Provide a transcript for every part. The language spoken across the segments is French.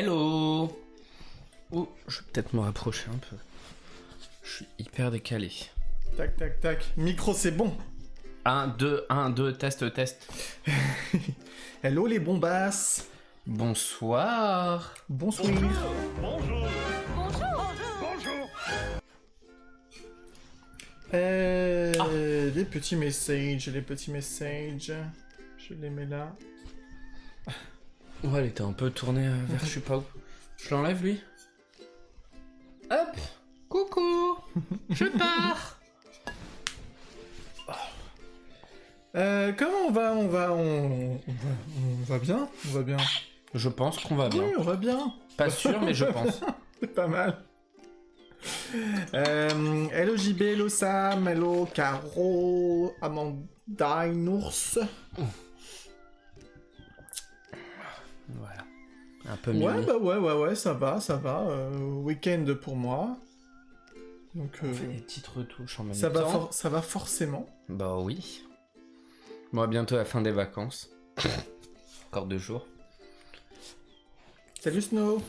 Hello. Oh, je vais peut-être me rapprocher un peu. Je suis hyper décalé. Tac, tac, tac. Micro, c'est bon. 1, 2, test. Hello les bombasses. Bonsoir. Bonsoir. Bonjour. Les petits messages. Je les mets là. Ouais, elle était un peu tournée vers je sais pas où. Je l'enlève lui. Hop. Coucou. Je pars. Comment on va on va bien. On va bien. Je pense qu'on va bien. Oui, on va bien. Pas sûr, mais je pense. C'est pas mal. Hello JB, hello Sam, hello Caro, Amanda, Nours. Voilà. Un peu mieux. Ouais, ça va. Week-end pour moi. Donc, On fait des petites retouches en même ça temps. ça va forcément. Bah oui. Moi, bientôt la fin des vacances. Encore 2 jours. Salut Snow.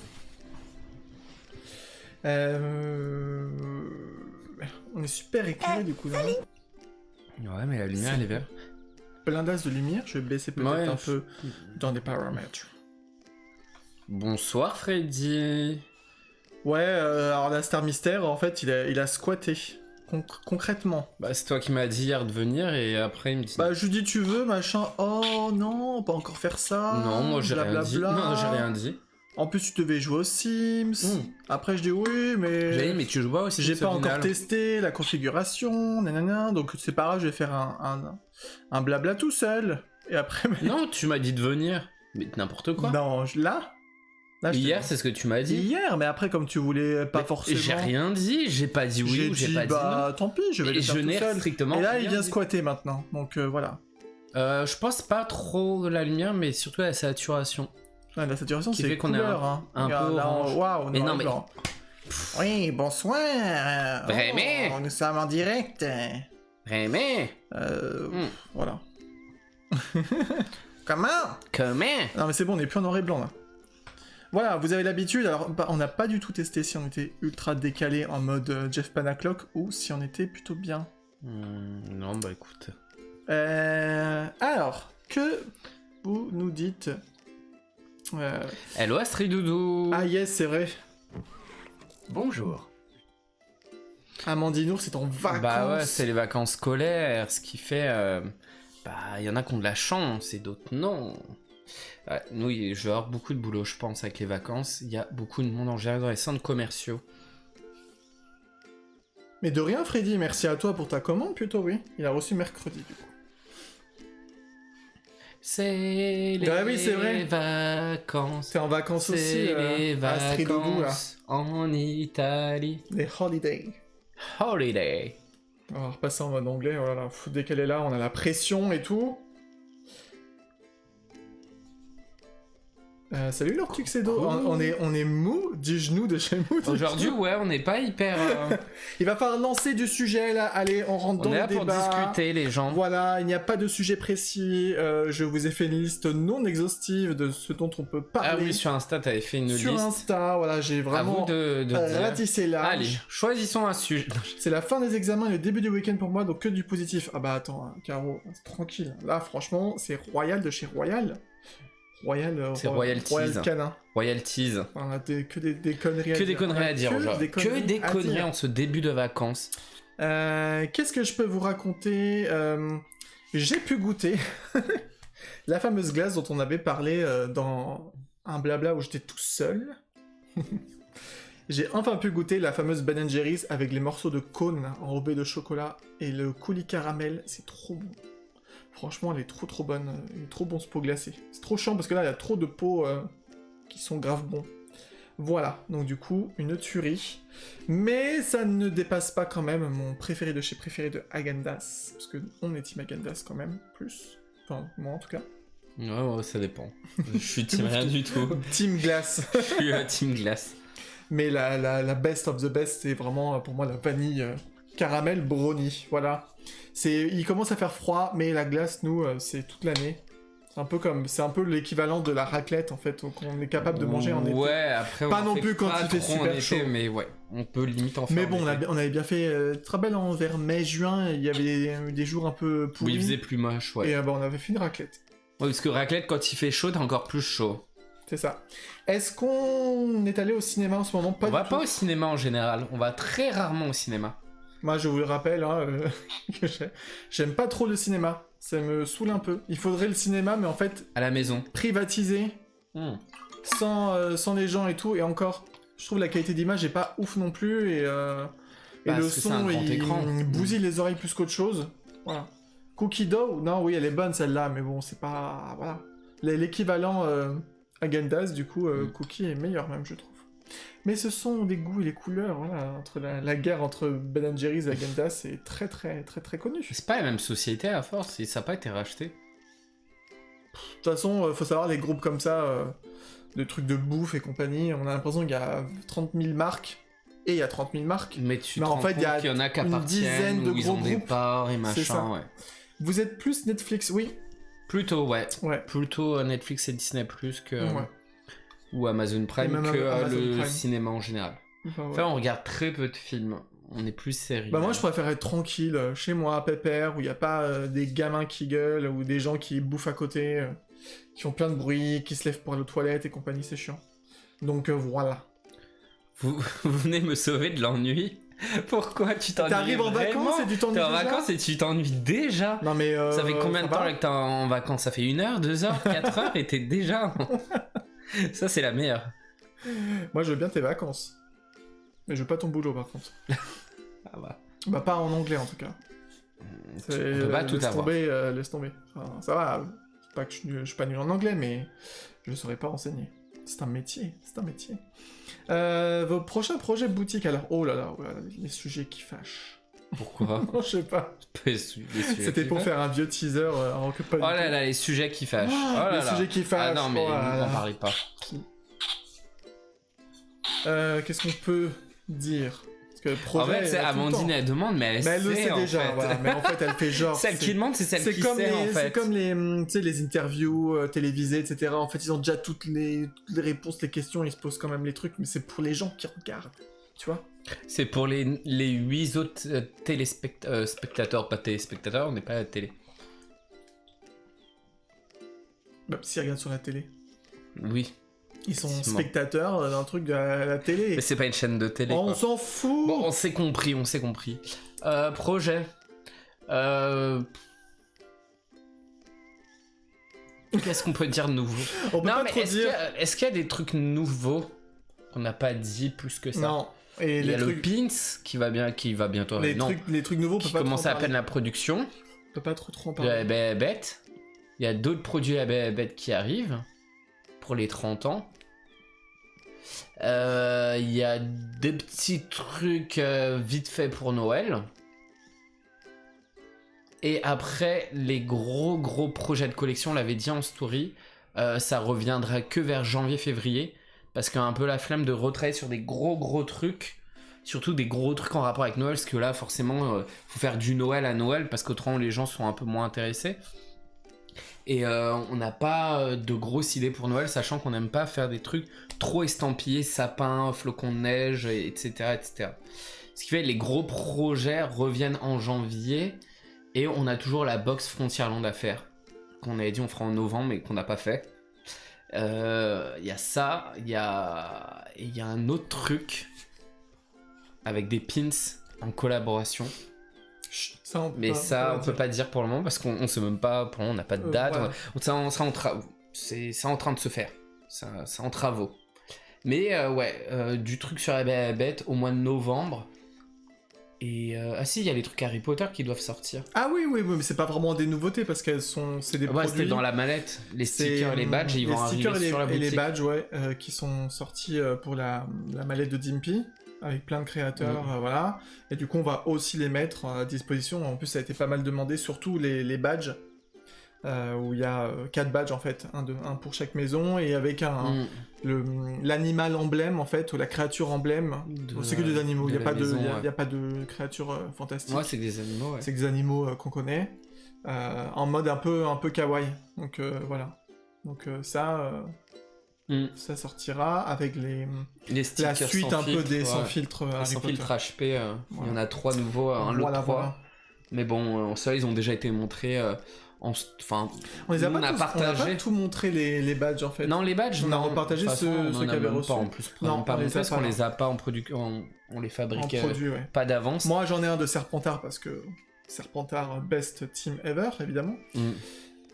On est super éclairé du coup là. Ouais, mais la lumière, elle est verte. Plein d'as de lumière, je vais baisser peut-être Ouais, un peu dans des paramètres. Bonsoir, Freddy. Ouais, alors la Star Mystère, en fait, il a squatté. Concrètement. Bah, c'est toi qui m'as dit hier de venir et après il me dit. Bah, je lui dis tu veux, machin. Oh non, pas encore faire ça. Non, moi j'ai rien dit. blablabla. Non, j'ai rien dit. En plus, tu devais jouer aux Sims. Après, je dis oui, mais. J'ai dit, mais tu joues pas aussi. J'ai pas encore testé la configuration, nanana, donc c'est pas grave, je vais faire un blabla tout seul. Et après. Non, tu m'as dit de venir. Mais n'importe quoi. Non, là, hier, c'est ce que tu m'as dit. Hier, mais après, comme tu voulais pas mais forcément. J'ai rien dit, j'ai pas dit oui ou j'ai pas dit non. Tant pis, je vais le faire tout seul. Strictement. Et là, il vient squatter maintenant, donc voilà. Je pense pas trop la lumière, mais surtout la saturation. Ah, la saturation, Qui c'est fait qu'on est un peu orange. Waouh, mais non, mais. Oui, bonsoir. Rémi. Nous sommes en direct. Rémi. Voilà. Comment? Non, mais c'est bon, on est plus en noir et blanc là. Voilà, vous avez l'habitude. Alors, on n'a pas du tout testé si on était ultra décalé en mode Jeff Panaclock ou si on était plutôt bien. Non, bah écoute. Alors, que vous nous dites? Hello Astrid Doudou. Ah yes, c'est vrai. Bonjour. Amandinour, c'est en vacances. Bah ouais, c'est les vacances scolaires, ce qui fait... bah, il y en a qui ont de la chance et d'autres non. Nous, je vais avoir beaucoup de boulot, je pense, avec les vacances. Il y a beaucoup de monde en général dans les centres commerciaux. Mais de rien, Freddy, merci à toi pour ta commande, plutôt, oui. Il a reçu mercredi, du coup. C'est les oui, c'est vrai. vacances. T'es en vacances aussi, les Astrid Doudou, là. vacances en Italie. Les holidays. Holiday. On va repasser en mode anglais, oh là là. Dès qu'elle est là, on a la pression et tout. Salut leur Tuxedo, on est mou du genou de chez Mou. Aujourd'hui, ouais, on n'est pas hyper... Il va falloir lancer du sujet là, allez, on rentre dans le débat. On est là pour discuter les gens. Voilà, il n'y a pas de sujet précis, je vous ai fait une liste non exhaustive de ce dont on peut parler. Ah oui, sur Insta, t'avais fait une liste. Sur Insta, voilà, j'ai vraiment ratissé large. Allez, choisissons un sujet. C'est la fin des examens et le début du week-end pour moi, donc que du positif. Ah bah attends, Caro, tranquille. Là, franchement, c'est Royal de chez Royal. C'est Royalties. Royal Canin. Royalties. On a que des conneries à dire. Que des conneries à dire, genre. Que des conneries en en ce début de vacances. Qu'est-ce que je peux vous raconter? J'ai pu goûter la fameuse glace dont on avait parlé dans un blabla où j'étais tout seul. J'ai enfin pu goûter la fameuse Ben Jerry's avec les morceaux de cône enrobés de chocolat et le coulis caramel. C'est trop bon. Franchement, elle est trop bonne. Il est trop bon ce pot glacé. C'est trop chiant parce que là, il y a trop de pots qui sont grave bons. Voilà, donc du coup, une tuerie. Mais ça ne dépasse pas quand même mon préféré de chez préféré de Häagen-Dazs. Parce que on est team Häagen-Dazs quand même, plus. Enfin, moi en tout cas. Ouais, ça dépend. Je suis team rien du tout. Team glace. Je suis team glace. Mais la best of the best, c'est vraiment pour moi la vanille caramel brownie. Voilà. Il commence à faire froid, mais la glace, nous, c'est toute l'année. C'est un peu l'équivalent de la raclette en fait, qu'on est capable de manger en été. Ouais, après Pas on non fait plus quand pas il fait trop en super été, chaud. mais ouais, on peut limite en faire. Mais en bon, été. on avait bien fait très belle vers mai-juin, il y avait des jours un peu Oui, pourris. il faisait plus moche, ouais. Et on avait fait une raclette. Ouais, parce que raclette, quand il fait chaud, t'es encore plus chaud. C'est ça. Est-ce qu'on est allé au cinéma en ce moment? Pas On du va tout. pas au cinéma en général, on va très rarement au cinéma. Moi, je vous le rappelle, hein, que j'aime pas trop le cinéma. Ça me saoule un peu. Il faudrait le cinéma, mais en fait, À la maison. privatiser, sans les gens et tout. Et encore, je trouve la qualité d'image est pas ouf non plus. Et le Parce que c'est un son, grand écran. il bousille les oreilles plus qu'autre chose. Voilà. Cookie Dough, non, oui, elle est bonne celle-là, mais bon, c'est pas... Voilà. L'équivalent Häagen-Dazs, du coup, Cookie est meilleur même, je trouve. Mais ce sont des goûts et les couleurs, voilà. Entre la guerre entre Ben Jerry's et Häagen-Dazs, c'est très, très, très, très connu. C'est pas la même société à force, et ça n'a pas été racheté. De toute façon, faut savoir, les groupes comme ça, de trucs de bouffe et compagnie, on a l'impression qu'il y a 30 000 marques, et il y a 30 000 marques. Mais tu Mais te en rends fait, compte il y a qu'il y en a qui une dizaine appartiennent, de où ils gros ont des groupes. parts et C'est machin, ça. ouais. Vous êtes plus Netflix, oui. Plutôt, ouais. Ouais. Plutôt Netflix et Disney+, que... Ouais. ou Amazon Prime, Et même que Amazon le Prime. cinéma en général. Enfin, ouais. Enfin, on regarde très peu de films. On est plus série. Bah moi je préfère être tranquille, chez moi, pépère, où il n'y a pas des gamins qui gueulent, ou des gens qui bouffent à côté, qui font plein de bruit, qui se lèvent pour aller aux toilettes et compagnie, c'est chiant. Donc voilà. Vous venez me sauver de l'ennui. Pourquoi tu t'ennuies? T'arrives en vraiment vacances et tu t'ennuies T'es en déjà. vacances et tu t'ennuies déjà. Non mais Ça fait combien de va temps là que t'es en vacances? Ça fait 1 heure, 2 heures, 4 heures et t'es déjà... Ça c'est la meilleure. Moi je veux bien tes vacances. Mais je veux pas ton boulot par contre. Ah bah. Bah pas en anglais en tout cas. On peut pas tout laisse avoir. tomber, laisse tomber. Enfin, ça va, c'est pas que je suis pas nul en anglais, mais je saurais pas enseigner. C'est un métier, c'est un métier. Vos prochains projets boutique alors. Oh là là, les sujets qui fâchent. Pourquoi? Non, je sais pas. C'était pour faire un vieux teaser alors que pas du Oh là tout. là, les sujets qui fâchent. Oh, Oh là les là. sujets qui fâchent. Ah non, mais Oh là là. n'en parlez pas. Qu'est-ce qu'on peut dire? Parce que le projet, En fait, c'est elle a tout le Amandine, temps. elle demande, mais elle Mais elle le sait sait en déjà, fait. voilà. Mais en fait, elle fait genre. Celle qui demande, c'est celle qui comme sait en fait. C'est comme les, tu sais, les interviews télévisées, etc. En fait, ils ont déjà toutes les réponses, les questions, ils se posent quand même les trucs, mais c'est pour les gens qui regardent, tu vois. C'est pour les 8 autres spectateurs, pas téléspectateurs, on n'est pas à la télé. Bah, s'ils regardent sur la télé. Oui. Ils sont Effectivement. spectateurs d'un truc de la télé. Mais c'est pas une chaîne de télé. On quoi. s'en fout. Bon, on s'est compris, on s'est compris. Projet. Qu'est-ce qu'on peut dire de nouveau? On peut Non, pas mais trop dire. est-ce qu'il y a des trucs nouveaux qu'on n'a pas dit plus que ça? Non. Et Il y les a trucs, le Pins qui va bientôt. les non, trucs nouveaux, on peut qui pas trop commence en à peine parler. la production. On peut pas trop en Il y a parler. Bête. Il y a d'autres produits à Bête qui arrivent pour les 30 ans. Il y a des petits trucs vite fait pour Noël. Et après, les gros projets de collection, on l'avait dit en story, ça reviendra que vers janvier-février. Parce qu'on a un peu la flemme de retravailler sur des gros trucs. Surtout des gros trucs en rapport avec Noël. Parce que là, forcément, faut faire du Noël à Noël. Parce qu'autrement, les gens sont un peu moins intéressés. Et on n'a pas de grosses idées pour Noël, sachant qu'on n'aime pas faire des trucs trop estampillés, sapins, flocons de neige, etc. Ce qui fait que les gros projets reviennent en janvier, et on a toujours la box Frontierland à faire, qu'on avait dit on fera en novembre, mais qu'on n'a pas fait. Il y a ça, il y a un autre truc, avec des pins en collaboration. Chut, ça, on peut Mais pas- ça, on dire. peut pas dire pour le moment parce qu'on sait même pas, pour le moment on n'a pas de date. voilà. C'est en train de se faire. C'est en travaux. Mais du truc sur la bête au mois de novembre. Et ah si, il y a les trucs Harry Potter qui doivent sortir. Ah oui, mais c'est pas vraiment des nouveautés parce c'est des Ouais, produits. c'était dans la mallette. Les C'est, stickers et les badges, ils les vont stickers arriver sur la et les boutique. badges, ouais, qui sont sortis pour la mallette de Dimpy, avec plein de créateurs, voilà. Et du coup, on va aussi les mettre à disposition. En plus, ça a été pas mal demandé, surtout les badges, où il y a 4 badges en fait, un pour chaque maison, et avec l'animal emblème en fait, ou la créature emblème. Bon, c'est que des animaux, il n'y a, pas de créatures fantastiques. Ouais, c'est des animaux, ouais. C'est que des animaux qu'on connaît. en mode un peu kawaii. Donc voilà. Donc ça sortira avec Les la stickers suite sans un peu filtre, des ouais. sans filtre Harry Sans Potter. filtre HP, il y en Voilà. a 3 nouveaux, un lot Voilà, 3. voilà. Mais bon, ça, ils ont déjà été montrés. Enfin, On les a nous, pas on a tous- on a partagé. pas tout montré les badges en fait. Non, les badges, On a non. repartagé De toute ceux- façon, on ceux en qui a avaient même reçus. pas en plus. Non, Pas on les montré a parce pas, qu'on non. les a pas en production. On les En fabrique produit, ouais. pas d'avance. Moi j'en ai un de Serpentard parce que Serpentard best team ever évidemment. Mm.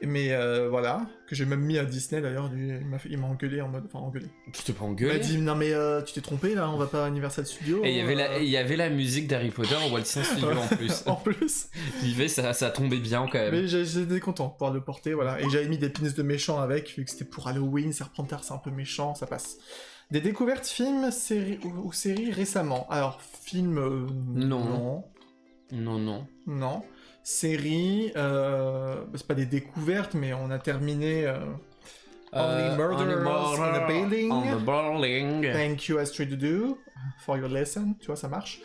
Mais voilà, que j'ai même mis à Disney d'ailleurs, il m'a engueulé en mode... Enfin engueulé. Tu t'es pas Il m'a engueulé. dit non mais tu t'es trompé là, on va pas à Universal Studios. Et il y avait la musique d'Harry Potter au Walt Disney Studio en plus. En plus. Vivait, ça tombait bien quand même. Mais j'étais content de pouvoir le porter, voilà. Et j'avais mis des pins de méchants avec, vu que c'était pour Halloween, Serpentard c'est un peu méchant, ça passe. Des découvertes films ou séries récemment. Alors, film... Non. Non. Série, c'est pas des découvertes, mais on a terminé Only Murders in the Building. On the Building. Thank you Astrid Do for your lesson, tu vois, ça marche.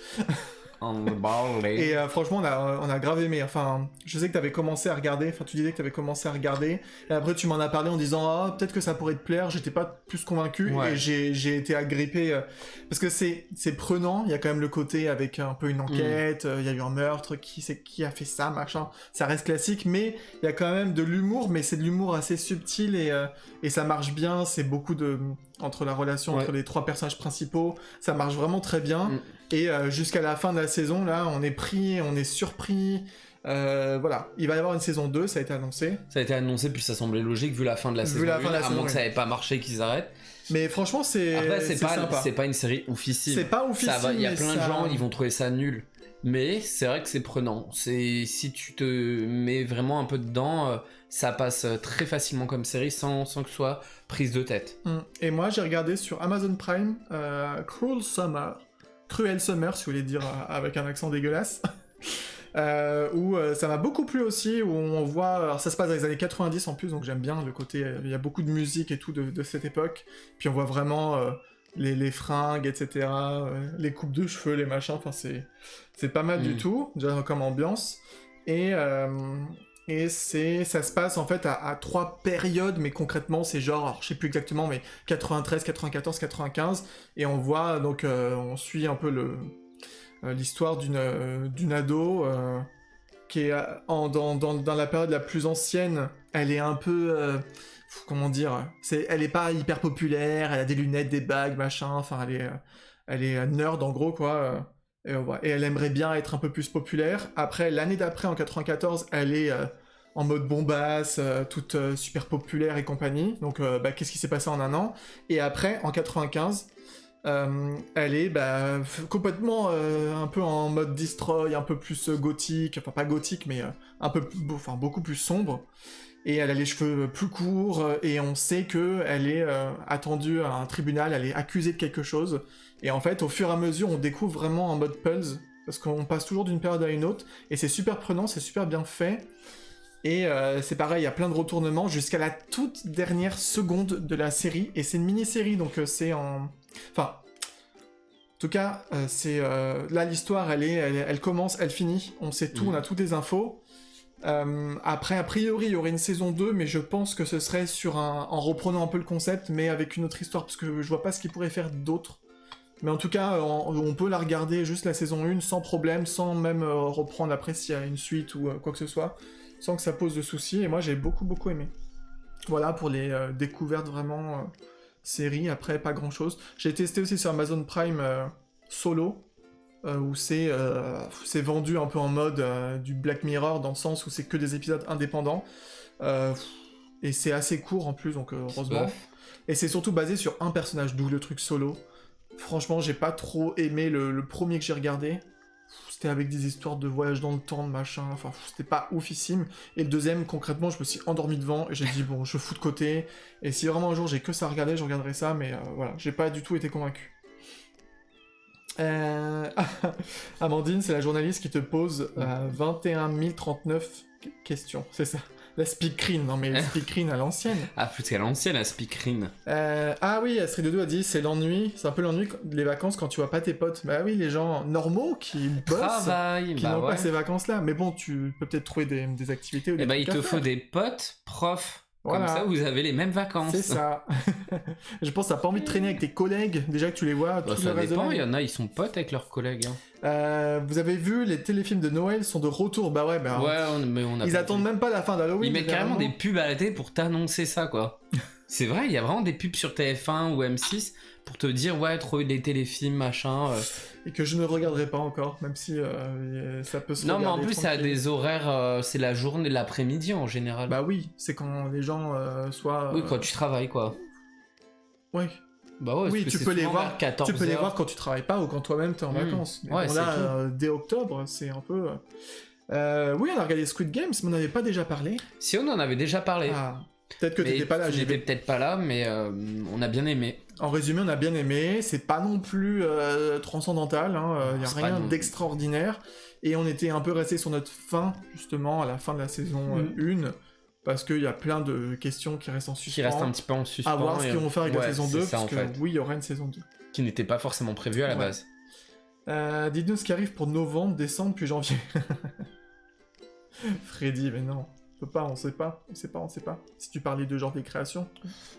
On the Building. Et franchement, on a grave aimé. Enfin, je sais que t'avais commencé à regarder, enfin, tu disais que t'avais commencé à regarder, et après tu m'en as parlé en disant, ah, peut-être que ça pourrait te plaire, j'étais pas plus convaincu, Ouais. et j'ai été agrippé, parce que c'est prenant, il y a quand même le côté avec un peu une enquête, il y a eu un meurtre, qui a fait ça, machin, ça reste classique, mais il y a quand même de l'humour, mais c'est de l'humour assez subtil, et ça marche bien, c'est beaucoup entre la relation entre les 3 personnages principaux, ça marche vraiment très bien, et jusqu'à la fin de la saison, là, on est surpris, voilà, il va y avoir une saison 2, ça a été annoncé. Ça a été annoncé, puis ça semblait logique vu la fin de la Vu saison la fin de la 1, à saison moins que ça une. n'avait pas marché qu'ils arrêtent. Mais franchement, c'est Après, sympa. c'est pas une série oufissime. C'est pas oufissime, Ça va, il y a mais plein de ça- gens, ils vont trouver ça nul. Mais c'est vrai que c'est prenant. Si tu te mets vraiment un peu dedans, ça passe très facilement comme série sans que ce soit prise de tête. Et moi, j'ai regardé sur Amazon Prime Cruel Summer, si vous voulez dire avec un accent dégueulasse. Où ça m'a beaucoup plu aussi, où on voit... Alors ça se passe dans les années 90 en plus, donc j'aime bien le côté... Il y a beaucoup de musique et tout de cette époque. Puis on voit vraiment les fringues, etc. Les coupes de cheveux, les machins, enfin c'est pas mal du tout, déjà comme ambiance. Et ça se passe en fait à 3 périodes, mais concrètement c'est genre, alors, je sais plus exactement, mais 93, 94, 95, et on voit, donc on suit un peu l'histoire d'une ado qui est dans la période la plus ancienne. Elle est un peu... comment dire, elle est pas hyper populaire, elle a des lunettes, des bagues, machin, enfin elle est nerd en gros quoi, et elle aimerait bien être un peu plus populaire. Après, l'année d'après, en 94, elle est en mode bombasse, toute super populaire et compagnie, donc qu'est-ce qui s'est passé en un an? Et après, en 95, elle est complètement un peu en mode destroy, un peu plus gothique, enfin pas gothique, mais beaucoup plus sombre. Et elle a les cheveux plus courts, et on sait que elle est attendue à un tribunal, elle est accusée de quelque chose. Et en fait, au fur et à mesure, on découvre vraiment en mode Pulse, parce qu'on passe toujours d'une période à une autre, et c'est super prenant, c'est super bien fait. Et c'est pareil, il y a plein de retournements jusqu'à la toute dernière seconde de la série, et c'est une mini-série, donc c'est en... Enfin... En tout cas, là l'histoire, elle commence, elle finit, on sait tout, on a toutes les infos. Après, a priori, il y aurait une saison 2, mais je pense que ce serait en reprenant un peu le concept, mais avec une autre histoire, parce que je vois pas ce qu'ils pourraient faire d'autre. Mais en tout cas, on peut la regarder juste la saison 1 sans problème, sans même reprendre après s'il y a une suite ou quoi que ce soit, sans que ça pose de soucis, et moi j'ai beaucoup aimé. Voilà pour les découvertes vraiment séries, après pas grand chose. J'ai testé aussi sur Amazon Prime Solo, où c'est vendu un peu en mode du Black Mirror, dans le sens où c'est que des épisodes indépendants, et c'est assez court en plus, donc heureusement. Et c'est surtout basé sur un personnage, d'où le truc Solo. Franchement, j'ai pas trop aimé le premier que j'ai regardé. C'était avec des histoires de voyage dans le temps, de machin, enfin c'était pas oufissime. Et le deuxième, concrètement, je me suis endormi devant, et j'ai dit bon, je fous de côté, et si vraiment un jour j'ai que ça à regarder, je regarderai ça, mais voilà, j'ai pas du tout été convaincu. Amandine, c'est la journaliste qui te pose 21 039 questions, c'est ça. La speakerine, non mais la speakerine à l'ancienne. Ah, plus qu'à l'ancienne, la speakerine. Ah oui, Astrid Dodo a dit c'est l'ennui, c'est un peu l'ennui les vacances quand tu vois pas tes potes. Bah oui, les gens normaux qui bossent, Travail, qui bah n'ont ouais. pas ces vacances-là. Mais bon, tu peux peut-être trouver des activités ou des Eh ben, il trucs te à faut faire. des potes profs. Voilà. Comme ça, vous avez les mêmes vacances. C'est ça. Je pense que t'as pas envie de traîner avec tes collègues, déjà que tu les vois Bah, tout ça le reste de dépend, il y l'année. en a, ils sont potes avec leurs collègues. Hein. Vous avez vu, les téléfilms de Noël sont de retour. Bah ouais, bah... Ouais, mais on a Ils pas attendent vu. même pas la fin d'Halloween. Ils mettent carrément des généralement. pubs à la télé pour t'annoncer ça, quoi. C'est vrai, il y a vraiment des pubs sur TF1 ou M6 pour te dire, ouais, trouver des téléfilms, machin. Et que je ne regarderai pas encore, même si ça peut se Non, mais en regarder plus, ça a tranquille. des horaires, c'est la journée, l'après-midi en général. Bah oui, c'est quand les gens soient... Oui, quand tu travailles, quoi. Ouais. Bah ouais, Oui, parce que tu c'est peux les souvent voir. vers 14 Tu peux les heures. voir quand tu travailles pas ou quand toi-même t'es en vacances. Mais Ouais, bon, c'est là, tout. dès octobre, c'est un peu... Oui, on a regardé Squid Games, mais on n'avait pas déjà parlé. Si on en avait déjà parlé. Ah, peut-être que Mais t'étais pas là. tu n'étais peut-être pas là, mais on a bien aimé. En résumé, on a bien aimé. C'est pas non plus transcendantal. Y a C'est pas rien non- d'extraordinaire. Et on était un peu resté sur notre fin, justement, à la fin de la saison 1. Parce qu'il y a plein de questions qui restent en suspens. Qui reste un petit peu en suspens. À voir ce et qu'ils vont faire avec la ouais, saison c'est 2. ça, Parce en que fait. oui, il y aura une saison 2. Qui n'était pas forcément prévu à la Ouais. base. Dites-nous ce qui arrive pour novembre, décembre, puis janvier. Freddy, mais non. On peut pas, on sait pas. Si tu parlais de genre des créations.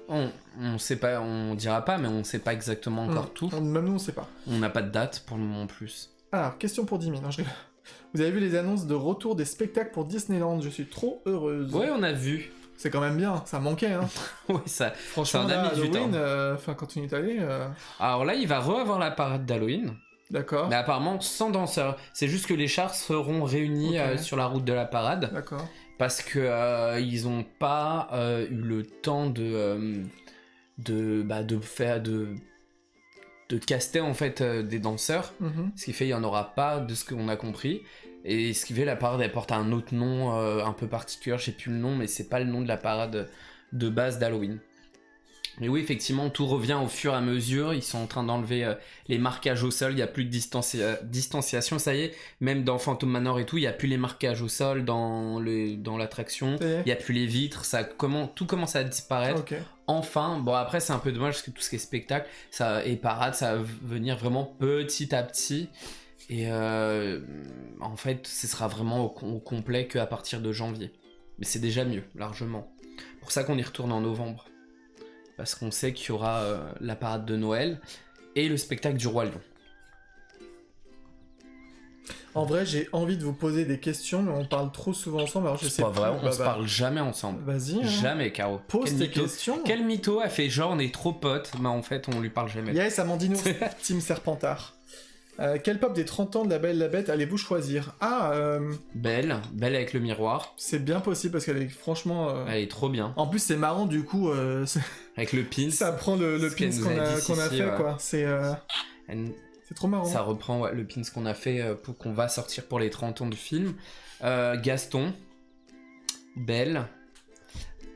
On sait pas, on dira pas, mais on sait pas exactement encore Non, tout. Même nous, on sait pas. On n'a pas de date pour le moment en plus. Alors, question pour 10 000. Non, je rigole. Vous avez vu les annonces de retour des spectacles pour Disneyland? Je suis trop heureuse. Ouais, on a vu. C'est quand même bien, ça manquait, hein. Ouais, ça. Franchement, Ça en a là, mis du Halloween, temps. quand on y est allé, Alors là, il va re-avoir la parade d'Halloween, d'accord, mais apparemment sans danseurs. C'est juste que les chars seront réunis Ok. sur la route de la parade d'accord. parce que ils ont pas eu le temps de caster en fait des danseurs. Mhm. Ce qui fait il y en aura pas de ce qu'on a compris. Et ce qui fait la parade elle porte un autre nom un peu particulier, je sais plus le nom, mais c'est pas le nom de la parade de base d'Halloween. Mais oui, effectivement, tout revient au fur et à mesure. Ils sont en train d'enlever les marquages au sol. Il n'y a plus de distanciation, ça y est. Même dans Phantom Manor et tout, il n'y a plus les marquages au sol dans l'attraction. Ça y est. Il n'y a plus les vitres. Tout commence à disparaître. Ok. Enfin, bon après c'est un peu dommage parce que tout ce qui est spectacle et parade, ça va venir vraiment petit à petit. Et en fait, ce sera vraiment au complet qu'à partir de janvier. Mais c'est déjà mieux, largement. Pour ça qu'on y retourne en novembre. Parce qu'on sait qu'il y aura la parade de Noël et le spectacle du Roi Lion. En vrai, j'ai envie de vous poser des questions, mais on parle trop souvent ensemble, alors je sais C'est pas plus. vrai, on Bah, se bah, parle jamais ensemble. Vas-y, hein. Jamais, Caro. Pose Quel tes mytho. questions. Quel mytho a fait genre on est trop potes, mais en fait on lui parle jamais. Yes, Amandino, Team Serpentard. Quel pop des 30 ans de La Belle et la Bête allez-vous choisir? Belle avec le miroir. C'est bien possible parce qu'elle est franchement... Elle est trop bien. En plus, c'est marrant, du coup, Avec le pin. ça prend le Ce qu'elle pins nous a dit qu'on a ici, fait, ouais. quoi. C'est trop marrant. Ça reprend le pins qu'on a fait pour qu'on va sortir pour les 30 ans du film. Gaston. Belle.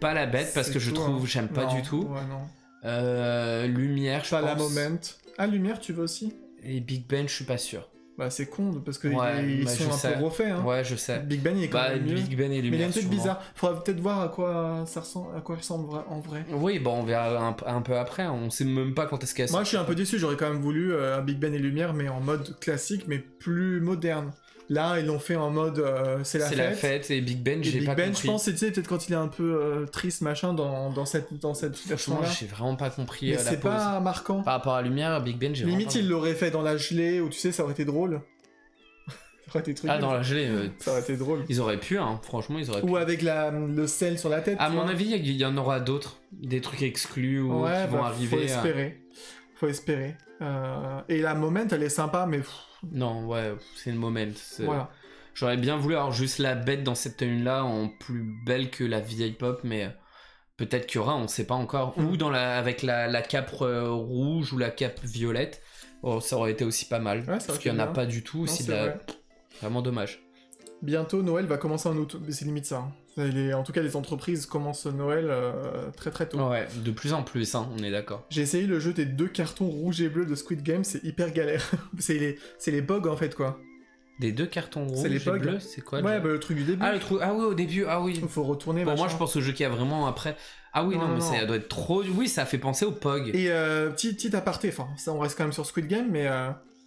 Pas la bête parce C'est que je tout, trouve, hein. j'aime pas Non, du tout. Ouais, non. Lumière, je Pas la pense. moment. Ah, Lumière, tu veux aussi? Et Big Ben, je suis pas sûr. Bah, c'est con, parce que Ouais, ils bah, sont je un sais. peu refaits, hein. Ouais, je sais. Big Ben, il est quand Bah, même mieux. Big Ben et Mais il y a Lumière. un truc sûrement. bizarre. Faudra peut-être voir à quoi ça ressemble, à quoi il ressemble en vrai. Oui, bon, on verra un peu après. On sait même pas quand est-ce qu'elle Moi, sort. je suis un peu déçu. J'aurais quand même voulu un Big Ben et Lumière, mais en mode classique, mais plus moderne. Là, ils l'ont fait en mode c'est C'est la fête et Big Ben, Et j'ai Big pas Ben, compris. je pense, c'est tu sais, peut-être quand il est un peu triste, machin, dans cette Franchement, version-là. j'ai vraiment pas compris Mais la c'est pause. pas marquant. Par rapport à Lumière, Big Ben, j'ai vraiment Limite, pas- il l'aurait fait dans la gelée, ou tu sais, ça aurait été drôle. Ça aurait été truqué. Ah, dans la gelée, Ça aurait été drôle. ils auraient pu, hein. Franchement, ils auraient pu. Ou avec le sel sur la tête. À tu mon vois. avis, il y en aura d'autres. Des trucs exclus ou Ouais, qui vont bah, arriver. faut espérer. Faut espérer. Et la moment, elle est sympa, mais Non, ouais, c'est le moment. voilà. J'aurais bien voulu avoir juste la bête dans cette tenue-là en plus belle que la vieille pop, mais peut-être qu'il y aura, on sait pas encore. Mm. Ou avec la cape rouge ou la cape violette. Oh, ça aurait été aussi pas mal. ça parce aurait qu'il y en été a bien. pas du tout. Non, aussi c'est de la- vrai. Vraiment dommage. Bientôt, Noël va commencer en août. Mais c'est limite ça. hein. En tout cas, les entreprises commencent Noël très très tôt. Ouais, de plus en plus, hein, on est d'accord. J'ai essayé le jeu des 2 cartons rouges et bleus de Squid Game, c'est hyper galère. c'est les bugs en fait, quoi. Des 2 cartons rouges C'est les et POG. bleus, c'est quoi Ouais, bah, le truc du début. Ah, le truc. Ah oui, au début, ah oui. Il faut retourner. Bon, moi, machin. je pense au jeu qu'il y a vraiment après. Ah oui, non, mais ça doit être trop. Oui, ça fait penser au POG. Et petit aparté, enfin, ça, on reste quand même sur Squid Game, mais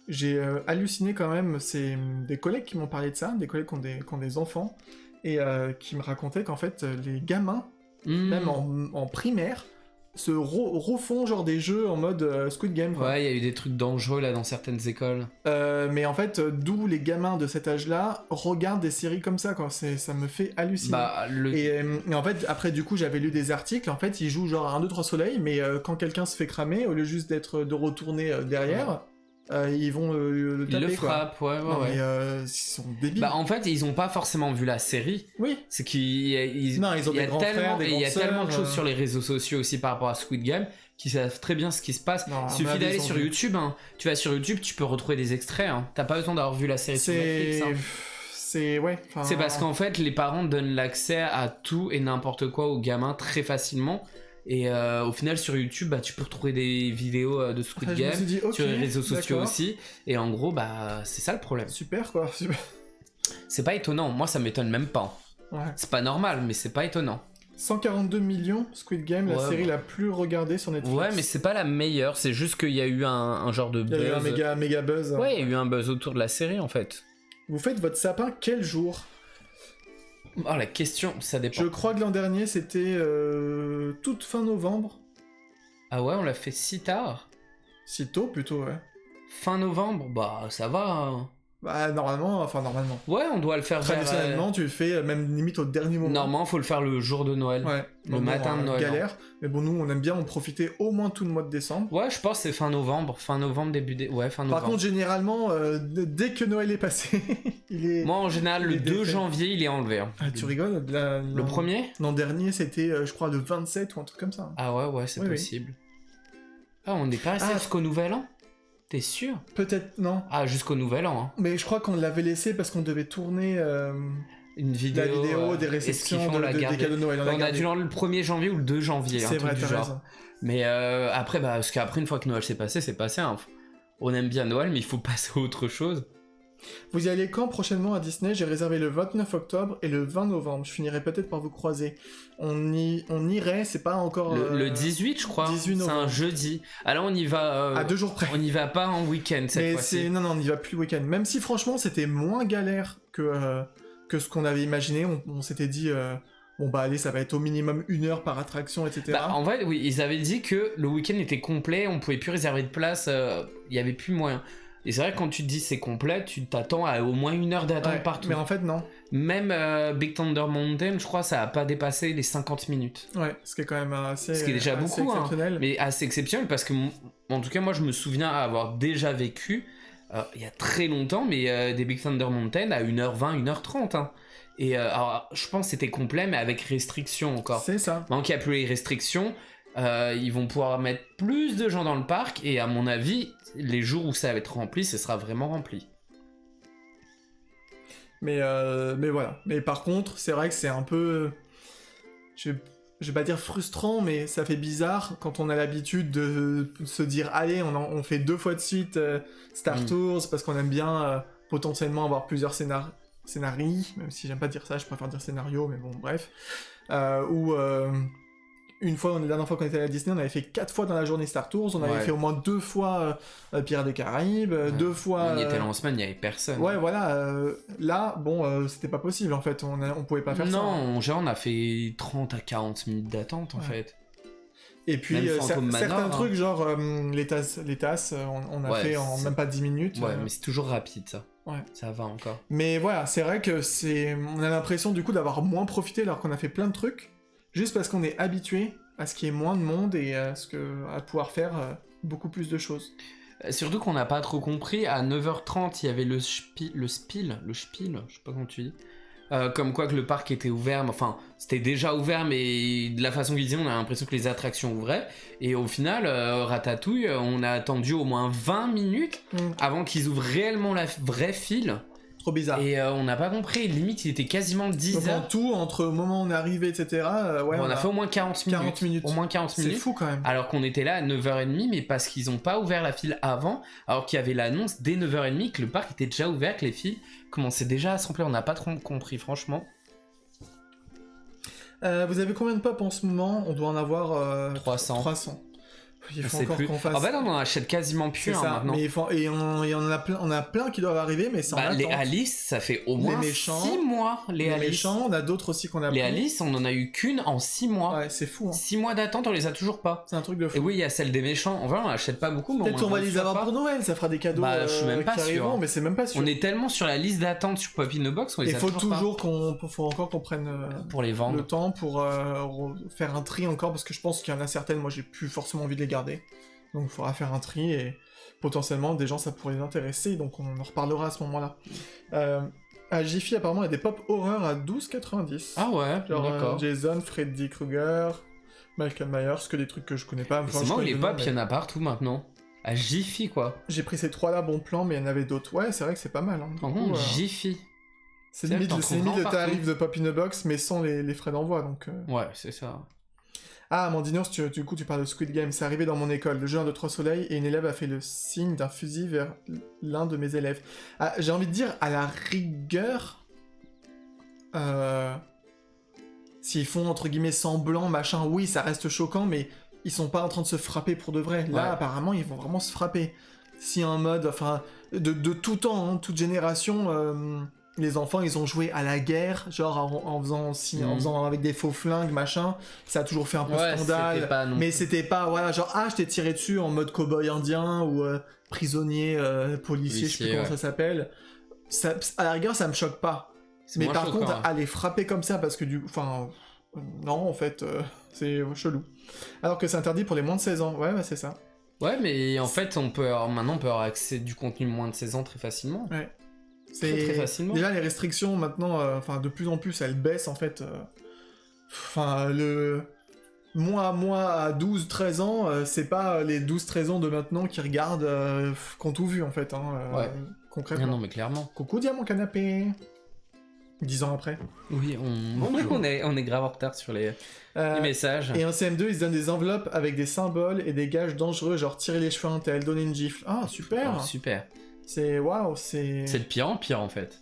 j'ai halluciné quand même. C'est des collègues qui m'ont parlé de ça, des collègues qui ont des enfants, et qui me racontaient qu'en fait, les gamins, même en primaire, se refont genre des jeux en mode Squid Game. Quoi. Ouais, il y a eu des trucs dangereux là dans certaines écoles. Mais en fait, d'où les gamins de cet âge-là regardent des séries comme ça, quoi. Ça me fait halluciner. Bah, Et en fait, après, du coup, j'avais lu des articles. En fait, ils jouent genre à 1, 2, 3 soleils, mais quand quelqu'un se fait cramer, au lieu juste de retourner derrière, ils vont le taper. Ils le quoi. frappent, ouais. Non, mais ils sont débiles. Bah, en fait, ils ont pas forcément vu la série. Oui. C'est qu'ils. Non, ils ont il y a des grands tellement, frères, des et il y a grandes tellement de sœurs, choses sur les réseaux sociaux aussi par rapport à Squid Game qui savent très bien ce qui se passe. Non, Il suffit mais d'aller ils ont sur vu. YouTube. Hein. Tu vas sur YouTube, tu peux retrouver des extraits. Hein. T'as pas besoin d'avoir vu la série sur Netflix. Hein. Ouais. C'est parce qu'en fait, les parents donnent l'accès à tout et n'importe quoi aux gamins très facilement. Et au final, sur YouTube, bah, tu peux retrouver des vidéos de Squid Après, je me Game, suis dit, ok, sur les réseaux sociaux d'accord. aussi. Et en gros, bah, c'est ça le problème. Super, quoi. Super. C'est pas étonnant. Moi, ça m'étonne même pas. Ouais. C'est pas normal, mais c'est pas étonnant. 142 millions, Squid Game, la Ouais, série bah. la plus regardée sur Netflix. Ouais, mais c'est pas la meilleure. C'est juste qu'il y a eu un genre de Il buzz. y a eu un méga buzz. Ouais, il y a eu un buzz autour de la série en fait. Vous faites votre sapin quel jour? Oh, la question, ça dépend. Je crois que l'an dernier, c'était toute fin novembre. Ah ouais, on l'a fait si tard. Si tôt, plutôt, ouais. Fin novembre, bah ça va. Hein. Bah, normalement. Ouais, on doit le faire vers. Traditionnellement, tu le fais même limite au dernier moment. Normalement, faut le faire le jour de Noël. Ouais. Le matin de Noël. Galère. Mais bon, nous, on aime bien en profiter au moins tout le mois de décembre. Ouais, je pense que c'est fin novembre, Ouais, fin novembre. Par contre, généralement, dès que Noël est passé, il est... Moi, en général, il le est 2 défait. janvier, il est enlevé. Hein. Ah, tu rigoles Le premier? L'an dernier, c'était, je crois, le 27 ou un truc comme ça. Ah ouais, c'est Oui, oui. possible. Ah, on n'est pas resté Ah. jusqu'au nouvel an? T'es sûr? Peut-être, non. Ah, jusqu'au nouvel an. Hein. Mais je crois qu'on l'avait laissé parce qu'on devait tourner Une vidéo, la vidéo des est-ce qu'ils réceptions font la des garder cadeaux de Noël. On a gardé. dû le 1er janvier ou le 2 janvier. C'est un vrai, truc du t'as genre. raison. Mais après, bah, parce qu'après, une fois que Noël s'est passé, c'est passé. Hein. On aime bien Noël, mais il faut passer à autre chose. Vous y allez quand prochainement à Disney? J'ai réservé le 29 octobre et le 20 novembre. Je finirai peut-être par vous croiser. On irait, c'est pas encore... Le 18, je crois. 18 c'est un novembre. jeudi. Alors, on y va... À 2 jours près. On n'y va pas en week-end cette Mais fois-ci. non, on n'y va plus le week-end. Même si franchement, c'était moins galère que ce qu'on avait imaginé. On s'était dit... Bon bah allez, ça va être au minimum 1 heure par attraction, etc. Bah, en fait, oui, ils avaient dit que le week-end était complet, on pouvait plus réserver de place, il y avait plus moyen. Et c'est vrai que quand tu te dis c'est complet, tu t'attends à au moins 1 heure d'attente Ouais, partout. mais en fait, non. Même Big Thunder Mountain, je crois, ça a pas dépassé les 50 minutes. Ouais, ce qui est quand même assez, Ce qui est déjà assez beaucoup, hein. exceptionnel. Mais assez exceptionnel parce que, en tout cas, moi je me souviens avoir déjà vécu, il y a très longtemps, mais des Big Thunder Mountain à 1h20, 1h30. Hein. Et alors, je pense que c'était complet, mais avec restrictions encore. C'est ça. Maintenant qu'il n'y a plus les restrictions, ils vont pouvoir mettre plus de gens dans le parc, et à mon avis, les jours où ça va être rempli, ce sera vraiment rempli. Mais voilà. Mais par contre, c'est vrai que c'est un peu... Je vais pas dire frustrant, mais ça fait bizarre quand on a l'habitude de se dire allez, on fait 2 fois de suite Star Tours, parce qu'on aime bien potentiellement avoir plusieurs scénarios, même si j'aime pas dire ça, je préfère dire scénario, mais bon, bref. Ou une fois, la dernière fois qu'on était à la Disney, on avait fait 4 fois dans la journée Star Tours, on avait Ouais. fait au moins 2 fois Pirates des Caraïbes, 2 fois... On y était là en semaine, il n'y avait personne. Ouais, voilà. Là, bon, c'était pas possible, en fait. On pouvait pas faire ça. Non, genre on a fait 30 à 40 minutes d'attente en Ouais. fait. Et puis, Même Phantom Manor, certains hein. trucs, genre les tasses, on a Ouais, fait en c'est- même pas 10 minutes. Ouais, mais c'est toujours rapide ça. Ouais. Ça va encore. Mais voilà, c'est vrai que on a l'impression, du coup, d'avoir moins profité alors qu'on a fait plein de trucs, juste parce qu'on est habitué à ce qu'il y ait moins de monde et à pouvoir faire beaucoup plus de choses. Surtout qu'on n'a pas trop compris, à 9h30, il y avait le spiel, je sais pas comment tu dis. Comme quoi que le parc était ouvert, enfin c'était déjà ouvert, mais de la façon qu'ils disaient, on a l'impression que les attractions ouvraient. Et au final, Ratatouille, on a attendu au moins 20 minutes avant qu'ils ouvrent réellement la vraie file. Trop bizarre. Et on n'a pas compris, limite il était quasiment Donc 10 en heures. tout, entre le moment où on est arrivé, etc., ouais, On a fait au moins 40 minutes. 40 minutes. Au moins 40 C'est minutes. fou quand même. Alors qu'on était là à 9h30, mais parce qu'ils n'ont pas ouvert la file avant, alors qu'il y avait l'annonce dès 9h30 que le parc était déjà ouvert, que les files commençaient déjà à se remplir. On n'a pas trop compris, franchement. Vous avez combien de pop en ce moment? On doit en avoir 300. 300. Il Je faut sais encore plus. qu'on fasse. En fait, on en achète quasiment C'est plus ça, maintenant. mais on a plein qui doivent arriver, mais c'est en Les attente. Alice, ça fait au moins Les méchants. 6 mois. Les Alice. méchants, on a d'autres aussi qu'on a Les pris. Alice, on en a eu qu'une en 6 mois. Ouais, c'est fou. Hein. 6 mois d'attente, on les a toujours pas. C'est un truc de fou. Et oui, il y a celle des méchants. En vrai, on achète pas beaucoup, mais Peut-être au on moins, va les reçoit avoir pas. pour Noël, ça fera des cadeaux Bah, je suis même pas qui sûr, arriveront, hein. mais c'est même pas sûr. On est tellement sur la liste d'attente sur Pop in the Box, on les Il a faut toujours faut encore qu'on prenne pas pour les vendre. le temps pour faire un tri encore, parce que je pense qu'il y en a certaines, moi j'ai plus forcément envie de les garder. Donc il faudra faire un tri et potentiellement des gens ça pourrait les intéresser, donc on en reparlera à ce moment-là. À Jiffy apparemment il y a des pop horreur à 12,90. Ah ouais, Genre d'accord. Jason, Freddy Krueger, Michael Myers, que des trucs que je connais pas. Enfin, C'est je marrant, connais les le nom, pop, il y en a partout maintenant. À Jiffy, quoi. J'ai pris ces trois-là, bon plan, mais il y en avait d'autres. Ouais, c'est vrai que c'est pas mal. Hein. Du En coup, compte, Jiffy. c'est c'est vrai limite, que t'en c'est trouves limite le vraiment tarif partout. de Pop in a Box, mais sans les frais d'envoi. Donc, Ouais, c'est ça. Ah, Mandinos, du coup, tu parles de Squid Game. C'est arrivé dans mon école, le jeu 1, 2, 3 soleils, et une élève a fait le signe d'un fusil vers l'un de mes élèves. Ah, j'ai envie de dire, à la rigueur, s'ils font, entre guillemets, semblant, machin, oui, ça reste choquant, mais ils sont pas en train de se frapper pour de vrai. Là, Ouais. apparemment, ils vont vraiment se frapper. Si un mode, enfin, de tout temps, hein, toute génération... les enfants, ils ont joué à la guerre, genre en faisant aussi, en faisant avec des faux flingues, machin. Ça a toujours fait un peu Ouais, scandale. c'était pas non Mais plus. c'était pas, voilà, genre, ah, je t'ai tiré dessus en mode cow-boy indien ou prisonnier, policier, je sais plus Policier, comment ouais. ça s'appelle. Ça, à la rigueur, ça me choque pas. C'est Mais moins par choquant, contre, hein. à les frapper comme ça, parce que enfin, non, en fait, c'est chelou. Alors que c'est interdit pour les moins de 16 ans. Ouais, c'est ça. Ouais, mais en fait, maintenant, on peut avoir accès du contenu moins de 16 ans très facilement. Ouais. Très facilement. Déjà, les restrictions, maintenant, enfin, de plus en plus, elles baissent, en fait. Enfin, moi, à 12-13 ans, c'est pas les 12-13 ans de maintenant qui regardent, qui ont tout vu, en fait, hein, Ouais. concrètement. Non, mais clairement. Coucou, Diamant Canapé 10 ans après. Oui, Bonjour. on est grave en retard sur les messages. Et en CM2, ils se donnent des enveloppes avec des symboles et des gages dangereux, genre tirer les cheveux à un tel, donner une gifle. Ah, super Oh, super. C'est... Waouh, c'est... C'est de pire en pire, en fait.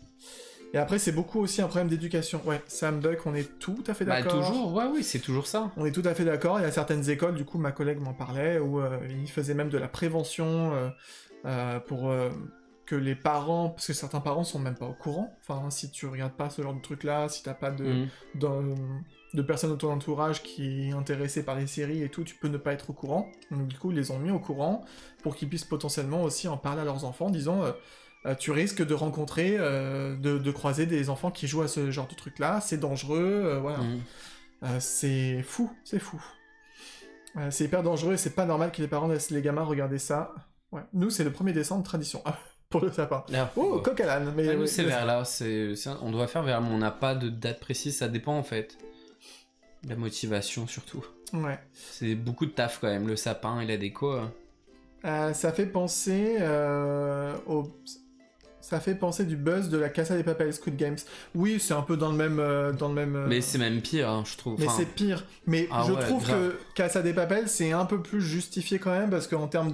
Et après, c'est beaucoup aussi un problème d'éducation. Ouais, Sam Buck, on est tout à fait Bah, d'accord. toujours, ouais, oui, c'est toujours ça. On est tout à fait d'accord. Il y a certaines écoles, du coup, ma collègue m'en parlait, où ils faisaient même de la prévention pour que les parents, parce que certains parents sont même pas au courant. Enfin, si tu regardes pas ce genre de truc-là, si t'as pas de personnes autour d'entourage qui est intéressée par les séries et tout, tu peux ne pas être au courant. Donc du coup, ils les ont mis au courant pour qu'ils puissent potentiellement aussi en parler à leurs enfants, disant tu risques de rencontrer, de croiser des enfants qui jouent à ce genre de truc-là, c'est dangereux, voilà. C'est fou, c'est fou. C'est hyper dangereux et c'est pas normal que les parents laissent les gamins regarder ça. Ouais. Nous, c'est le 1er décembre, tradition, pour le sapin. Là, Oh, coq à l'âne. Mais nous, ouais, c'est mais- vers là. On doit faire vers. On n'a pas de date précise, ça dépend en fait. La motivation surtout. Ouais. C'est beaucoup de taf quand même, le sapin et la déco. Ça fait penser Ça fait penser du buzz de la Casa des Papel Squid Games. Oui, c'est un peu dans le même. Mais c'est même pire, hein, je trouve. Mais Enfin, c'est pire. Mais Ah je ouais, trouve grave. que Casa des Papel, c'est un peu plus justifié quand même, parce qu'en termes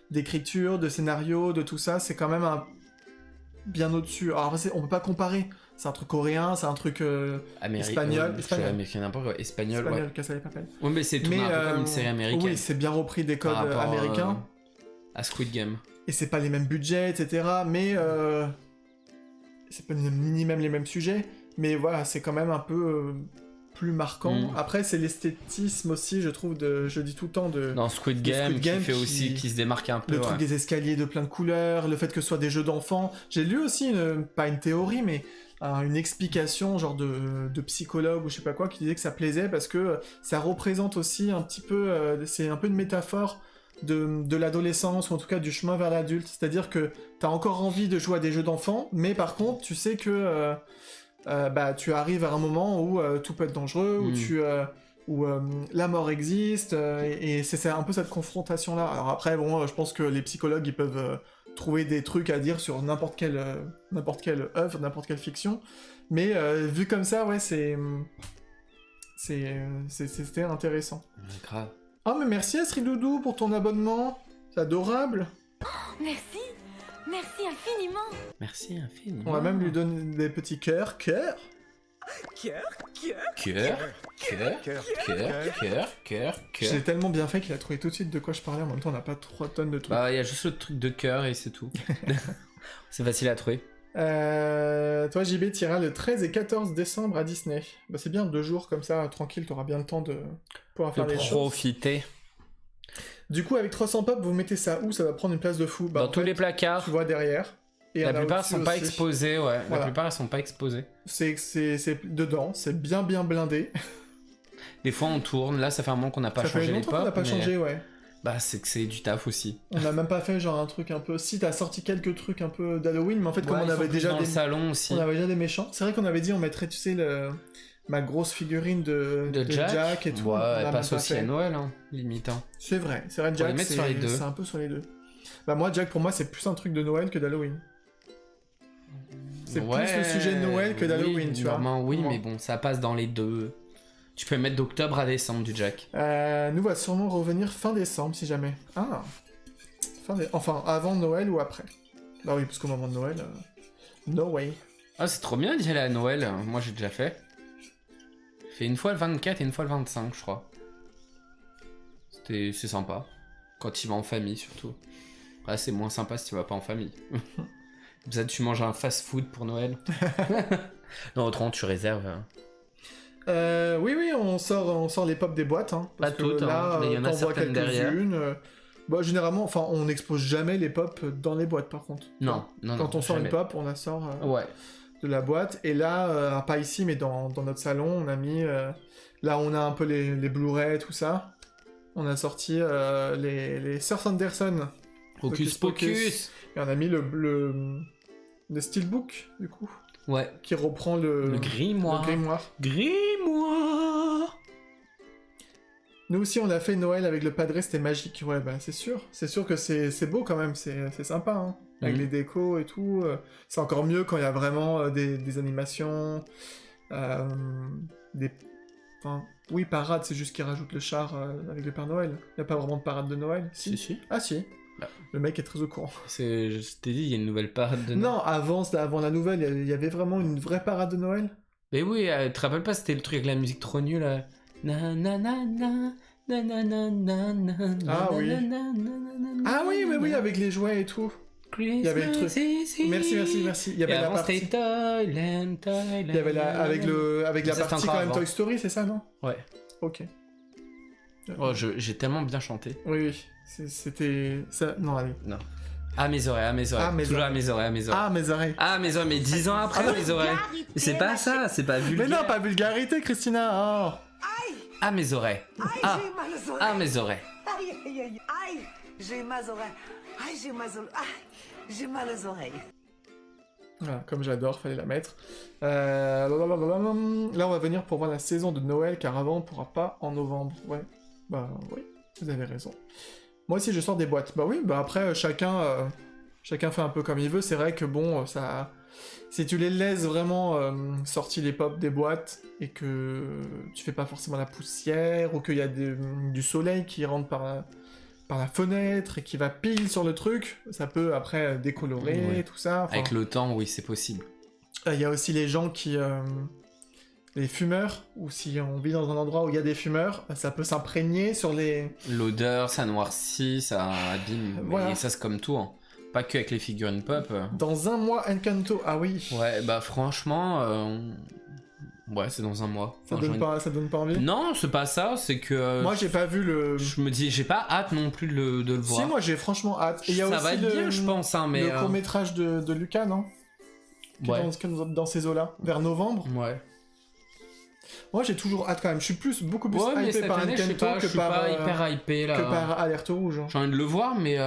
d'écriture, de scénario, de tout ça, c'est quand même bien au-dessus. Alors on peut pas comparer. C'est un truc coréen, c'est un truc espagnol. Américain n'importe quoi. Espagnol, ouais. espagnol, Casa des Papel. Ouais, mais c'est tourné un peu comme une série américaine. Oui, c'est bien repris des codes par rapport, américains. à Squid Game. Et c'est pas les mêmes budgets, etc. Mais c'est pas ni même les mêmes sujets. Mais voilà, c'est quand même un peu plus marquant. Mm. Après, c'est l'esthétisme aussi, je trouve, je dis tout le temps, Dans Squid de Game, Squid Game qui fait aussi, qui se démarque un peu. le truc ouais. des escaliers de plein de couleurs, le fait que ce soit des jeux d'enfants. J'ai lu aussi, pas une théorie, mais une explication, genre de psychologue ou je sais pas quoi, qui disait que ça plaisait parce que ça représente aussi un petit peu, c'est un peu une métaphore de l'adolescence, ou en tout cas du chemin vers l'adulte. C'est-à-dire que t'as encore envie de jouer à des jeux d'enfants, mais par contre, tu sais que tu arrives à un moment où tout peut être dangereux, où la mort existe, et c'est un peu cette confrontation-là. Alors après, bon, je pense que les psychologues, ils peuvent trouver des trucs à dire sur n'importe quelle œuvre, n'importe quelle fiction. Mais vu comme ça, ouais, c'était intéressant. Grave. Ah, mais merci Asridoudou pour ton abonnement. C'est adorable. Merci, merci infiniment. Merci infiniment. On va même lui donner des petits cœurs. Cœur. Cœur. Je l'ai tellement bien fait qu'il a trouvé tout de suite de quoi je parlais. En même temps, on n'a pas 3 tonnes de trucs. Bah, il y a juste le truc de cœur et c'est tout. C'est facile à trouver. Toi, JB, tu iras le 13 et 14 décembre à Disney. Bah, c'est bien, 2 jours comme ça, tranquille, t'auras bien le temps de pouvoir faire De les choses. profiter. Du coup, avec 300 pop, vous mettez ça où? Ça va prendre une place de fou. Bah, Dans en tous fait, les placards. tu vois derrière. Et La il y en a plupart au-dessus sont pas aussi. exposés, ouais. Voilà. La plupart elles sont pas exposées. C'est dedans, c'est bien blindé. Des fois on tourne, là ça fait un moment qu'on n'a pas Ça fait changé les longtemps qu'on pop. n'a pas mais- changé, ouais. Bah c'est que c'est du taf aussi. On n'a même pas fait genre un truc un peu... Si, t'as sorti quelques trucs un peu d'Halloween, mais en fait, comme Ouais, on ils sont avait plus déjà dans des... le salon aussi. On avait déjà des méchants. C'est vrai qu'on avait dit on mettrait, tu sais, ma grosse figurine de Jack et tout. Ouais, On l'a elle même passe pas aussi fait. à Noël, hein, limite. Hein. C'est vrai, les Jack, mettre sur les deux. c'est un peu sur les deux. Bah moi, Jack, pour moi, c'est plus un truc de Noël que d'Halloween. C'est plus le sujet de Noël que d'Halloween, oui, tu vois. normalement, oui, Pour moi. mais bon, ça passe dans les deux. Tu peux mettre d'octobre à décembre du Jack. Nous va sûrement revenir fin décembre, si jamais. Ah Enfin, avant Noël ou après. Bah oui, parce qu'au moment de Noël... No way. Ah, c'est trop bien d'y aller à Noël. Moi, j'ai déjà fait. J'ai fait une fois le 24 et une fois le 25, je crois. C'est sympa. Quand tu vas en famille, surtout. Après, c'est moins sympa si tu vas pas en famille. Comme ça, tu manges un fast-food pour Noël. Non, autrement, tu réserves. Oui, on sort les pop des boîtes. Hein, parce Pas toutes, que là, hein, mais il y en a t'en vois certaines derrière. quelques-unes. Bah, généralement, enfin, on n'expose jamais les pop dans les boîtes, par contre. Non, non, Quand non, on sort jamais. une pop, on la sort Ouais. de la boîte. Et là, pas ici, mais dans notre salon, on a mis... là, on a un peu les Blu-ray, tout ça. On a sorti les Sir Sanderson. Hocus Pocus. Et on a mis le Steelbook, du coup, Ouais. qui reprend le grimoire. grimoire. Grimoire. Nous aussi, on a fait Noël avec le Padré, c'était magique. Ouais, bah c'est sûr. C'est sûr que c'est beau quand même, c'est sympa, hein. Avec Mhm. les décos et tout. C'est encore mieux quand il y a vraiment des animations, des... Enfin, oui, parade, c'est juste qu'ils rajoutent le char avec le Père Noël. Il n'y a pas vraiment de parade de Noël. Si. Ah si. Bah. Le mec est très au courant. Je t'ai dit, il y a une nouvelle parade de Noël. Non, avant la nouvelle, il y avait vraiment une vraie parade de Noël. Mais oui, tu te rappelles pas, c'était le truc avec la musique trop nulle là. Na na na na na na na na na Ah na oui. na na na na Ah oui, na mais oui, na. avec les jouets et tout. Il y avait le truc. Merci. Il y avait la partie. C'était Thailand. Il y avait avec la Ça, c'était partie encore quand même avant. Toy Story, c'est ça, non? Ouais. Ok. Oh, j'ai tellement bien chanté. Oui. C'était... ça... Non, allez. Non. Ah, mes oreilles, Ah, mes Toujours oreilles. à mes oreilles, à mes oreilles. Ah, mes oreilles. Ah, mes oreilles, mais 10 ans après, mes oreilles. C'est pas ça, c'est pas Mais vulgaire. non, pas vulgarité, Christina. Oh. Ah, mes oreilles. Aïe, Ah, j'ai mal aux oreilles. ah, mes oreilles. Aïe, aïe, aïe, aïe, j'ai mal aux oreilles. Aïe, j'ai mal aux oreilles. J'ai mal aux oreilles. Voilà, comme j'adore, fallait la mettre. Là, on va venir pour voir la saison de Noël, car avant, on pourra pas en novembre. Ouais. Bah oui, vous avez raison. Moi aussi, je sors des boîtes. Bah oui, bah après, chacun fait un peu comme il veut. C'est vrai que bon, ça... Si tu les laisses vraiment sortir les pop des boîtes, et que tu fais pas forcément la poussière, ou qu'il y a du soleil qui rentre par la fenêtre, et qui va pile sur le truc, ça peut après décolorer, Ouais. tout ça. Enfin, Avec le temps, oui, c'est possible. il y a aussi les gens qui... les fumeurs, ou si on vit dans un endroit où il y a des fumeurs, ça peut s'imprégner sur les... L'odeur, ça noircit, ça abîme. Voilà. Et ça, c'est comme tout. Hein. Pas que avec les figurines pop. Dans un mois, Encanto, ah oui. Ouais, bah franchement, ouais, c'est dans un mois. Ça Enfin, donne pas envie. Non, c'est pas ça, c'est que Moi, j'ai pas vu le... je me dis, j'ai pas hâte non plus de le voir. Si, moi, j'ai franchement hâte. Et il y a ça aussi va être bien, je pense, hein, mais. le court-métrage de Lucas, non? Qui est Ouais. dans ces eaux-là, vers novembre. Ouais. Moi, j'ai toujours hâte quand même. Je suis beaucoup plus Ouais, mais hypé cette par année, je sais Encanto pas, je que suis par, pas hyper hypé là. que par Alerte Rouge. hein. J'ai envie de le voir, mais.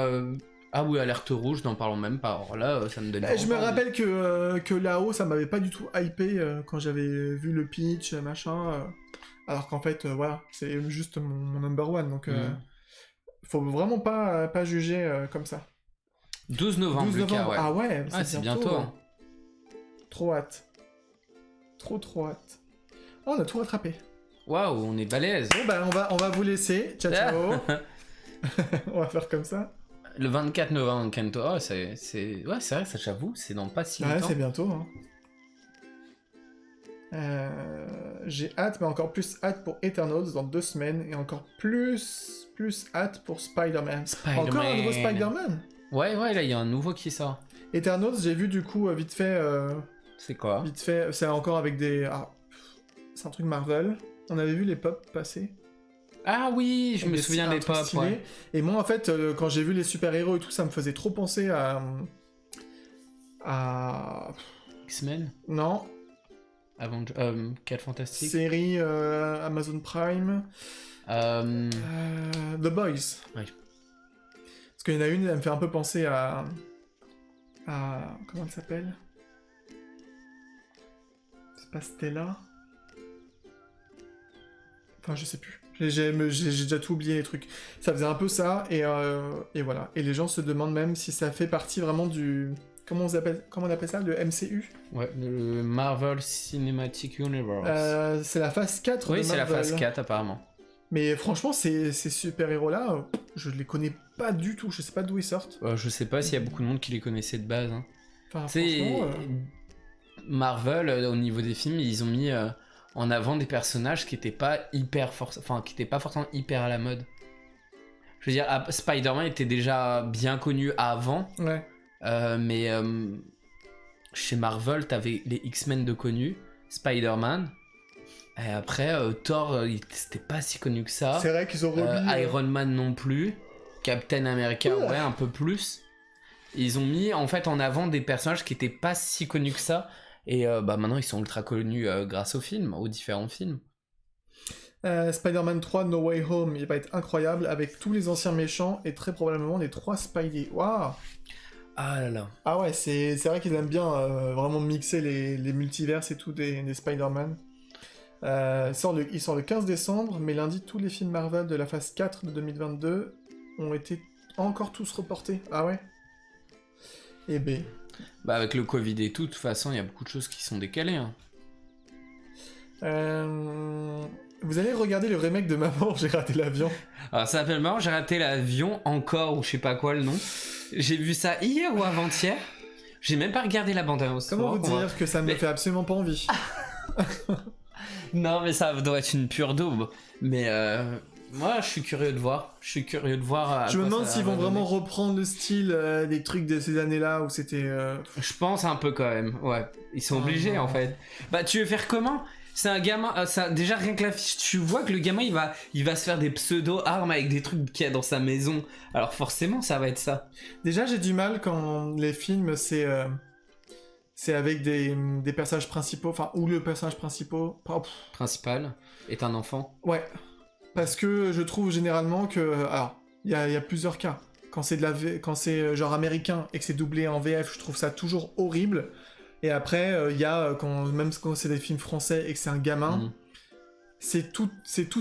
Ah oui, alerte rouge, n'en parlons même pas. Alors là, ça me donne. Je me vraiment envie. rappelle que là-haut, ça m'avait pas du tout hypé quand j'avais vu le pitch, machin. Alors qu'en fait, voilà, c'est juste mon number one. Donc, faut vraiment pas juger comme ça. 12 novembre, 12 Lucas, novembre. ouais. Ah ouais, Ah, c'est bientôt. Hein. Trop hâte. Trop hâte. Oh, on a tout rattrapé. Waouh, on est balèze. Bon, bah, on va vous laisser. Ciao. On va faire comme ça. Le 24 novembre, Kento. Oh, c'est vrai, ça, j'avoue, c'est dans pas si Ouais, longtemps. c'est bientôt. J'ai hâte, mais encore plus hâte pour Eternals dans 2 semaines. Et encore plus hâte pour Spider-Man. Encore un nouveau Spider-Man. Ouais, là, il y a un nouveau qui sort. Eternals, j'ai vu du coup, vite fait... C'est quoi? Vite fait, c'est encore avec des... Ah, c'est un truc Marvel. On avait vu les pop passer. Ah oui, je me souviens des pop, ouais. Et moi, en fait, quand j'ai vu les super-héros et tout, ça me faisait trop penser à... X-Men? Non. Quel fantastique? Série Amazon Prime. The Boys. Ouais. Parce qu'il y en a une, elle me fait un peu penser à... Comment elle s'appelle? C'est pas Stella? Enfin, je sais plus. J'ai déjà tout oublié, les trucs. Ça faisait un peu ça, et voilà. Et les gens se demandent même si ça fait partie vraiment du... Comment on appelle ça? Le MCU? Ouais, le Marvel Cinematic Universe. C'est la phase 4 oui, de c'est la Marvel. phase 4, apparemment. Mais franchement, ces super-héros-là, je les connais pas du tout. Je sais pas d'où ils sortent. Je sais pas s'il y a beaucoup de monde qui les connaissait de base. Hein. Enfin, C'est Marvel, au niveau des films, ils ont mis en avant des personnages qui étaient pas qui étaient pas forcément hyper à la mode. Je veux dire, Spider-Man était déjà bien connu avant. Ouais. Mais chez Marvel, t'avais les X-Men de connus, Spider-Man. Et après, Thor, c'était pas si connu que ça. C'est vrai qu'ils ont remis... Iron Man non plus. Captain America, ouais, un peu plus. Ils ont mis en fait en avant des personnages qui étaient pas si connus que ça. Et maintenant, ils sont ultra connus grâce aux films, aux différents films. Spider-Man 3 No Way Home, il va être incroyable avec tous les anciens méchants et très probablement les 3 Spidey. Waouh! Ah là là. Ah ouais, c'est vrai qu'ils aiment bien vraiment mixer les multiverses et tout des Spider-Man. Il sort le 15 décembre, mais lundi, tous les films Marvel de la phase 4 de 2022 ont été encore tous reportés. Ah ouais? Eh ben... Bah avec le Covid et tout, de toute façon, il y a beaucoup de choses qui sont décalées. Hein. Vous allez regarder le remake de Maman, j'ai raté l'avion. Alors ça s'appelle Maman, j'ai raté l'avion, encore, ou je sais pas quoi le nom. J'ai vu ça hier ou avant-hier. J'ai même pas regardé la bande-annonce. Comment vous dire que ça me fait absolument pas envie. Non mais ça doit être une pure daube. Mais moi je suis curieux de voir. Je me demande s'ils vont vraiment reprendre le style des trucs de ces années-là où c'était... Je pense un peu quand même, ouais. Ils sont obligés en fait. Bah tu veux faire comment ? C'est un gamin, déjà rien que l'affiche, tu vois que le gamin il va se faire des pseudo-armes avec des trucs qu'il y a dans sa maison. Alors forcément ça va être ça. Déjà j'ai du mal quand les films c'est avec des personnages principaux, enfin où le personnage principal est un enfant. Ouais, parce que je trouve généralement que... Alors, il y a plusieurs cas. Quand c'est genre américain et que c'est doublé en VF, je trouve ça toujours horrible. Et après, il y a, même quand c'est des films français et que c'est un gamin, c'est tout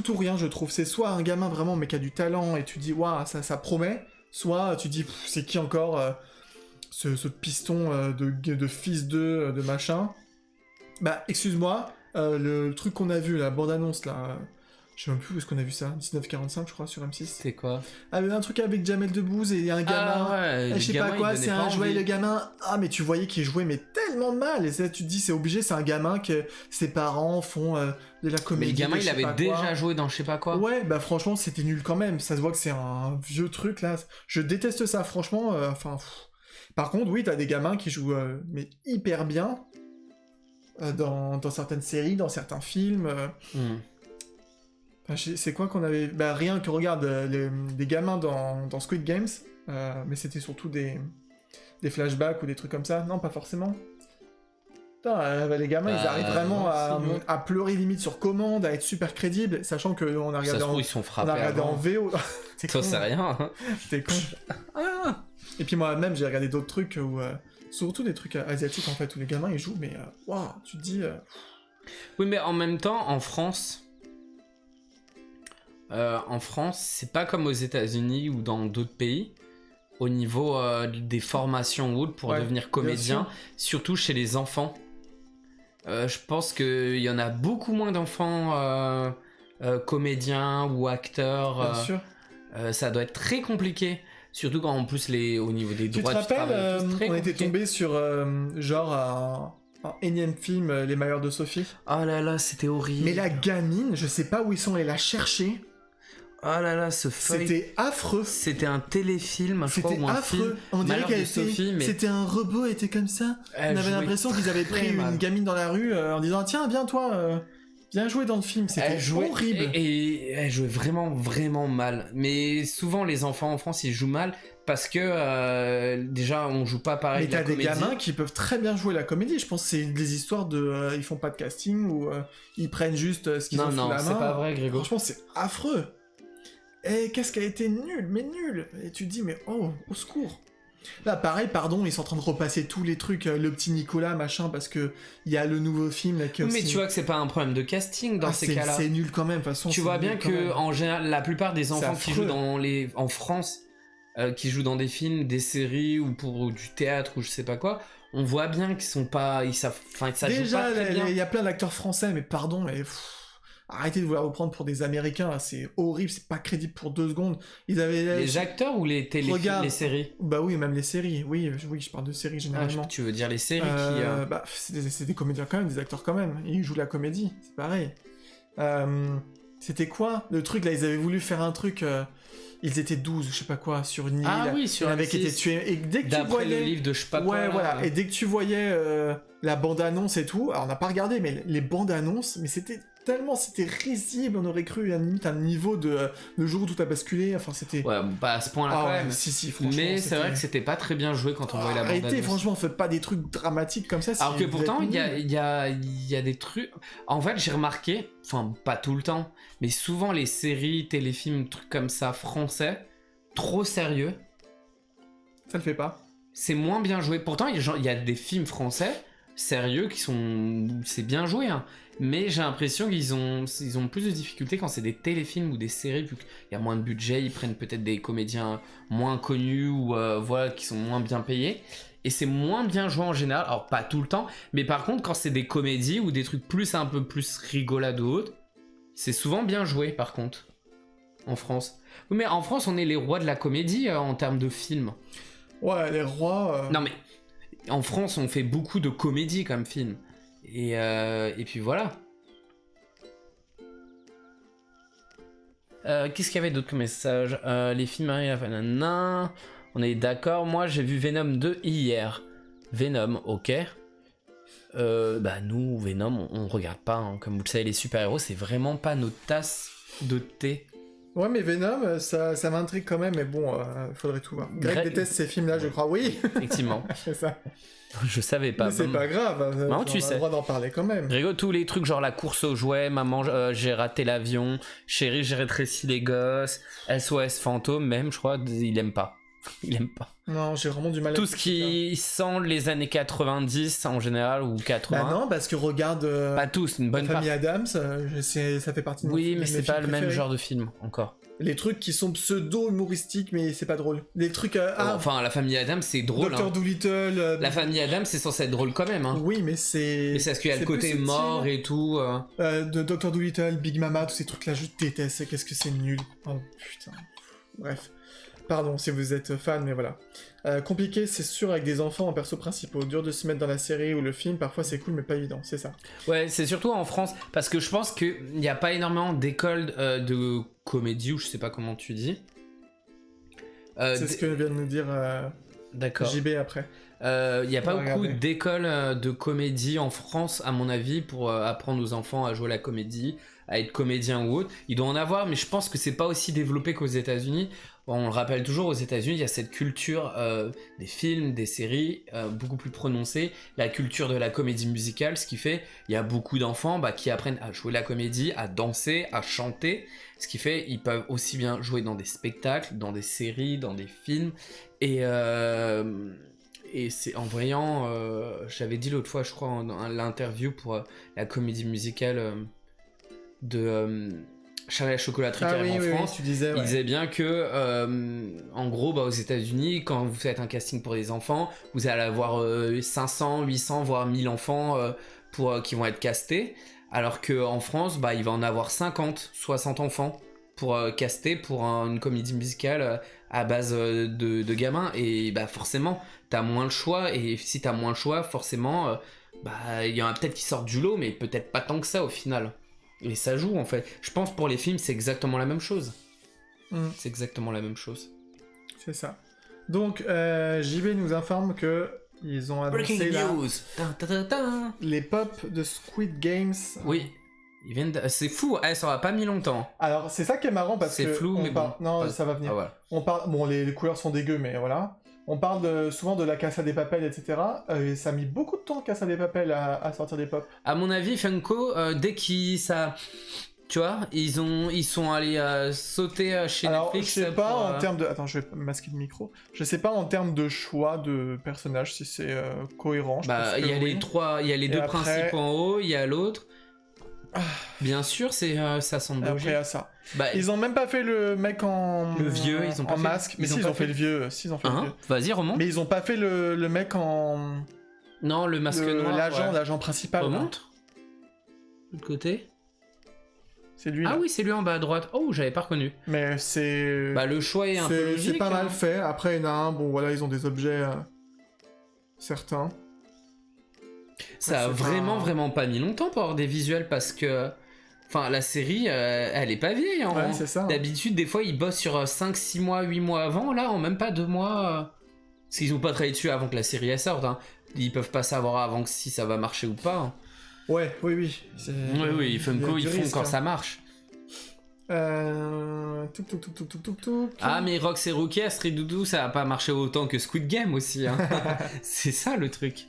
ou rien, je trouve. C'est soit un gamin vraiment, mais qui a du talent, et tu dis, waouh, ça promet, soit tu dis, c'est qui encore ce piston de fils de machin. Bah, excuse-moi, le truc qu'on a vu, la bande-annonce, là... Je sais même plus où est-ce qu'on a vu ça, 1945 je crois sur M6. C'est quoi? Ah, un truc avec Jamel Debbouze et un gamin, ouais, je sais pas quoi, c'est un jouet, le gamin, mais tu voyais qu'il jouait mais tellement mal, et ça, tu te dis c'est obligé, c'est un gamin que ses parents font de la comédie. Mais le gamin il avait déjà joué dans je sais pas quoi. Ouais, bah franchement c'était nul quand même, ça se voit que c'est un vieux truc là, je déteste ça franchement, Par contre oui, t'as des gamins qui jouent mais hyper bien dans certaines séries, dans certains films. C'est quoi qu'on avait... Bah rien que regarde des gamins dans Squid Games, mais c'était surtout des flashbacks ou des trucs comme ça. Non, pas forcément. Putain, les gamins, ils arrivent vraiment à pleurer limite sur commande, à être super crédibles, sachant qu'on a regardé ils sont frappés en VO. Ça c'est rien. Hein. T'es con. Et puis moi-même, j'ai regardé d'autres trucs, où, surtout des trucs asiatiques en fait, où les gamins ils jouent, mais waouh, tu te dis... Oui, mais en même temps, en France, c'est pas comme aux États-Unis ou dans d'autres pays. au niveau des formations ou autres pour Ouais, devenir bien comédien, sûr. surtout chez les enfants. Je pense qu'il y en a beaucoup moins d'enfants comédiens ou acteurs. Bien sûr. Ça doit être très compliqué. Surtout quand en plus au niveau des Tu te droits du rappelles, travail, et tout, c'est très on était compliqué. tombé sur genre un énième film, Les Malheurs de Sophie. Oh là là, c'était horrible. Mais la gamine, je sais pas où ils sont allés la chercher. Oh là là, ce feuille. C'était affreux. C'était un téléfilm, je crois, C'était ou un affreux. film. On dirait Malheur qu'elle de Sophie, mais c'était un robot, elle était comme ça. elle On avait jouait l'impression qu'ils avaient très pris mal. une gamine dans la rue en disant tiens, viens toi, viens jouer dans le film. C'était Elle jouait horrible. et elle jouait vraiment vraiment mal. Mais souvent les enfants en France ils jouent mal parce que déjà on joue pas pareil. Mais la t'as des comédie. gamins qui peuvent très bien jouer la comédie. Je pense que c'est des histoires de ils font pas de casting ou ils prennent juste ce qu'ils ont Non sous non, la c'est main. pas vrai Grégo. Franchement, c'est affreux. Et qu'est-ce qui a été nul, mais nul. Et tu te dis mais oh, au secours. Là, pareil, pardon, ils sont en train de repasser tous les trucs, le petit Nicolas, machin, parce que il y a le nouveau film. Là, Oui, mais tu vois que c'est pas un problème de casting dans ces cas-là. C'est nul quand même, de toute façon. Tu c'est vois nul bien quand même. que en général la plupart des enfants qui affreux. jouent en France, qui jouent dans des films, des séries ou pour du théâtre ou je sais pas quoi, on voit bien qu'ils sont pas, ils savent, enfin ça joue Déjà, pas très bien. il y a plein d'acteurs français, mais pardon, mais arrêtez de vouloir vous prendre pour des Américains, là, c'est horrible, c'est pas crédible pour 2 secondes. Ils avaient Les acteurs ou les téléfilms, Regarde. les séries? Bah oui, même les séries, oui, je parle de séries Ah, généralement. tu veux dire les séries Bah, c'est des comédiens quand même, des acteurs quand même. Ils jouent de la comédie, c'est pareil. C'était quoi le truc là? Ils avaient voulu faire un truc. Ils étaient 12, je sais pas quoi, sur une île. Ah oui, sur il y en avait qui M6. étaient tués. Et dès que tu D'après voyais. le livre de je sais pas quoi. Ouais, là, voilà. Et dès que tu voyais la bande-annonce et tout, alors on n'a pas regardé, mais les bandes-annonces, mais c'était risible, on aurait cru à limite un niveau de le jour où tout a basculé. Enfin, c'était. Ouais, bon, pas à ce point-là Ah quand ouais, même. si, franchement. Mais c'est c'était- vrai que c'était pas très bien joué quand on voyait la bande Arrêtez, franchement, faites pas des trucs dramatiques comme ça. Alors que vous pourtant, êtes il nuls. y a des trucs. En fait, j'ai remarqué, enfin, pas tout le temps, mais souvent les séries, téléfilms, trucs comme ça, français, trop sérieux, Ça le fait pas. c'est moins bien joué. Pourtant, il y a des films français sérieux qui sont. C'est bien joué, hein. Mais j'ai l'impression qu'ils ont plus de difficultés quand c'est des téléfilms ou des séries, vu qu'il y a moins de budget, ils prennent peut-être des comédiens moins connus ou voilà, qui sont moins bien payés. Et c'est moins bien joué en général, alors pas tout le temps, mais par contre quand c'est des comédies ou des trucs un peu plus rigolades ou autres, c'est souvent bien joué par contre, en France. Oui mais en France on est les rois de la comédie en termes de films. Ouais, les rois. Non mais, en France on fait beaucoup de comédies comme film. Et puis voilà. Qu'est-ce qu'il y avait d'autre comme message? Les films arrivent à la fin, nanana. On est d'accord, moi j'ai vu Venom 2 hier. Venom, ok. Bah nous, Venom, on regarde pas, hein. Comme vous le savez, les super-héros, c'est vraiment pas notre tasse de thé. Ouais, mais Venom, ça m'intrigue quand même, mais bon, faudrait tout voir. Greg déteste ces films-là, je crois, oui. Effectivement. C'est ça. Je savais pas. Mais c'est pas grave, Non, on tu a sais. le droit d'en parler quand même. Grégo, tous les trucs genre la course aux jouets, maman, j'ai raté l'avion, chérie, j'ai rétréci les gosses, SOS fantôme, même, je crois, il aime pas. Il aime pas. Non, j'ai vraiment du mal Tout avec ce ça. qui sent les années 90 en général ou 80. Bah non, parce que regarde Pas tous, une bonne La partie. Famille Adams, ça fait partie de Oui, de mais mes c'est pas films le même préférés. genre de film encore. Les trucs qui sont pseudo-humoristiques, mais c'est pas drôle. Les trucs... Enfin, la famille Adams, c'est drôle. Dr. Hein. Dolittle... La famille Adams, c'est censé être drôle quand même. Hein. Oui, mais c'est... Mais c'est parce qu'il y a le c'est côté plus subtil. mort et tout. De Dr. Dolittle, Big Mama, tous ces trucs-là, je déteste. Qu'est-ce que c'est nul. Oh, putain. Bref. Pardon si vous êtes fan, mais voilà. Compliqué, c'est sûr, avec des enfants en perso principaux. Dur de se mettre dans la série ou le film, parfois c'est cool, mais pas évident, c'est ça. Ouais, c'est surtout en France, parce que je pense qu'il n'y a pas énormément d'écoles de comédie, ou je sais pas comment tu dis. C'est ce que vient de nous dire D'accord. JB après. Il n'y a pas On va beaucoup regarder. d'écoles de comédie en France, à mon avis, pour apprendre aux enfants à jouer la comédie, à être comédien ou autre. Il doit en avoir, mais je pense que c'est pas aussi développé qu'aux États-Unis. On le rappelle toujours, aux États-Unis, il y a cette culture des films, des séries beaucoup plus prononcée, la culture de la comédie musicale, ce qui fait il y a beaucoup d'enfants qui apprennent à jouer la comédie, à danser, à chanter, ce qui fait ils peuvent aussi bien jouer dans des spectacles, dans des séries, dans des films, et c'est en voyant, j'avais dit l'autre fois, je crois, dans l'interview pour la comédie musicale de Charlie et la chocolaterie qui Ah arrive oui, en oui, France. tu disais, Il ouais. disait bien que, en gros, aux États-Unis, quand vous faites un casting pour des enfants, vous allez avoir 500, 800, voire 1000 enfants qui vont être castés. Alors qu'en France, il va en avoir 50, 60 enfants pour caster pour une comédie musicale à base de gamins. Et forcément, t'as moins le choix. Et si t'as moins le choix, forcément, il y en a peut-être qui sortent du lot, mais peut-être pas tant que ça au final. Et ça joue en fait. Je pense pour les films, c'est exactement la même chose. C'est exactement la même chose. C'est ça. Donc, JB nous informe que ils ont annoncé là, les pop de Squid Games. Oui. Ils viennent C'est fou, ça aura pas mis longtemps. Alors, c'est ça qui est marrant parce que... C'est flou, mais bon. Non, ça va venir. Ah, voilà. On parle... Bon, les couleurs sont dégueu, mais voilà. On parle souvent de la Casa des Papel, etc. Et ça a mis beaucoup de temps, Casa des Papel, à sortir des pop. À mon avis, Funko, dès qu'ils... Tu vois, ils sont allés sauter chez Alors, Netflix. je sais pas pour, en termes de... Attends, je vais masquer le micro. Je sais pas en termes de choix de personnages si c'est cohérent. Il y a les trois... Il y a les deux après... principaux en haut, il y a l'autre. Bien sûr, ça semble Après, logique. à ça. Ils ont même pas fait le mec en... Le vieux, ils ont pas en fait... masque. Mais si, ils ont fait le vieux. Si, ils ont fait le vieux. Vas-y, remonte. Mais ils ont pas fait le mec en... Non, le masque noir. L'agent principal. Remonte. De l'autre côté. C'est lui. Ah là. oui, c'est lui en bas à droite. Oh, j'avais pas reconnu. Mais c'est... le choix est un peu logique. C'est pas mal fait. Après, il y en a un, bon voilà, ils ont des objets certains. Ça a vraiment pas mis longtemps pour avoir des visuels parce que... Enfin, la série, elle est pas vieille. Hein. Ouais, c'est ça. D'habitude, des fois, ils bossent sur 5, 6 mois, 8 mois avant. Là, en même pas 2 mois... Parce qu'ils ont pas travaillé dessus avant que la série elle sorte. Hein. Ils peuvent pas savoir avant que si ça va marcher ou pas. Hein. Ouais, oui. Oui, Funko, ils font quand ça marche. Ah, mais Rox et Rookie, Astrid Doudou, ça a pas marché autant que Squid Game aussi. Hein. C'est ça le truc.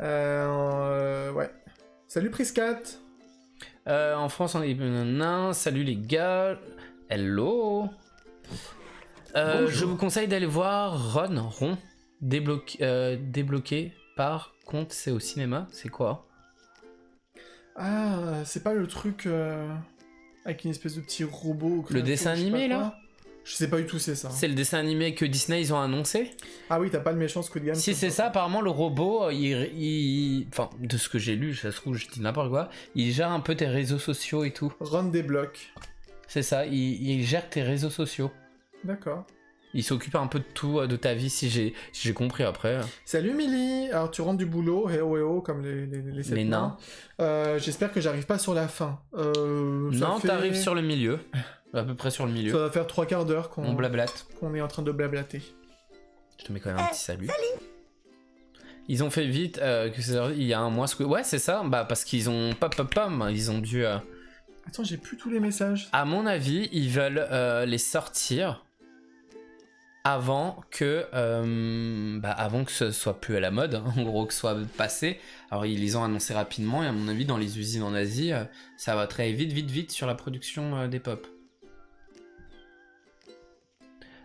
Ouais. Salut Priscat. En France, on est nain. Salut les gars. Hello. Je vous conseille d'aller voir Ron, débloqué par contre, c'est au cinéma. C'est quoi? Ah, c'est pas le truc avec une espèce de petit robot. Le dessin animé là? Je sais pas du tout, c'est ça. C'est le dessin animé que Disney ils ont annoncé. Ah oui, t'as pas le méchant Squid Game. Si c'est ça, apparemment le robot, enfin de ce que j'ai lu, ça se trouve je dis n'importe quoi, il gère un peu tes réseaux sociaux et tout. Run des blocs. C'est ça, il gère tes réseaux sociaux. D'accord. Il s'occupe un peu de tout, de ta vie, si j'ai compris après. Salut Milly. Alors tu rentres du boulot, comme les nains. J'espère que j'arrive pas sur la fin. Non, t'arrives sur le milieu. À peu près sur le milieu. Ça va faire 3/4 d'heure On blablate. qu'on est en train de blablater. Je te mets quand même un petit salut. Ils ont fait vite il y a un mois. Ouais, c'est ça. Parce qu'ils ont ils ont dû. Attends, j'ai plus tous les messages. À mon avis, ils veulent les sortir avant que ce soit plus à la mode, en gros, que ce soit passé. Alors ils les ont annoncé rapidement et à mon avis dans les usines en Asie, ça va très vite sur la production des pop.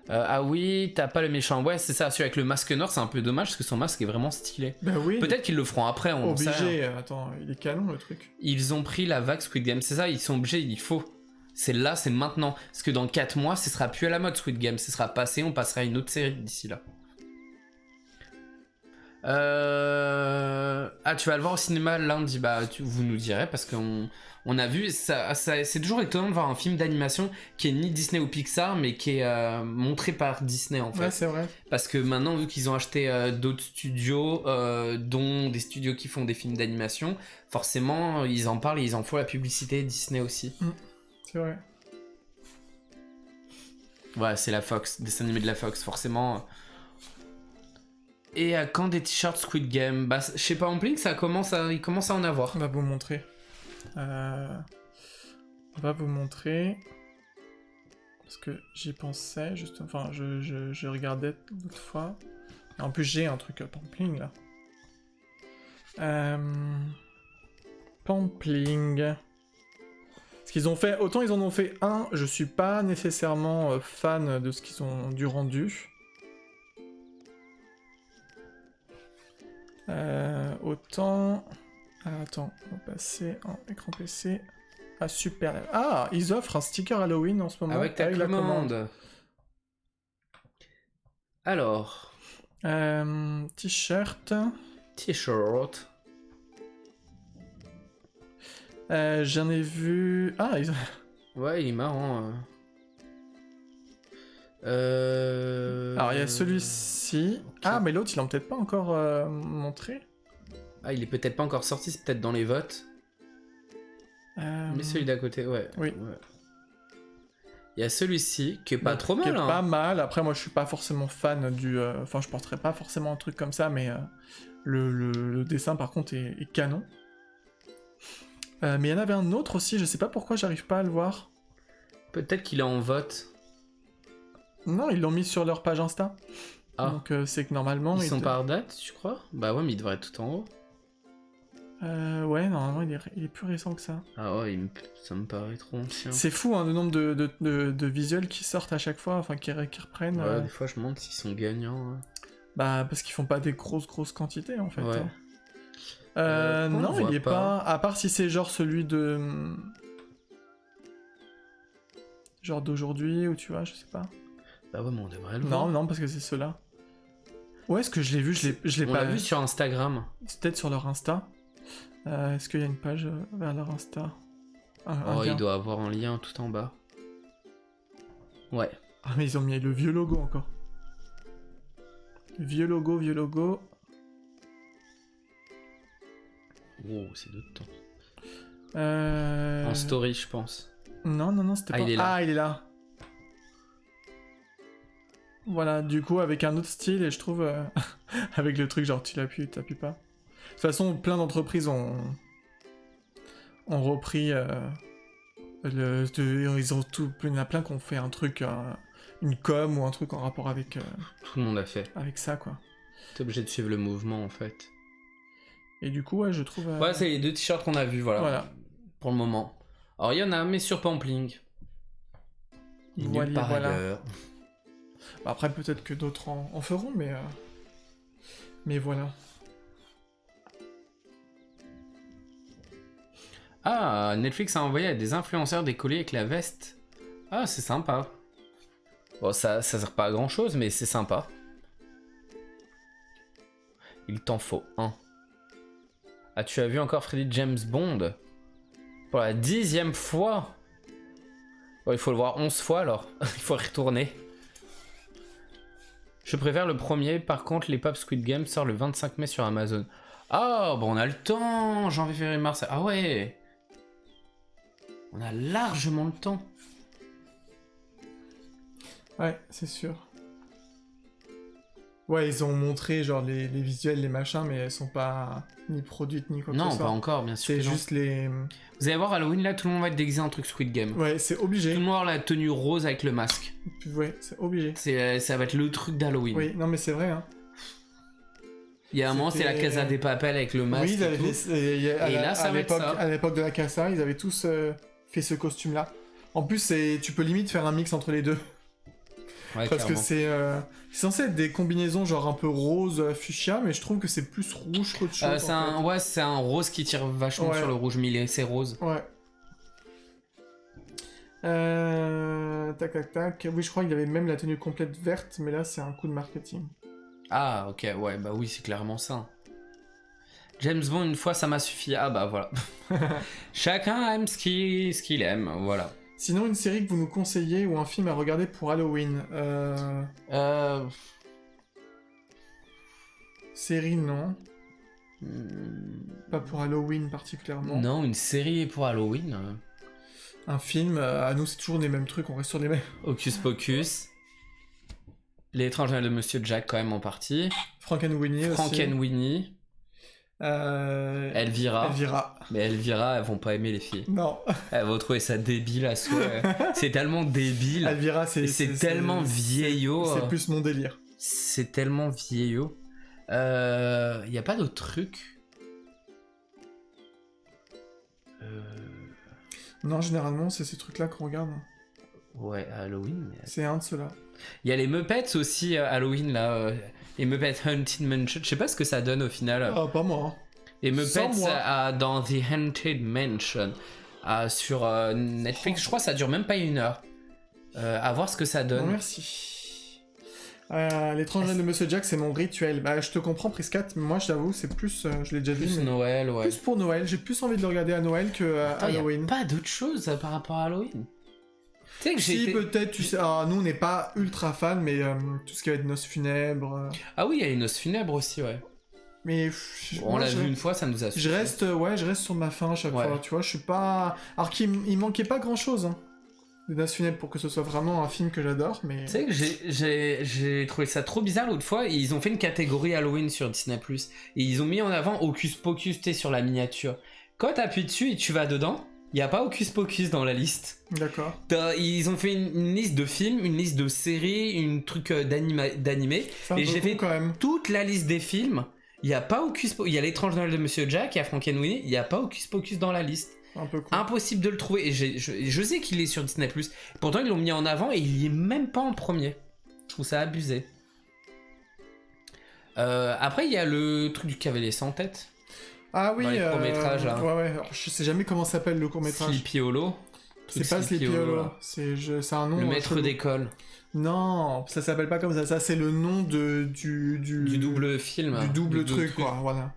Ah oui, t'as pas le méchant. Ouais, c'est ça, celui avec le masque noir, c'est un peu dommage parce que son masque est vraiment stylé. Bah oui. Peut-être qu'ils le feront après, on sait rien. Obligé, attends, il est canon le truc. Ils ont pris la vague Squid Game, c'est ça, ils sont obligés, il faut. C'est là, c'est maintenant. Parce que dans 4 mois, ce sera plus à la mode Squid Game, ce sera passé, on passera à une autre série d'ici là. Ah, tu vas le voir au cinéma lundi, vous nous direz, parce qu'on a vu, c'est toujours étonnant de voir un film d'animation qui est ni Disney ou Pixar, mais qui est montré par Disney en fait. Ouais, c'est vrai. Parce que maintenant, vu qu'ils ont acheté d'autres studios, dont des studios qui font des films d'animation, forcément, ils en parlent et ils en font la publicité Disney aussi. C'est vrai. Ouais, c'est la Fox, dessin animé de la Fox, forcément. Et quand des t-shirts Squid Game, chez Pampling, il commence à en avoir. On va vous montrer. Parce que j'y pensais, juste. Enfin, je regardais l'autre fois. Et en plus, j'ai un truc Pampling là. Pampling. Ce qu'ils ont fait, autant ils en ont fait un, je suis pas nécessairement fan de ce qu'ils ont du rendu. Autant... Ah, attends, on va passer en écran PC. Ah, super. Ah, ils offrent un sticker Halloween en ce moment. Avec ta la commande. Alors, T-shirt. t-shirt. J'en ai vu... Ah, Ouais, il est marrant. Alors, il y a celui-ci. Ok. Ah, mais l'autre, ils l'ont peut-être pas encore montré. Ah, il est peut-être pas encore sorti, c'est peut-être dans les votes. Mais celui d'à côté, ouais. Oui. Ouais. Il y a celui-ci qui est pas trop Qui est mal. Hein. pas mal. Après, moi, je suis pas forcément fan du... Enfin, je porterais pas forcément un truc comme ça, mais le dessin, par contre, est canon. Mais il y en avait un autre aussi, je sais pas pourquoi j'arrive pas à le voir. Peut-être qu'il est en vote. Non, ils l'ont mis sur leur page Insta. Ah. Donc c'est que normalement... Ils sont par date, tu crois? Bah ouais, mais il devrait être tout en haut. Ouais, normalement il est plus récent que ça. Ah ouais, ça me paraît trop ancien. C'est fou hein, le nombre de visuels qui sortent à chaque fois, enfin qui reprennent. Ouais, des fois je me demande s'ils sont gagnants. Bah parce qu'ils font pas des grosses quantités en fait. Ouais. Non, on il est voit pas... À part si c'est genre celui de... Genre d'aujourd'hui, ou tu vois, je sais pas. Bah ouais, mais on devrait le voir. Non, parce que c'est ceux-là. Où est-ce que je l'ai vu? Je l'ai On pas l'a vu sur Instagram. C'est peut-être sur leur Insta. Est-ce qu'il y a une page vers leur Insta? Un Oh, lien. il doit avoir un lien tout en bas. Ouais. Ah mais ils ont mis le vieux logo encore. Vieux logo. Oh, c'est d'autres temps. Euh... En story, je pense. Non, c'était Ah, pas... il est là. Ah, il est là. Voilà, du coup, avec un autre style, et je trouve... avec le truc, genre, tu l'appuies, tu t'appuies pas. De toute façon, plein d'entreprises ont repris... ils ont tout... Il y en a plein qui ont fait un truc, une com ou un truc en rapport avec... Tout le monde a fait. avec ça, quoi. T'es obligé de suivre le mouvement, en fait. Et du coup, ouais, je trouve... Ouais, c'est les deux t-shirts qu'on a vus, voilà. Voilà. Pour le moment. Alors, il y en a, mais sur Pampling. Et nulle Voilà, part voilà. ailleurs. Après, peut-être que d'autres en feront, mais voilà. Ah, Netflix a envoyé à des influenceurs des colis avec la veste. Ah, c'est sympa. Bon, ça sert pas à grand chose, mais c'est sympa. Il t'en faut un. Ah, tu as vu encore Freddy James Bond? Pour la 10e fois. Bon, il faut le voir 11 fois alors. Il faut retourner. Je préfère le premier, par contre, les Pop Squid Game sort le 25 mai sur Amazon. Ah, bon, on a le temps. Janvier, février, mars. Ah ouais. On a largement le temps. Ouais, c'est sûr. Ouais, ils ont montré genre les visuels, les machins, mais elles sont pas ni produites ni quoi que Non, ce soit. pas encore, bien sûr. C'est que non. juste les... Vous allez voir, Halloween, là, tout le monde va être déguisé en truc Squid Game. Ouais, c'est Tout obligé. le monde va avoir la tenue rose avec le masque. Ouais, c'est obligé. Ça va être le truc d'Halloween. Oui, non mais c'est vrai, hein. Il y a un moment, c'est la C'était- Casa des Papel avec le masque. Oui, ils et avaient tout. fait... Et là, ça va être ça. À l'époque de la Casa, ils avaient tous fait ce costume-là. En plus, tu peux limite faire un mix entre les deux. Ouais, Parce que clairement. c'est censé être des combinaisons genre un peu rose, fuchsia, mais je trouve que c'est plus rouge qu'autre chose. C'est en fait. ouais, c'est un rose qui tire vachement Ouais. sur le rouge, mais c'est rose. Ouais. Tac. Oui, je crois qu'il y avait même la tenue complète verte, mais là, c'est un coup de marketing. Ah, ok, ouais, bah oui, c'est clairement ça. James Bond, une fois, ça m'a suffi. Ah, bah voilà. Chacun aime ce qu'il aime, voilà. Sinon, une série que vous nous conseillez ou un film à regarder pour Halloween Série, non. Pas pour Halloween particulièrement. Non, une série pour Halloween. Un film, à nous, c'est toujours les mêmes trucs, on reste sur les mêmes. Hocus Pocus. Les étranges Noëls de Monsieur Jack, quand même, en partie. Frankenweenie aussi. Frankenweenie. Elvira. Elvira. Mais Elvira, elles vont pas aimer les filles. Non. Elles vont trouver ça débile à souhait. C'est tellement débile. Elvira, Et c'est tellement vieillot. C'est plus mon délire. C'est tellement vieillot. Y a pas d'autres trucs. Non, généralement, c'est ces trucs-là qu'on regarde. Ouais, Halloween. Mais... C'est un de ceux-là. Il y a les Muppets aussi, Halloween, là. Les Muppets Haunted Mansion. Je sais pas ce que ça donne au final. Ah, pas moi. Les Sans Muppets moi. dans The Haunted Mansion. sur Netflix. Je crois que ça dure même pas 1 heure. À voir ce que ça Non, donne. merci. L'étrange Noël de Monsieur Jack, c'est mon rituel. Bah, je te comprends, Priscat, mais moi, je t'avoue, c'est plus. Je l'ai déjà dit, Plus mais Noël, ouais. plus pour Noël. J'ai plus envie de le regarder à Noël que à Attends, y a Halloween. pas d'autre chose par rapport à Halloween. Tu sais que j'ai Si, été... peut-être, tu sais. Alors, nous, on n'est pas ultra fans, mais tout ce qui va être noces funèbres. Ah oui, il y a une noce funèbre aussi, ouais. Mais. On l'a vu une fois, ça nous a suffi. Je reste sur ma faim à chaque Ouais. fois, tu vois, je suis pas... Alors qu'il manquait pas grand-chose, hein, des Noces funèbres pour que ce soit vraiment un film que j'adore, mais... Tu sais que j'ai trouvé ça trop bizarre l'autre fois, ils ont fait une catégorie Halloween sur Disney+, et ils ont mis en avant Hocus Pocus, tu sais, sur la miniature. Quand t'appuies dessus et tu vas dedans, il y a pas Hocus Pocus dans la liste. D'accord. Ils ont fait une liste de films, une liste de séries, une truc d'animé, C'est un et peu j'ai con, fait quand même. toute la liste des films. Il y a pas Hocus Pocus, il y a l'étrange Noël de Monsieur Jack, il y a Frankenweenie, il y a pas Hocus Pocus dans la liste. Un peu con. Impossible de le trouver, et je sais qu'il est sur Disney+. Pourtant ils l'ont mis en avant et il y est même pas en premier. Je trouve ça abusé. Après il y a le truc du cavalier sans tête. Ah oui, dans les courts-métrages, là. Ouais, ouais, alors, je sais jamais comment s'appelle le court-métrage. Sleepy Hollow. C'est pas Sleepy Hollow, là. c'est un nom... Le maître chelou. d'école. Non, ça s'appelle pas comme ça c'est le nom du double film. Du double Du truc, quoi, voilà.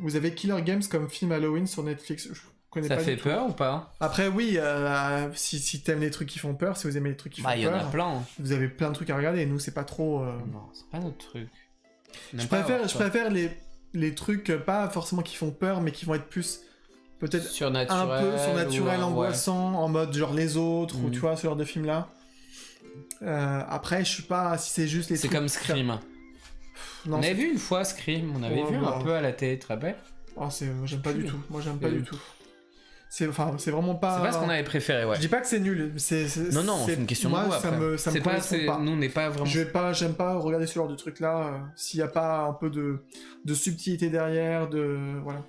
Vous avez Killer Games comme film Halloween sur Netflix. Je connais Ça pas fait du tout. peur ou pas? Après, oui, si t'aimes les trucs qui font peur, si vous aimez les trucs qui font Bah il y en a peur, plein. vous avez plein de trucs à regarder. Nous, c'est pas trop. Non, c'est pas notre truc. Je préfère les trucs pas forcément qui font peur, mais qui vont être plus peut-être surnaturel. un peu surnaturel, ou, angoissant, en mode genre les autres, ou Mhm. tu vois, ce genre de film là. Après, je suis pas. Si c'est juste les C'est trucs. comme Scream. Non, On avait c'est- vu une fois Scream, on avait Oh, vu bah. un peu à la télé, très bien. Oh, j'aime pas du tout. Moi, j'aime pas Euh, du tout. C'est vraiment pas. C'est pas ce qu'on avait préféré, ouais. Je dis pas que c'est nul. Non, c'est une question de moi, goût ça après. me C'est pas, correspond pas. nous on n'est pas vraiment. J'aime pas regarder ce genre de truc là s'il y a pas un peu de subtilité derrière, voilà.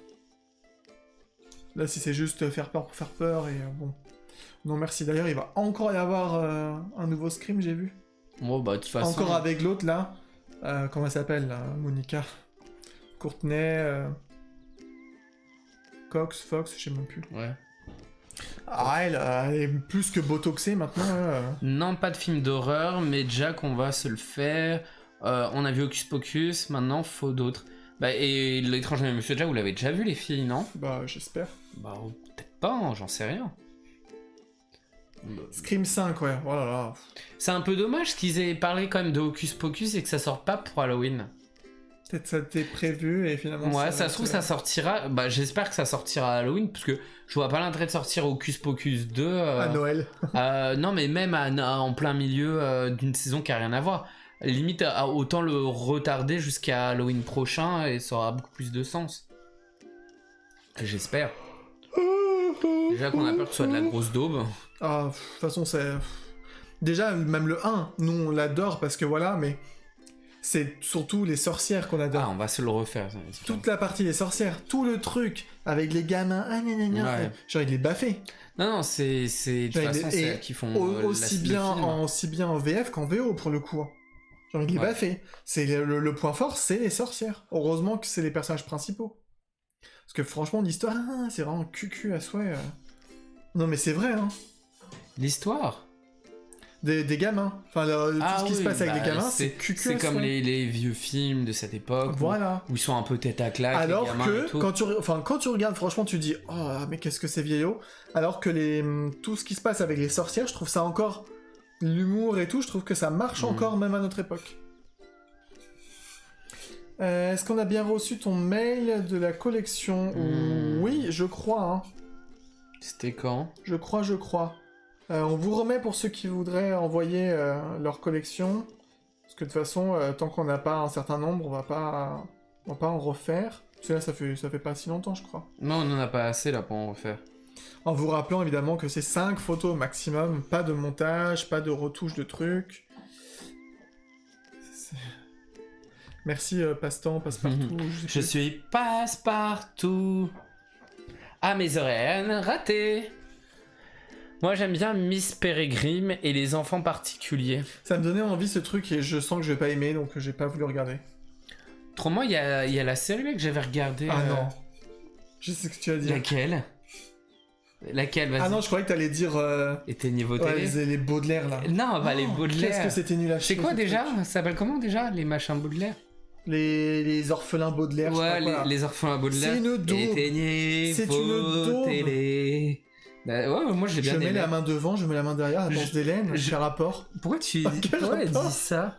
Là, si c'est juste faire peur pour faire peur et bon. Non, merci. D'ailleurs, il va encore y avoir un nouveau Scream, j'ai vu. Bon, bah, de toute façon. Encore avec l'autre là. Comment elle s'appelle là, Monica Courtney. Fox, je sais même plus. Ouais. Ah, elle est plus que botoxée maintenant. Non, pas de film d'horreur, mais Jack, on va se le faire. On a vu Hocus Pocus, maintenant, faut d'autres. Bah, et l'étrange Noël de Monsieur Jack, vous l'avez déjà vu, les filles, non? Bah, j'espère. Bah, peut-être pas, hein, j'en sais rien. Scream 5, ouais, oh là là. C'est un peu dommage qu'ils aient parlé quand même de Hocus Pocus et que ça sorte pas pour Halloween. Peut-être ça t'est prévu et finalement. Ouais, ça se trouve, ça sortira. Bah, j'espère que ça sortira à Halloween, parce que je vois pas l'intérêt de sortir Hocus Pocus 2. À Noël. Non, mais même en plein milieu d'une saison qui a rien à voir. Limite, autant le retarder jusqu'à Halloween prochain et ça aura beaucoup plus de sens. J'espère. Déjà qu'on a peur que ce soit de la grosse daube. Ah, de toute façon, c'est. Déjà, même le 1, nous on l'adore parce que voilà, mais c'est surtout les sorcières qu'on adore. Ah, on va se le refaire. Ça, Toute la partie des sorcières, tout le truc avec les gamins, Ouais. genre il est baffé. Non, c'est de toute Genre, façon, c'est elles qui font aussi bien en VF qu'en VO pour le coup. Genre il est Ouais. baffé. C'est le point fort, c'est les sorcières. Heureusement que c'est les personnages principaux. Parce que franchement, l'histoire, c'est vraiment cucu à souhait. Non mais c'est vrai, hein. L'histoire. Des gamins. Enfin, tout ce qui se passe avec les gamins, c'est cucu C'est à comme souhait. les vieux films de cette époque. Voilà. Où ils sont un peu tête à claque. Alors les gamins et que tout. quand tu regardes, franchement, tu dis oh mais qu'est-ce que c'est vieillot. Alors que tout ce qui se passe avec les sorcières, je trouve ça encore l'humour et tout, je trouve que ça marche encore même à notre époque. Est-ce qu'on a bien reçu ton mail de la collection? Oui, je crois. Hein. C'était quand? Je crois. On vous remet pour ceux qui voudraient envoyer leur collection. Parce que de toute façon, tant qu'on n'a pas un certain nombre, on va pas en refaire. Parce que là, ça fait pas si longtemps, je crois. Non, on en a pas assez là pour en refaire. En vous rappelant évidemment que c'est 5 photos maximum, pas de montage, pas de retouche de trucs. Merci Passe-temps, Passe-partout. Je suis passe-partout. Ah, mes oreilles ratées. Moi, j'aime bien Miss Peregrine et les enfants particuliers. Ça me donnait envie ce truc et je sens que je vais pas aimer, donc j'ai pas voulu regarder. Autrement, il y a la série là que j'avais regardée. Ah non. Je sais ce que tu as dit. Laquelle? Laquelle, vas-y. Ah non, je croyais que t'allais dire... Éteignez vos Ouais, télés. les Baudelaire, là. Non, bah les Qu'est-ce Baudelaire. que c'était nul à chier. C'est quoi ce déjà? truc. Ça s'appelle comment déjà? Les machins Baudelaire? Les orphelins Baudelaire, je sais Ouais, pas quoi, là. les orphelins Baudelaire. C'est une daube. Éteignez C'est vos une daube. télés. Bah, ouais, moi j'ai bien Je mets aimé. la main devant, je mets la main derrière, la branche d'Hélène, je- quel rapport. Pourquoi tu Quel pourquoi elle rapport dit ça?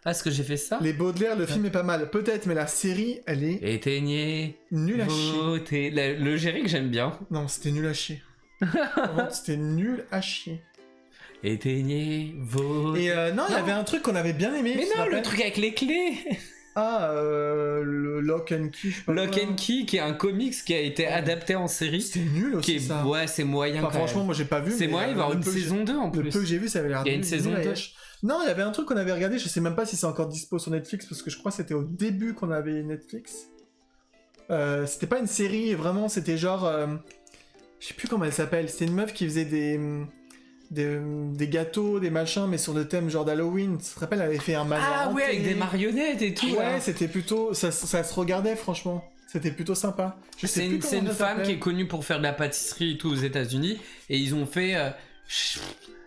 Ah, est-ce que j'ai fait ça? Les Baudelaire, le film est pas mal. Peut-être, mais la série, elle est Éteignez nulle à chier. vos télés. Le générique, j'aime bien. Non, c'était nul à chier. Vraiment, c'était nul à chier. Éteignez vos... Et non, il y Non. avait un truc qu'on avait bien aimé. Mais tu te non, le rappelles truc avec les clés. Ah, le Lock and Key, je sais pas Lock quoi. and Key, qui est un comics qui a été adapté en série. C'était nul Qui aussi, est... ça. Ouais, c'est moyen Enfin, quand franchement, même. moi j'ai pas vu. C'est mais, moyen, il va y avoir le une peu que saison 2 en Le plus. peu que j'ai vu, ça avait l'air Il y a une nul saison à 2. chier. Non, il y avait un truc qu'on avait regardé, je sais même pas si c'est encore dispo sur Netflix, parce que je crois que c'était au début qu'on avait Netflix. C'était pas une série, vraiment, c'était genre... je sais plus comment elle s'appelle, c'était une meuf qui faisait des gâteaux, des machins, mais sur le thème genre d'Halloween. Tu te rappelles, elle avait fait un manoir Ah ouais, hanté. avec des marionnettes et tout. Ouais, là. c'était plutôt... Ça se regardait, franchement. C'était plutôt sympa. Je sais C'est plus une, comment c'est une ça femme s'appelait. qui est connue pour faire de la pâtisserie et tout aux États-Unis. Et ils ont fait.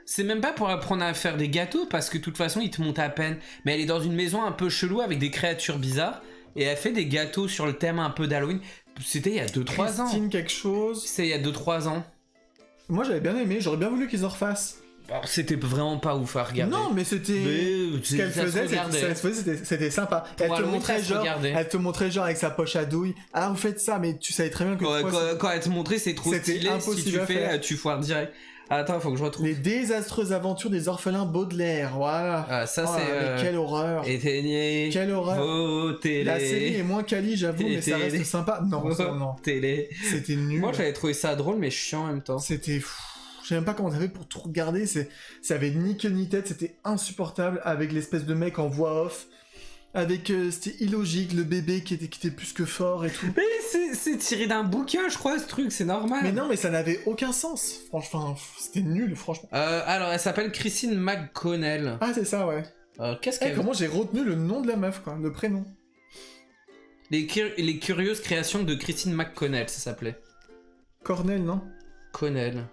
C'est même pas pour apprendre à faire des gâteaux parce que de toute façon ils te montent à peine. Mais elle est dans une maison un peu chelou avec des créatures bizarres. Et elle fait des gâteaux sur le thème un peu d'Halloween. C'était il y a 2-3 ans. Christine quelque chose. C'est il y a 2-3 ans. Moi j'avais bien aimé, j'aurais bien voulu qu'ils en refassent. Alors, c'était vraiment pas ouf à regarder. Non, mais c'était... Mais Ce qu'elle ça se faisait, regardait. c'était sympa. Elle te, Halloween, montrait ça se genre, regardait. elle te montrait genre avec sa poche à douille. Ah, vous faites ça, mais tu savais très bien que Quand elle te montrait, c'est trop C'était stylé. Si impossible tu à fais, faire. tu foires direct. Attends, faut que je retrouve. les désastreuses aventures des orphelins Baudelaire. Voilà. Ah, ça Oh, c'est. mais quelle horreur. Éteignez Quelle horreur. vos télés. La série est moins quali, j'avoue, mais ça télé. reste sympa. Non, ça, non. Télé. C'était nul. Moi j'avais trouvé ça drôle mais chiant en même temps. C'était fou. Je sais même pas comment t'avais pour tout regarder. Ça avait ni queue ni tête. C'était insupportable avec l'espèce de mec en voix off. Avec c'était illogique, le bébé qui était plus que fort et tout. Mais c'est tiré d'un bouquin je crois ce truc, c'est normal. Mais non, mais ça n'avait aucun sens. Franchement, c'était nul, franchement. Alors elle s'appelle Christine McConnell. Ah, c'est ça, ouais. Qu'est-ce Eh, qu'elle... comment j'ai retenu le nom de la meuf, quoi, le prénom. Les curieuses créations de Christine McConnell ça s'appelait. Cornell, non? Connell.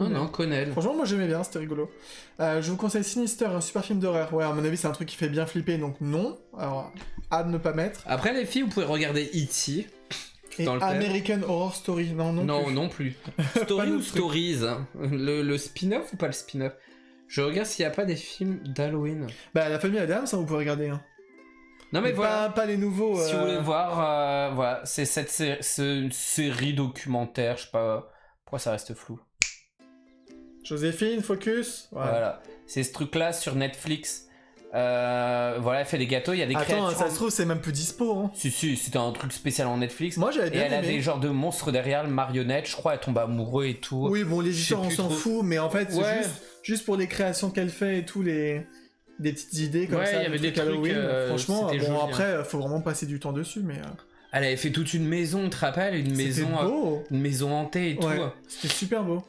Oh non, Connell. Franchement, moi j'aimais bien, c'était rigolo. Je vous conseille Sinister, un super film d'horreur. Ouais, à mon avis, c'est un truc qui fait bien flipper, donc non. Alors, à ne pas mettre. Après les filles vous pouvez regarder E.T. Et dans le thème. American Horror Story, non, non. Non, plus. non plus. Pas Story de ou truc. Stories hein. Le spin-off ou pas le spin-off? Je regarde s'il n'y a pas des films d'Halloween. Bah, la famille Adams, ça vous pouvez regarder. Hein. Non mais voilà. Pas les nouveaux. Si vous voulez voir, voilà, c'est cette série documentaire, je sais pas pourquoi ça reste flou. Joséphine, focus. Voilà, c'est ce truc-là sur Netflix. Voilà, elle fait des gâteaux, il y a des Attends, créatures. ça se trouve, c'est même plus dispo. Hein. Si, c'était un truc spécial en Netflix. Moi, j'avais Et bien elle a aimé. des genres de monstres derrière, le marionnette, je crois, elle tombe amoureux et tout. Oui, bon, les Je sais histoires, on plus s'en trop. fout, mais en fait, c'est Ouais. juste pour les créations qu'elle fait et tout, des petites idées comme Ouais, ça. il y avait des trucs, Halloween. Franchement, c'était bon, joli, après, faut vraiment passer du temps dessus, mais. Elle avait fait toute une maison, tu te rappelles, une C'était beau. maison hantée et Ouais, tout. c'était super beau.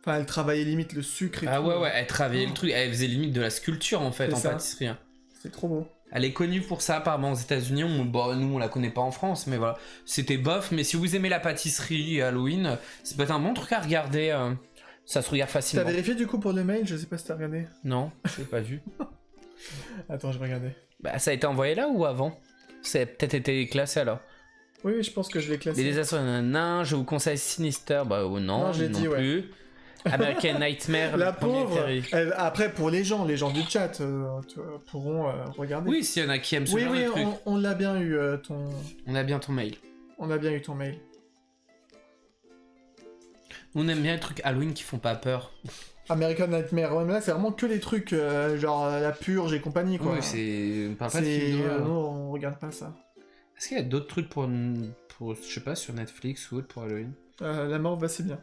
Enfin, elle travaillait limite le sucre et Ah tout. ouais, elle travaillait le truc, elle faisait limite de la sculpture en fait C'est en ça. pâtisserie. Hein. C'était trop beau. Elle est connue pour ça apparemment aux États-Unis. Bon, nous on la connaît pas en France, mais voilà, c'était bof. Mais si vous aimez la pâtisserie et Halloween, c'est peut-être un bon truc à regarder. Ça se regarde T'as facilement. vérifié du coup pour le mail? Je sais pas si t'as regardé. Non, je l'ai pas vu. Attends, je vais regarder. Bah, ça a été envoyé là ou avant? Ça a peut-être été classé alors. Oui, je pense que je l'ai classé. Les désastres, non, je vous conseille Sinister. Bah, non, Non, je l'ai dit, ouais. plus. American Nightmare, La le premier pauvre. terrible. Après, pour les gens du chat pourront regarder. Oui, s'il y en a qui aiment ce oui, genre oui, de truc. on l'a bien eu On a bien ton mail. on a bien eu ton mail. On aime bien les trucs Halloween qui font pas peur. American Nightmare. Ouais, mais là, c'est vraiment que les trucs genre la purge et compagnie, quoi. Oui, c'est. On parle pas de C'est films d'horreur. non, on regarde pas ça. Est-ce qu'il y a d'autres trucs pour, je sais pas, sur Netflix ou autre pour Halloween? La mort va, c'est bien.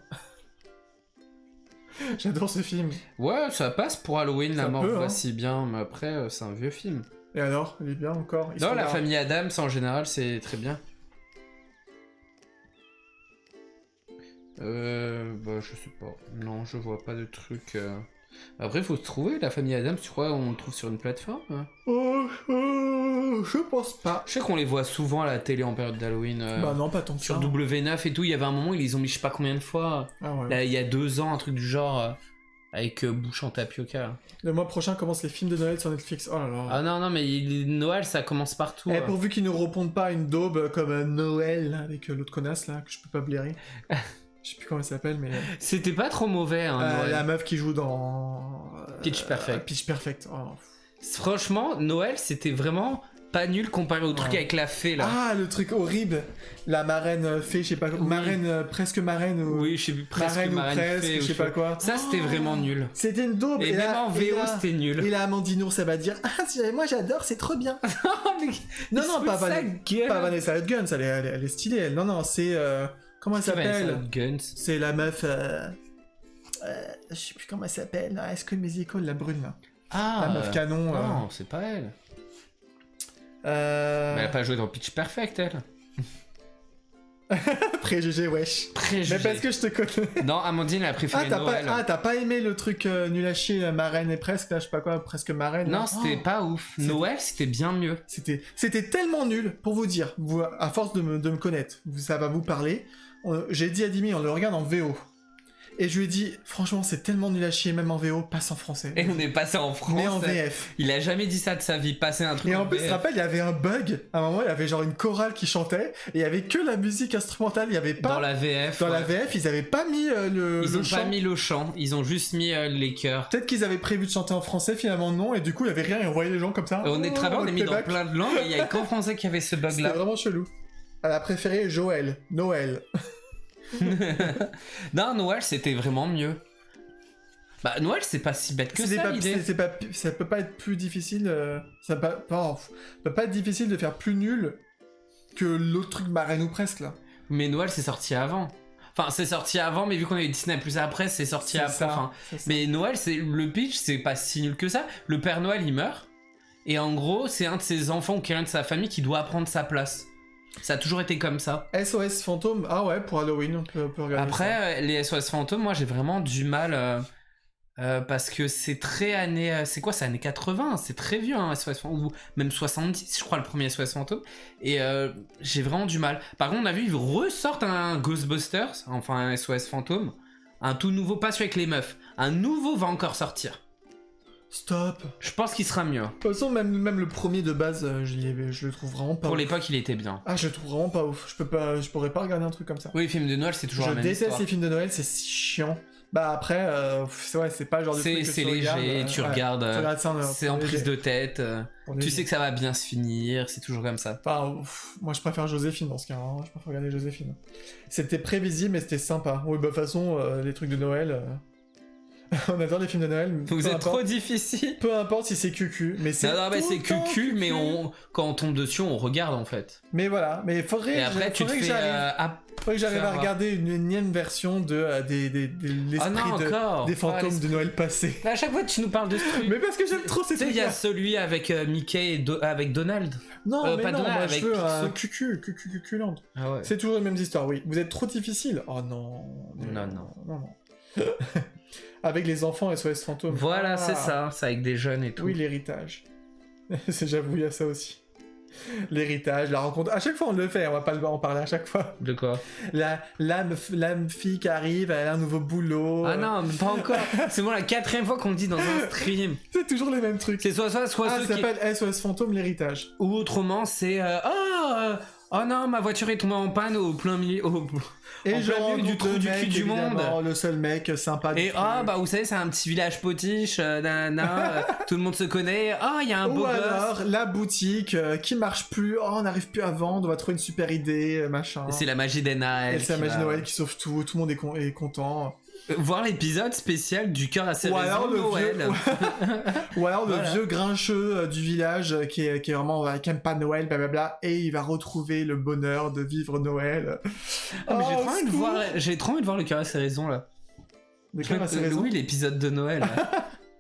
J'adore ce film. Ouais, ça passe pour Halloween, Ça la mort peut, va hein. si bien, mais après, c'est un vieux film. Et alors, il est bien encore. Ils Non, sont la là. famille Adams, en général, c'est très bien. Bah, je sais pas. Non, je vois pas de trucs. Après, faut se trouver, la famille Adams, tu crois on le trouve sur une plateforme? Je pense pas. Je sais qu'on les voit souvent à la télé en période d'Halloween. Bah non, pas tant que ça. Sur W9 et tout, il y avait un moment, ils les ont mis je sais pas combien de fois. Ah ouais. Là, il y a 2 ans, un truc du genre, avec bouche en tapioca. Le mois prochain commence les films de Noël sur Netflix. Oh là là. Ah non, mais Noël, ça commence partout. Eh, pourvu qu'ils ne répondent pas à une daube comme Noël avec l'autre connasse là, que je peux pas blairer. Je sais plus comment elle s'appelle, mais. C'était pas trop mauvais, hein, Noël. La meuf qui joue dans. Pitch Perfect. Pitch Perfect. Oh. Franchement, Noël, c'était vraiment pas nul comparé au truc avec la fée là. Ah, le truc horrible. La marraine fée, je sais pas quoi. Oui. Marraine, presque marraine. Ou... Oui, je sais plus, presque marraine ou marraine presque, fée, je sais pas quoi. Ça, c'était vraiment nul. C'était une daube. Et même là, en VO, c'était nul. Et là, Amandine ça va dire ah, moi j'adore, c'est trop bien. Non, non, pas Vanessa Hudgens, elle est stylée. Elle. Non, non, c'est. Comment elle s'appelle? C'est la meuf. Je sais plus comment elle s'appelle. Est-ce que mes écoles, la brune là? Ah, la meuf canon. Non, c'est pas elle. Mais elle a pas joué dans Pitch Perfect, elle. Préjugé, wesh. Préjugé. Mais parce que je te connais. Non, Amandine, elle a préféré Noël. T'as pas aimé le truc nul à chier, marraine et presque, là, je sais pas quoi, presque marraine. Non, c'était pas ouf. Noël, c'était bien mieux. C'était tellement nul, pour vous dire, à force de me connaître, ça va vous parler. J'ai dit à Dimi, on le regarde en VO. Et je lui ai dit, franchement, c'est tellement nul à chier, même en VO, passe en français. Et on est passé en France. Mais en VF. Il a jamais dit ça de sa vie, passer un truc et en en plus, VF. je te rappelle, il y avait un bug. À un moment, il y avait genre une chorale qui chantait, et il y avait que la musique instrumentale, il y avait pas... Dans la VF. Dans la VF, ils avaient pas mis le Ils ont chant. pas mis le chant, ils ont juste mis les chœurs. Peut-être qu'ils avaient prévu de chanter en français, finalement non, et du coup, il y avait rien, et on voyait les gens comme ça. On est très bien, on est mis dans playback. plein de langues, et il y a qu'en français qui avait ce C'était bug-là. vraiment chelou. Elle a préféré Joël, Noël. Non, Noël, c'était vraiment mieux. Bah, Noël, c'est pas si bête que ça, l'idée. Ça peut pas être plus difficile. Ça peut pas être difficile de faire plus nul que l'autre truc marraine ou presque là. Mais Noël, c'est sorti avant. Enfin, c'est sorti avant, mais vu qu'on a eu Disney Plus après, c'est sorti après. Ça, enfin, c'est ça. mais Noël, c'est le pitch, c'est pas si nul que ça. Le Père Noël, il meurt. Et en gros, c'est un de ses enfants ou quelqu'un de sa famille qui doit prendre sa place. Ça a toujours été comme ça. SOS Fantôme, ah ouais, pour Halloween, on peut regarder ça. Après, les SOS Fantômes, moi, j'ai vraiment du mal... parce que c'est très années... c'est quoi, c'est années 80, c'est très vieux, hein, SOS Fantôme, ou même 70, je crois, le premier SOS Fantôme. Et j'ai vraiment du mal. Par contre, on a vu, ils ressortent un Ghostbusters, enfin un SOS Fantôme, un tout nouveau, pas celui avec les meufs. Un nouveau va encore sortir. Stop. Je pense qu'il sera mieux. De toute façon, même le premier de base, je le trouve vraiment pas Pour ouf. l'époque, il était bien. Ah, je le trouve vraiment pas ouf. Je pourrais pas regarder un truc comme ça. Oui, les films de Noël, c'est toujours la même déteste histoire. les films de Noël, c'est si chiant. Bah après, c'est pas le genre de truc que C'est tu léger, regardes, tu regardes, tu regardes ça c'est en prise de tête, tu sais que ça va bien se finir, c'est toujours comme ça. Enfin, moi je préfère Joséphine dans ce cas, hein. Je préfère regarder Joséphine. C'était prévisible mais c'était sympa. Oui, bah de toute façon, les trucs de Noël... on adore les films de Noël. Vous êtes trop difficile. Peu importe si c'est cucu, mais c'est Non, mais tout c'est le temps cucu, mais quand on tombe dessus, on regarde en fait. Mais voilà, mais faudrait... Et après, tu te faudrait que fais... faudrait que j'arrive à regarder une énième version de l'esprit des fantômes de Noël passé. À chaque fois, tu nous parles de ce truc. Mais parce que j'aime trop ces trucs. Tu sais, il y a trucs-là. celui avec Mickey et avec Donald. Non, mais pas non, Donald, moi avec je veux un Picsou. cuculand. Ah ouais. C'est toujours les mêmes histoires, oui. Vous êtes trop difficile. Oh non. Non. Avec les enfants SOS Fantômes. Voilà, c'est ça. C'est avec des jeunes et tout. Oui, l'héritage. J'avoue, il y a ça aussi. L'héritage, la rencontre. À chaque fois, on le fait. On va pas en parler à chaque fois. De quoi? La fille qui arrive, elle a un nouveau boulot. Ah non, mais pas encore. C'est bon, la 4ème fois qu'on le dit dans un stream. C'est toujours les mêmes trucs. C'est soit ça ceux qui... s'appelle SOS Fantôme, l'héritage. Ou autrement, c'est... Oh non, ma voiture est tombée en panne au plein milieu... Et en plein milieu du trou du cul du monde. Le seul mec sympa du Et bah vous savez, c'est un petit village potiche, tout le monde se connaît. Il y a un beau Ou gosse. alors, la boutique qui marche plus, on n'arrive plus à vendre, on va trouver une super idée, machin. C'est la magie des Noël. Et c'est la magie de Noël qui sauve tout, tout le monde est content. Voir l'épisode spécial du cœur à ses Ou alors le Noël. Ou alors le vieux grincheux du village qui est vraiment qui aime pas Noël, blablabla, et il va retrouver le bonheur de vivre Noël. Mais j'ai trop envie de voir le cœur à ses raisons là. Le cœur à ses raisons. Oui, l'épisode de Noël.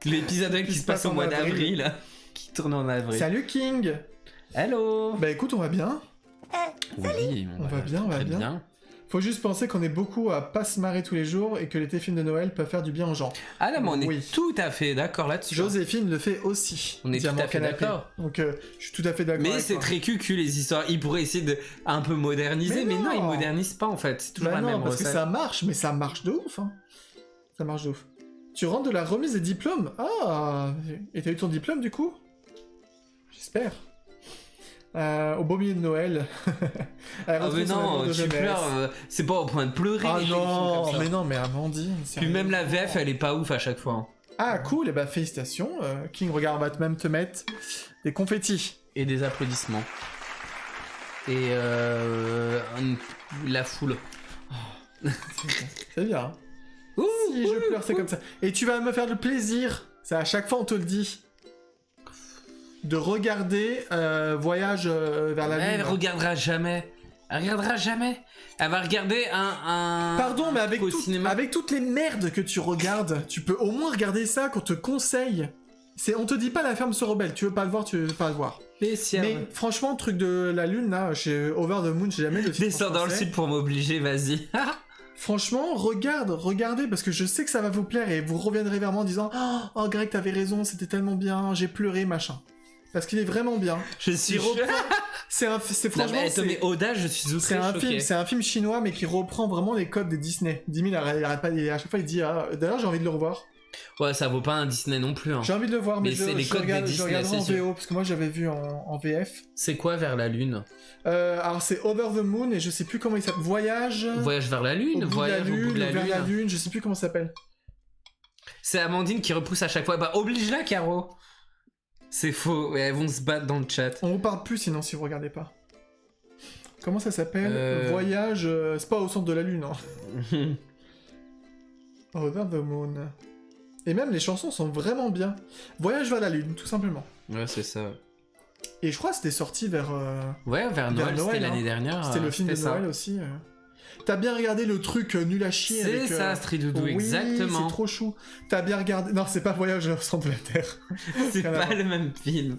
L'épisode qui se passe au mois d'avril, qui tourne en avril. Salut King. Hello. Bah écoute, on va bien. Oui, on va bien, on va bien. Faut juste penser qu'on est beaucoup à pas se marrer tous les jours et que les films de Noël peuvent faire du bien aux gens. Ah non, mais on est Oui. tout à fait d'accord là-dessus. Joséphine le fait aussi. On est tout Diamant à fait canapé. d'accord. Donc je suis tout à fait d'accord. Mais avec c'est toi. très cucu les histoires. Ils pourraient essayer de un peu moderniser, mais non, ils modernisent pas en fait. C'est toujours Bah la non, même parce que recette. ça marche, mais ça marche de ouf. Hein. Ça marche de ouf. Tu rentres de la remise des diplômes. Ah, et t'as eu ton diplôme du coup? J'espère. Au beau milieu de Noël. Ah mais non, tu pleures, c'est pas au point de pleurer. Ah les films non, comme ça. mais non, mais Amandine. Puis sérieux. même la VF, elle est pas ouf à chaque fois. Hein. Ah cool, et bah félicitations. King, regarde, on va même te mettre des confettis. Et des applaudissements. Et la foule. C'est bien. Hein. Ouh, Si je pleure, c'est comme ça. Et tu vas me faire le plaisir, ça à chaque fois on te le dit, de regarder Voyage vers la Elle Lune. regardera jamais. Elle regardera jamais. Elle va regarder un Pardon, mais avec, au cinéma. avec toutes les merdes que tu regardes, tu peux au moins regarder ça qu'on te conseille. On te dit pas La Ferme se rebelle, tu veux pas le voir, tu veux pas le voir. spécial. Mais franchement, le truc de la Lune, là, chez Over the Moon, j'ai jamais le titre en Descends dans le français. sud pour m'obliger, vas-y. Franchement, regardez, parce que je sais que ça va vous plaire et vous reviendrez vers moi en disant « Oh, Greg, t'avais raison, c'était tellement bien, j'ai pleuré, machin. » Parce qu'il est vraiment bien. Je suis Il reprend... C'est Non franchement... mais c'est- mais Oda, je suis C'est très un choqué. film, c'est un film chinois mais qui reprend vraiment les codes des Disney. 10 000, il arrête pas, à chaque fois il dit ah, d'ailleurs j'ai envie de le revoir. Ouais, ça vaut pas un Disney non plus. Hein. J'ai envie de le voir mais, Mais c'est les codes des je Disney, regarderai en c'est sûr. VO parce que moi j'avais vu en VF. C'est quoi vers la lune? Alors c'est Over the Moon et je sais plus comment il s'appelle. Voyage. Voyage vers la Au lune, bout voyage de la au bout lune, de la vers la lune. lune, je sais plus comment ça s'appelle. C'est Amandine qui repousse à chaque fois. Bah oblige-la, Caro. C'est faux. Ouais, elles vont se battre dans le chat. On vous parle plus sinon si vous regardez pas. Comment ça s'appelle Voyage. C'est pas au centre de la lune. Hein. Over the Moon. Et même les chansons sont vraiment bien. Voyage vers la lune, tout simplement. Ouais, c'est ça. Et je crois que c'était sorti vers. Ouais, vers Noël, c'était Noël, l'année hein. dernière. C'était le film de c'était ça. Noël aussi. T'as bien regardé le truc nul à chier C'est avec. ça, Stridoudou, oui, exactement. c'est trop chou. T'as bien regardé. Non, c'est pas Voyage au centre de la Terre. C'est Rien à pas voir. le même film.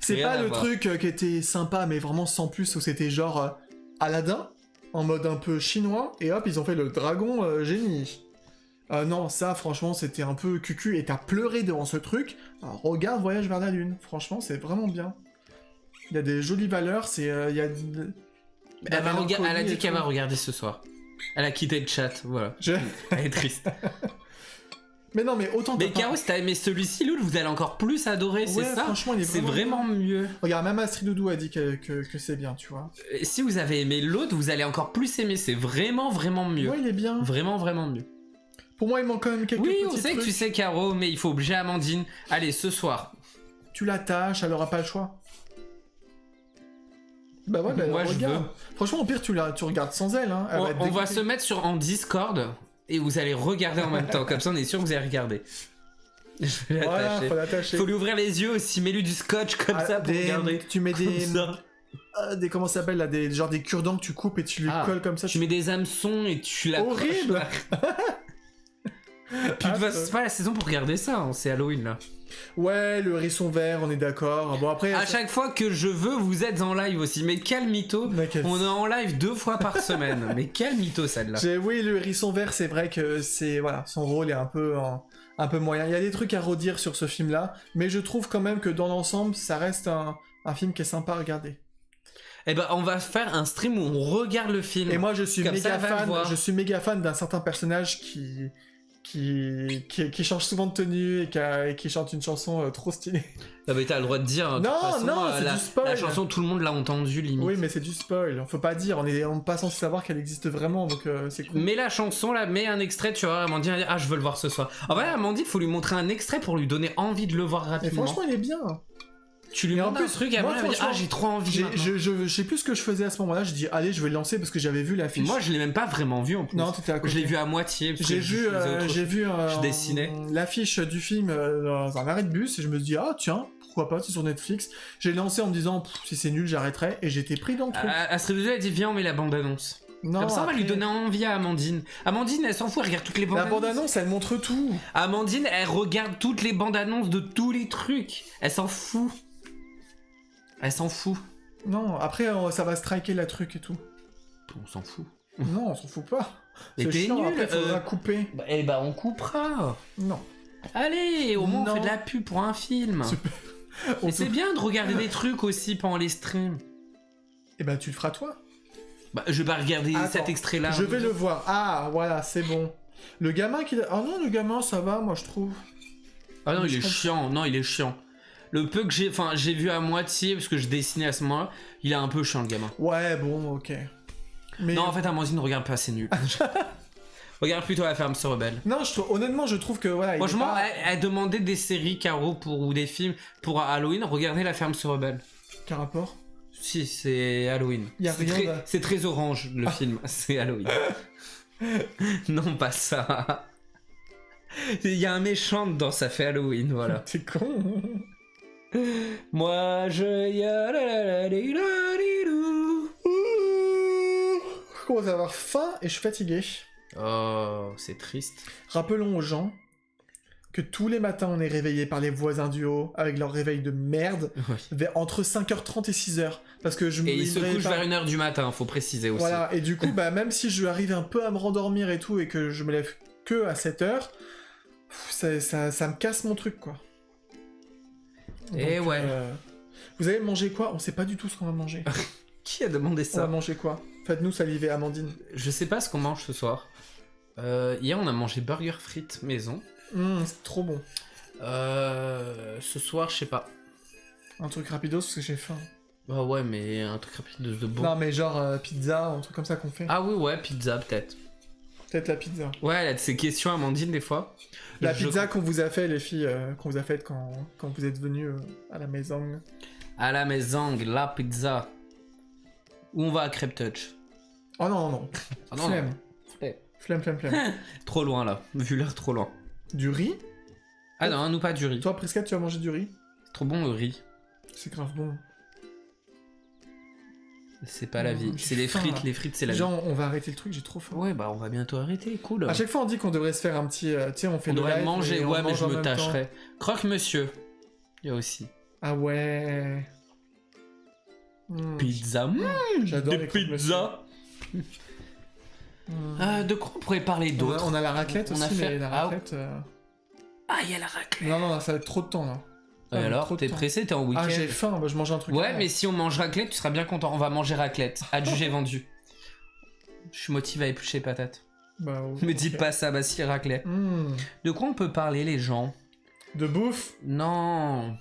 C'est Rien pas à le voir. truc qui était sympa, mais vraiment sans plus, où c'était genre Aladdin, en mode un peu chinois, et hop, ils ont fait le dragon génie. Non, ça, franchement, c'était un peu cucu, et t'as pleuré devant ce truc. Alors, regarde Voyage vers la Lune. Franchement, c'est vraiment bien. Il y a des jolies valeurs, il y a... Elle a dit qu'elle va regarder ce soir. Elle a quitté le chat, voilà. Elle est triste. Mais non, mais autant... Mais t'as pas- Caro, si t'as aimé celui-ci, Loul, vous allez encore plus adorer, c'est Ouais, ça. franchement, il est C'est vraiment vraiment mieux. Regarde, même Astrid Doudou a dit que c'est bien, tu vois. Et si vous avez aimé l'autre, vous allez encore plus aimer. C'est vraiment, vraiment mieux. Ouais, il est bien. Vraiment, vraiment mieux. Pour moi, il manque quand même quelques Oui, petits on sait trucs. que tu sais, Caro, mais il faut obliger Amandine. Allez, ce soir. Tu l'attaches, elle aura pas le choix. Bah ouais, bah Moi, je regarde. veux. Franchement, au pire, tu regardes sans elle. Hein. Elle va être On va dégoûtée. se mettre en Discord et vous allez regarder en même temps. Comme ça, on est sûr que vous allez regarder. Je vais Voilà, l'attacher. faut l'attacher. Faut lui ouvrir les yeux aussi. Mets-lui du scotch comme Ah, ça pour regarder. Tu mets Comme ça. comment ça s'appelle là, genre des cure-dents que tu coupes et tu lui Ah, colles comme ça. Tu mets des hameçons et tu l'accroches. Horrible. Puis c'est pas la saison pour regarder ça, hein, c'est Halloween là. Ouais, le hérisson vert, on est d'accord. Bon après. À chaque fois que je veux, vous êtes en live aussi. Mais quel mytho! Mec, On est en live 2 fois par semaine. Mais quel mytho celle-là! Oui, le hérisson vert, c'est vrai que c'est voilà, son rôle est un peu moyen. Il y a des trucs à redire sur ce film-là, mais je trouve quand même que dans l'ensemble, ça reste un film qui est sympa à regarder. Eh ben, on va faire un stream où on regarde le film. Et moi, je suis Comme ça, méga elle va le fan. voir. Je suis méga fan d'un certain personnage qui change souvent de tenue et qui chante une chanson trop stylée. Ah bah, t'as le droit de dire. de Non, toute façon, non, c'est la, du spoil. la chanson, tout le monde l'a entendu limite. Oui, mais c'est du spoil. Faut pas dire. On est pas censé savoir qu'elle existe vraiment, donc c'est cool. Mets la chanson là, mets un extrait, tu vas voir Amandine, elle va dire, ah je veux le voir ce soir. En vrai, Amandine, faut lui montrer un extrait pour lui donner envie de le voir Et rapidement. franchement, il est bien. Tu lui Et en montres un plus, truc, et moi, après, elle va dire, ah franchement, j'ai trop envie. maintenant. Je sais plus ce que je faisais à ce moment-là. Je dis, allez, je vais le lancer parce que j'avais vu l'affiche. Moi, je l'ai même pas vraiment vu en plus. Non, t'étais à côté. Je l'ai vu à moitié. parce que je faisais autre chose. J'ai vu Je dessinais. l'affiche du film dans un arrêt de bus et je me dis, ah tiens, pourquoi pas, c'est sur Netflix. J'ai lancé en me disant, si c'est nul, j'arrêterai. Et j'étais pris dans le truc. Astrid Doudou, elle dit, viens, on met la bande-annonce. Non, Comme ça, on va lui après, donner envie à Amandine. Amandine, elle s'en fout, elle regarde toutes les la bandes-annonces. bande-annonce, elle montre tout. Amandine, elle regarde toutes les bandes-annonces de tous les trucs. Elle s'en fout. Elle s'en fout. Non, après, ça va striker la truc et tout. On s'en fout. Non, on s'en fout pas. Mais C'est t'es chiant, nul, après faudra couper. Eh bah on coupera. Non. Allez, au moins on Non. fait de la pub pour un film. Super. Et c'est bien de regarder des trucs aussi pendant les streams. Et ben tu le feras toi. Bah, je vais pas regarder Attends, cet extrait-là. Je vais le voir. Ah, voilà, c'est bon. Le gamin qui... Ah non, le gamin, ça va, moi, je trouve. Ah non, Mais il je est comprends. chiant. Non, il est chiant. Le peu que j'ai vu à moitié parce que je dessinais à ce moment-là, il est un peu chiant le gamin. Ouais, bon, ok. Mais... Non, en fait, Amandine, regarde pas, c'est nul. Regarde plutôt La Ferme se rebelle. Non, honnêtement, je trouve que... Voilà, il est Franchement, pas- elle demandait des séries, Caro, ou des films pour Halloween. Regardez La Ferme se rebelle. Quel rapport? Si, c'est Halloween. Y a C'est rien très- de- C'est très orange, le film. C'est Halloween. Non, pas ça. Il y a un méchant dedans, ça fait Halloween, voilà. T'es con. Moi, je... Je commence à avoir faim et je suis fatigué. Oh, c'est triste. Rappelons aux gens que tous les matins, on est réveillé par les voisins du haut avec leur réveil de merde Oui. entre 5h30 et 6h. Parce que je me Et il se réveille couche pas. vers 1h du matin, faut préciser aussi. Voilà, et du coup, bah, même si je arrive un peu à me rendormir et tout, et que je me lève que à 7h, ça me casse mon truc, quoi. Et Donc, ouais. Vous allez manger quoi? On sait pas du tout ce qu'on va manger. Qui a demandé On va ça? manger quoi? Faites-nous saliver, Amandine. Je sais pas ce qu'on mange ce soir. Hier, on a mangé burger frites maison. C'est trop bon. Ce soir, je sais pas. Un truc rapidos parce que j'ai faim. Bah ouais, mais un truc rapide de bon. Non, mais genre pizza, un truc comme ça qu'on fait. Ah oui, ouais, pizza peut-être. Peut-être la pizza. Ouais, elle a de ces questions, Amandine, des fois. La Je- pizza qu'on vous a fait, les filles, qu'on vous a faite quand vous êtes venus à la maison. À la maison, la pizza. Ou on va à Crêpe Touch. Oh non, non, non. Ah non, Flemme. non. Flemme, flemme, flemme. Trop loin là, vu l'heure trop loin. Du riz? Ah non, nous pas du riz. Toi, Prisca, tu vas manger du riz? C'est trop bon le riz. C'est grave bon. C'est pas la vie. J'ai C'est les faim, frites, là. les frites c'est la vie. Genre, on va arrêter le truc, j'ai trop faim. Ouais, bah on va bientôt arrêter, cool. À chaque fois, on dit qu'on devrait se faire un petit. Tu sais, on fait On le devrait live manger, et on ouais, mais mange je en me même temps. tâcherai. Croque-monsieur. Il y a aussi. Ah ouais. Pizza. J'adore des les croque-monsieur. pizzas. De quoi on pourrait parler d'autre? On a la raclette On aussi, a fait- mais la Ah, raclette. Ah, il y a la raclette. Non, non, ça va être trop de temps là. Et Ah, alors, trop de t'es temps. pressé, t'es en week-end? Ah, j'ai faim, bah, je mange un truc. Ouais, avant. mais si on mange raclette, tu seras bien content. On va manger raclette. Adjugé vendu. Je suis motivé à éplucher patates. Bah, Me dis ok. pas ça, bah si, raclette. De quoi on peut parler, les gens? De bouffe. Non.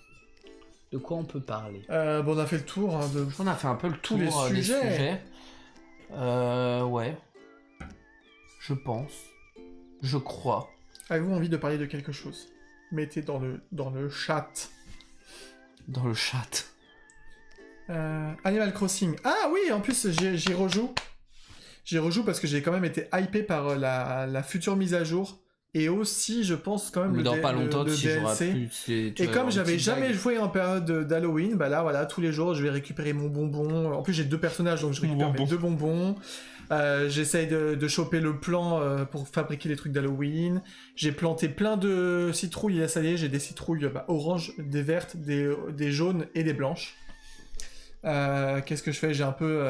De quoi on peut parler? Bon, on a fait le tour hein, de. On a fait un peu le tour les des sujets. sujets. Ouais. Je pense. Je crois. Avez-vous envie de parler de quelque chose? Mettez dans le chat. Dans le chat. Animal Crossing. Ah oui, en plus, j'y rejoue. J'y rejoue parce que j'ai quand même été hypé par la future mise à jour. Et aussi, je pense quand même Mais dans le, pas longtemps, le tu joueras DLC. plus. Tu Et vas comme avoir une j'avais petite jamais vague. joué en période d'Halloween, bah là, voilà, tous les jours, je vais récupérer mon bonbon. En plus, j'ai 2 personnages, donc je récupère mes 2 bonbons. J'essaye de choper le plan pour fabriquer les trucs d'Halloween. J'ai planté plein de citrouilles, et là, ça y est, j'ai des citrouilles oranges, des vertes, des jaunes et des blanches. Qu'est-ce que je fais? J'ai un peu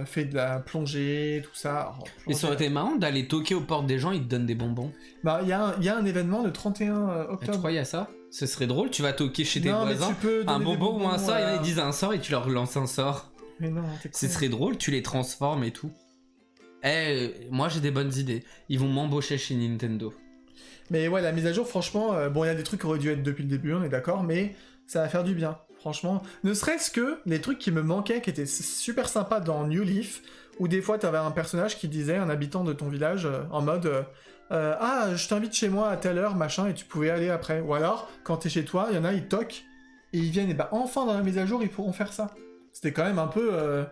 fait de la plongée, tout ça. Oh, Et ça aurait été marrant d'aller toquer aux portes des gens, ils te donnent des bonbons. Bah, il y a un événement le 31 Ah, tu octobre. crois il y a ça? Ce serait drôle, tu vas toquer chez tes Non, mais voisins, tu peux un donner des bonbon ou un sort, voilà. ils disent un sort et tu leur lances un sort. Mais non, t'es con. Ce serait drôle, tu les transformes et tout. Moi j'ai des bonnes idées. Ils vont m'embaucher chez Nintendo. Mais ouais, la mise à jour, franchement, bon, il y a des trucs qui auraient dû être depuis le début, on est d'accord, mais ça va faire du bien, franchement. Ne serait-ce que les trucs qui me manquaient, qui étaient super sympas dans New Leaf, où des fois, t'avais un personnage qui disait, un habitant de ton village, en mode ah, je t'invite chez moi à telle heure, machin, et tu pouvais aller après. Ou alors, quand t'es chez toi, il y en a, ils toquent, et ils viennent, et bah enfin, dans la mise à jour, ils pourront faire ça. C'était quand même un peu...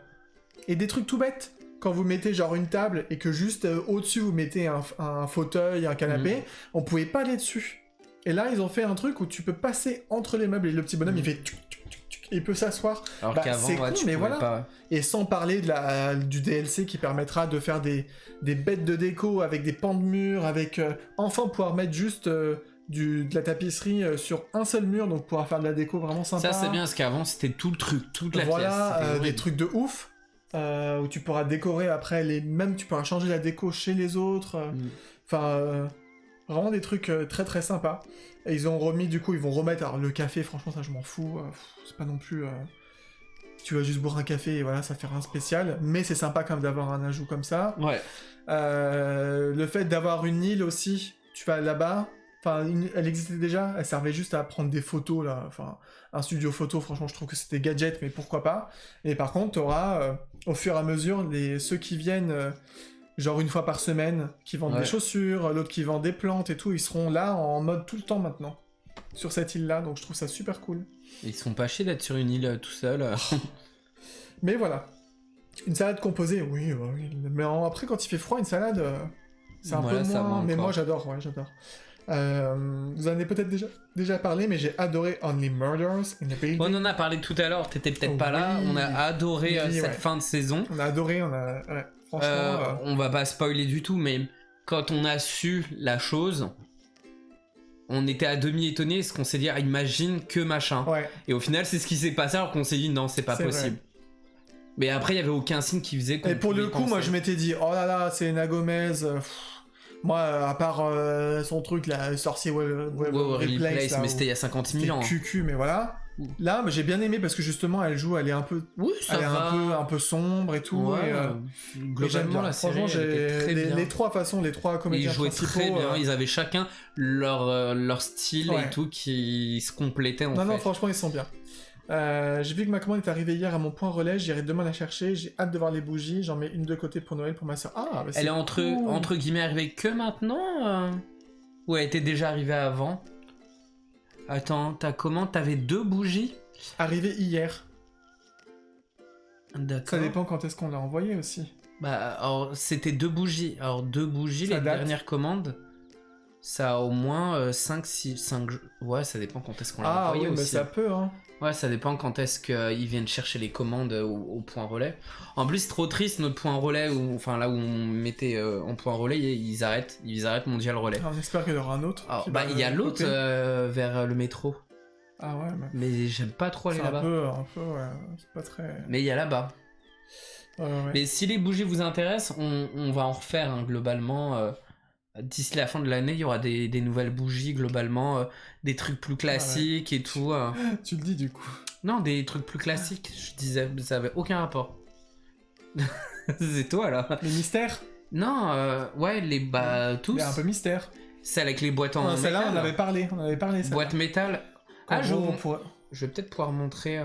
Et des trucs tout bêtes. Quand vous mettez genre une table et que juste au-dessus vous mettez un fauteuil, un canapé, on pouvait pas aller dessus. Et là ils ont fait un truc où tu peux passer entre les meubles et le petit bonhomme il fait tuc, tuc, tuc, tuc, et il peut s'asseoir. Alors Bah, qu'avant, c'est ouais, con, tu mais pouvais voilà. pas. Et sans parler du DLC qui permettra de faire des bêtes de déco avec des pans de murs, avec enfin pouvoir mettre juste de la tapisserie sur un seul mur, donc pouvoir faire de la déco vraiment sympa. Ça c'est bien, parce qu'avant c'était tout le truc, toute la Voilà, pièce. C'était des horrible. trucs de ouf. où tu pourras décorer après même tu pourras changer la déco chez les autres. Enfin, vraiment des trucs très très sympas. Et ils ont remis, du coup, ils vont remettre. Alors, le café, franchement, ça, je m'en fous. C'est pas non plus. Tu vas juste boire un café et voilà, ça fait rien spécial. Mais c'est sympa quand même d'avoir un ajout comme ça. Ouais. Le fait d'avoir une île aussi, tu vas là-bas. Enfin, elle existait déjà, elle servait juste à prendre des photos, là. Enfin, un studio photo, franchement, je trouve que c'était gadget, mais pourquoi pas. Et par contre, t'auras, au fur et à mesure, ceux qui viennent, genre une fois par semaine, qui vendent des chaussures, l'autre qui vend des plantes et tout, ils seront là en mode tout le temps maintenant, sur cette île-là, donc je trouve ça super cool. Ils sont pas chiés d'être sur une île tout seul. Mais voilà. Une salade composée, oui, oui. Mais après, quand il fait froid, une salade, c'est un peu moins... Mais moi, j'adore, j'adore. Vous en avez peut-être déjà parlé, mais j'ai adoré Only Murders in the Building. On en a parlé tout à l'heure, t'étais peut-être pas là. On a adoré cette fin de saison. On a adoré, franchement... On va pas spoiler du tout, mais quand on a su la chose, on était à demi étonné, parce qu'on s'est dit, imagine que machin. Ouais. Et au final, c'est ce qui s'est passé, alors qu'on s'est dit, non, c'est pas possible. Vrai. Mais après, il y avait aucun signe qui faisait qu'on Et pour le coup, penser. moi, je m'étais dit, oh là là, c'est Selena Gomez... Moi, à part son truc, là, sorcier Replace, mais c'était il y a 50 000 ans. QQ, mais voilà. Là, j'ai bien aimé parce que justement, elle est un peu, un peu sombre et tout. Ouais, globalement, la série, les trois comédiens ils jouaient principaux, très bien. Ils avaient chacun leur style et tout qui se complétait en fait. Non, franchement, ils sont bien. J'ai vu que ma commande est arrivée hier à mon point relais, j'irai demain la chercher, j'ai hâte de voir les bougies, j'en mets une de côté pour Noël pour ma soeur. Ah, bah elle est entre guillemets arrivée que maintenant ou elle était déjà arrivée avant? Attends, ta commande, t'avais 2 bougies? Arrivée hier. D'accord. Ça dépend quand est-ce qu'on l'a envoyé aussi. Bah, alors, c'était 2 bougies. Alors, 2 bougies, ça les date. dernières commandes, ça a au moins 5. Ouais, ça dépend quand est-ce qu'on l'a envoyé oui, aussi. Mais ça peut, hein. Ouais, ça dépend quand est-ce qu'ils viennent chercher les commandes au point relais. En plus, c'est trop triste, notre point relais, enfin là où on mettait en point relais, ils arrêtent Mondial Relais. Alors, on espère qu'il y aura un autre. Alors, il y a l'autre vers le métro. Ah ouais, mais j'aime pas trop aller là-bas. Un peu, ouais, c'est pas très... Mais il y a là-bas. Ouais. Mais si les bougies vous intéressent, on va en refaire hein, globalement. D'ici la fin de l'année, il y aura des nouvelles bougies globalement, des trucs plus classiques et tout. Tu le dis du coup. Non, des trucs plus classiques. Je disais, ça avait aucun rapport. C'est toi là. Les mystères? Non, ouais, tous. Il y a un peu mystère. Celle avec les boîtes en métal. Celle-là, on avait parlé. Boîte métal. Je vais peut-être pouvoir montrer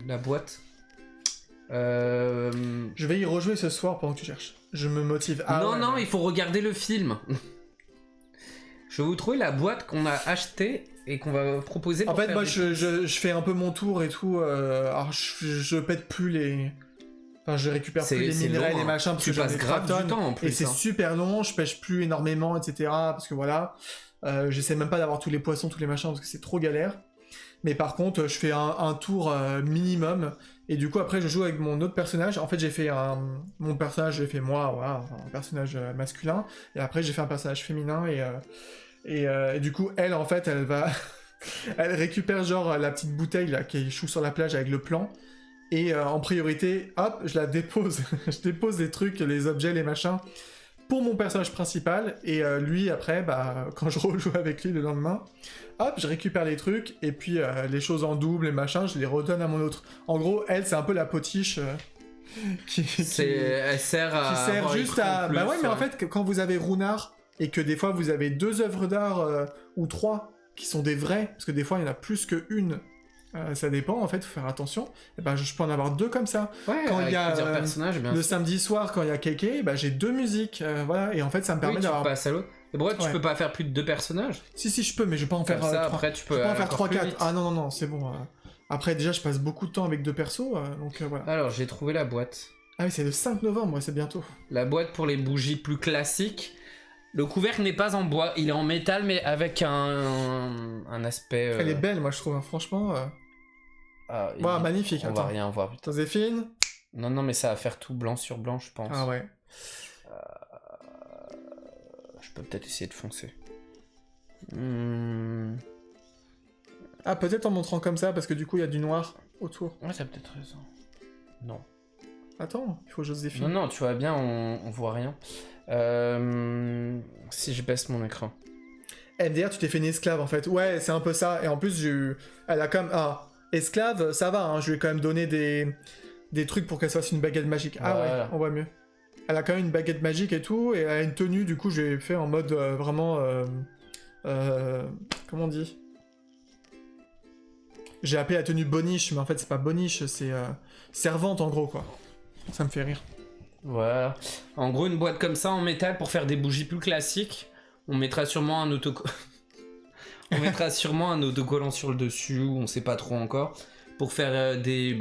la boîte. Je vais y rejouer ce soir pendant que tu cherches. Je me motive. Non, il faut regarder le film. Je vais vous trouver la boîte qu'on a achetée et qu'on va proposer. En fait, moi, je fais un peu mon tour et tout. Alors, je pète plus les. Enfin, je récupère plus les minerais, les machins parce que j'en ai grave du temps en plus. Et c'est super long. Je pêche plus énormément, etc. Parce que voilà, j'essaie même pas d'avoir tous les poissons, tous les machins parce que c'est trop galère. Mais par contre, je fais un tour minimum. Et du coup, après, je joue avec mon autre personnage. En fait, j'ai fait mon personnage, j'ai fait moi, voilà, un personnage masculin. Et après, j'ai fait un personnage féminin. Et du coup, elle, en fait, elle va... elle récupère genre la petite bouteille là, qui échoue sur la plage avec le plan. Et en priorité, hop, je la dépose. Je dépose les trucs, les objets, les machins pour mon personnage principal. Et lui, après, quand je rejoue avec lui le lendemain... Hop, je récupère les trucs, et puis les choses en double, les machins, je les redonne à mon autre. En gros, elle, c'est un peu la potiche elle sert juste à... Plus, ouais, mais en fait, quand vous avez Runard, et que des fois vous avez 2 œuvres d'art, ou 3, qui sont des vrais, parce que des fois il y en a plus qu'une, ça dépend, en fait, faut faire attention, et je peux en avoir 2 comme ça. Ouais, quand il y a le samedi soir, quand il y a Kéké, j'ai 2 musiques, voilà, et en fait ça me permet d'avoir... passes à l'autre. Et pourquoi tu peux pas faire plus de 2 personnages? Si, je peux, mais je vais pas en faire 3. Après, tu peux pas en faire 3-4. Ah non, c'est bon. Après, déjà, je passe beaucoup de temps avec 2 persos, donc voilà. Alors, j'ai trouvé la boîte. Ah oui, c'est le 5 novembre, c'est bientôt. La boîte pour les bougies plus classiques. Le couvercle n'est pas en bois, il est en métal, mais avec un aspect... Elle est belle, moi, je trouve, hein, franchement. Magnifique. On va rien voir. Joséphine. Non, mais ça va faire tout blanc sur blanc, je pense. Ah ouais. Je peux peut-être essayer de foncer. Ah, peut-être en montrant comme ça, parce que du coup, il y a du noir autour. Ouais, ça a peut-être raison. Non. Attends, il faut que j'ose définir. Non, tu vois bien, on voit rien. Si je baisse mon écran. MDR, tu t'es fait une esclave en fait. Ouais, c'est un peu ça. Et en plus, elle a quand même. Ah, esclave, ça va, hein. Je lui ai quand même donné des trucs pour qu'elle fasse une baguette magique. Ah Voilà. ouais, on voit mieux. Elle a quand même une baguette magique et tout, et elle a une tenue, du coup, je l'ai fait en mode vraiment. Comment on dit? J'ai appelé la tenue boniche, mais en fait, c'est pas boniche, c'est servante en gros, quoi. Ça me fait rire. Voilà. En gros, une boîte comme ça en métal pour faire des bougies plus classiques. On mettra sûrement un autocollant sur le dessus, ou on sait pas trop encore, pour faire des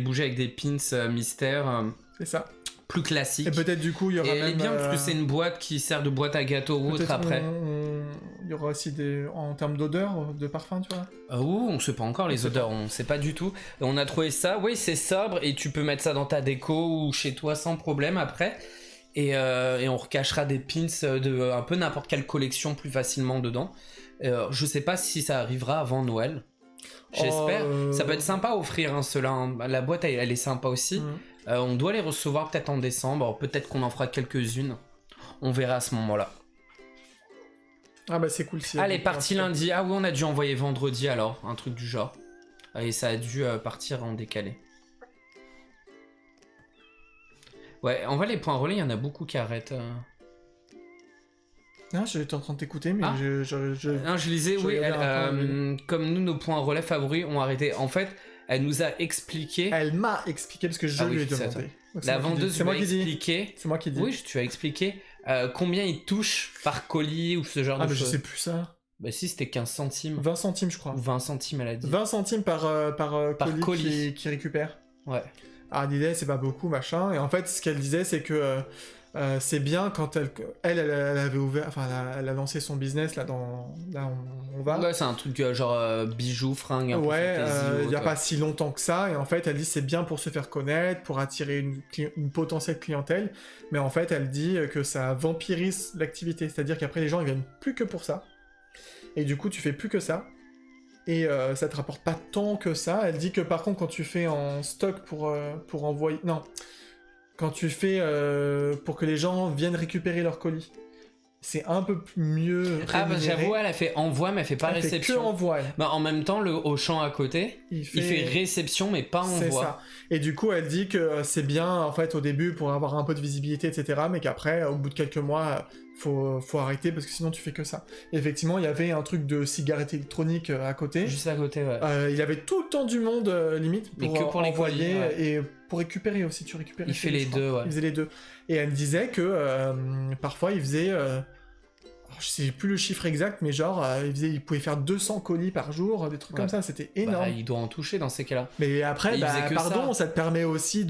bougies avec des pins mystères C'est ça. plus classiques. Et peut-être du coup, il y aura Et elle est même. bien parce que c'est une boîte qui sert de boîte à gâteau ou autre peut-être après. Il y aura aussi en termes d'odeur, de parfum, tu vois. On sait pas encore les odeurs, on sait pas du tout. On a trouvé ça, oui, c'est sobre et tu peux mettre ça dans ta déco ou chez toi sans problème après. Et on recachera des pins de un peu n'importe quelle collection plus facilement dedans. Je sais pas si ça arrivera avant Noël. J'espère. Ça peut être sympa à offrir hein, cela. Hein. La boîte elle est sympa aussi. On doit les recevoir peut-être en décembre. Peut-être qu'on en fera quelques-unes. On verra à ce moment-là. Ah bah c'est cool. Si Allez, parti lundi. Ah oui, on a dû envoyer vendredi alors. Un truc du genre. Et ça a dû partir en décalé. Ouais, en vrai, les points relais, il y en a beaucoup qui arrêtent. Non, j'étais en train de t'écouter, mais Ah. Non, je lisais, Je oui, regardais un peu, comme nous, nos points relais favoris ont arrêté. En fait, elle nous a expliqué. Elle m'a expliqué parce que je Ah oui, lui ai c'est demandé. ça. Donc, La moi qui dis. vendeuse C'est lui moi a qui dis. expliqué. C'est moi qui dis. Oui, tu as expliqué combien il touche par colis ou ce genre Ah de mais je choses. sais plus ça. Bah si, c'était 15 centimes. 20 centimes, je crois. Ou 20 centimes, elle a dit. 20 centimes par colis, colis. Qui récupère. Ouais. Ah, l'idée, c'est pas beaucoup, machin. Et en fait, ce qu'elle disait, c'est que c'est bien quand elle avait ouvert, enfin, elle a lancé son business là on va. Ouais, c'est un truc genre bijoux, fringues, un peu Ouais, fantasy ou il y a autre. pas si longtemps que ça. Et en fait, elle dit c'est bien pour se faire connaître, pour attirer une potentielle clientèle. Mais en fait, elle dit que ça vampirise l'activité. C'est-à-dire qu'après, les gens, ils viennent plus que pour ça. Et du coup, tu fais plus que ça. Et ça te rapporte pas tant que ça. Elle dit que par contre, quand tu fais en stock pour envoyer... Non. Quand tu fais pour que les gens viennent récupérer leur colis, c'est un peu mieux Ah bah rémunéré. j'avoue, elle a fait envoi, mais elle fait pas Elle fait que réception. envoi, elle. Bah en même temps, le Auchan à côté, il fait réception, mais pas C'est envoi. ça. Et du coup, elle dit que c'est bien, en fait, au début, pour avoir un peu de visibilité, etc., mais qu'après, au bout de quelques mois, faut arrêter, parce que sinon, tu fais que ça. Et effectivement, il y avait un truc de cigarette électronique à côté. Juste à côté, ouais. Il y avait tout le temps du monde, limite, Mais pour que pour les envoyer, colis, ouais. et pour récupérer aussi, tu récupères. Il fait les deux, ouais. Il faisait les deux. Et elle me disait que, parfois, il faisait... je sais plus le chiffre exact, mais genre, il pouvait faire 200 colis par jour, des trucs Ouais. comme ça, c'était énorme. Bah, il doit en toucher dans ces cas-là. Mais après, Et il faisait que pardon, ça te permet aussi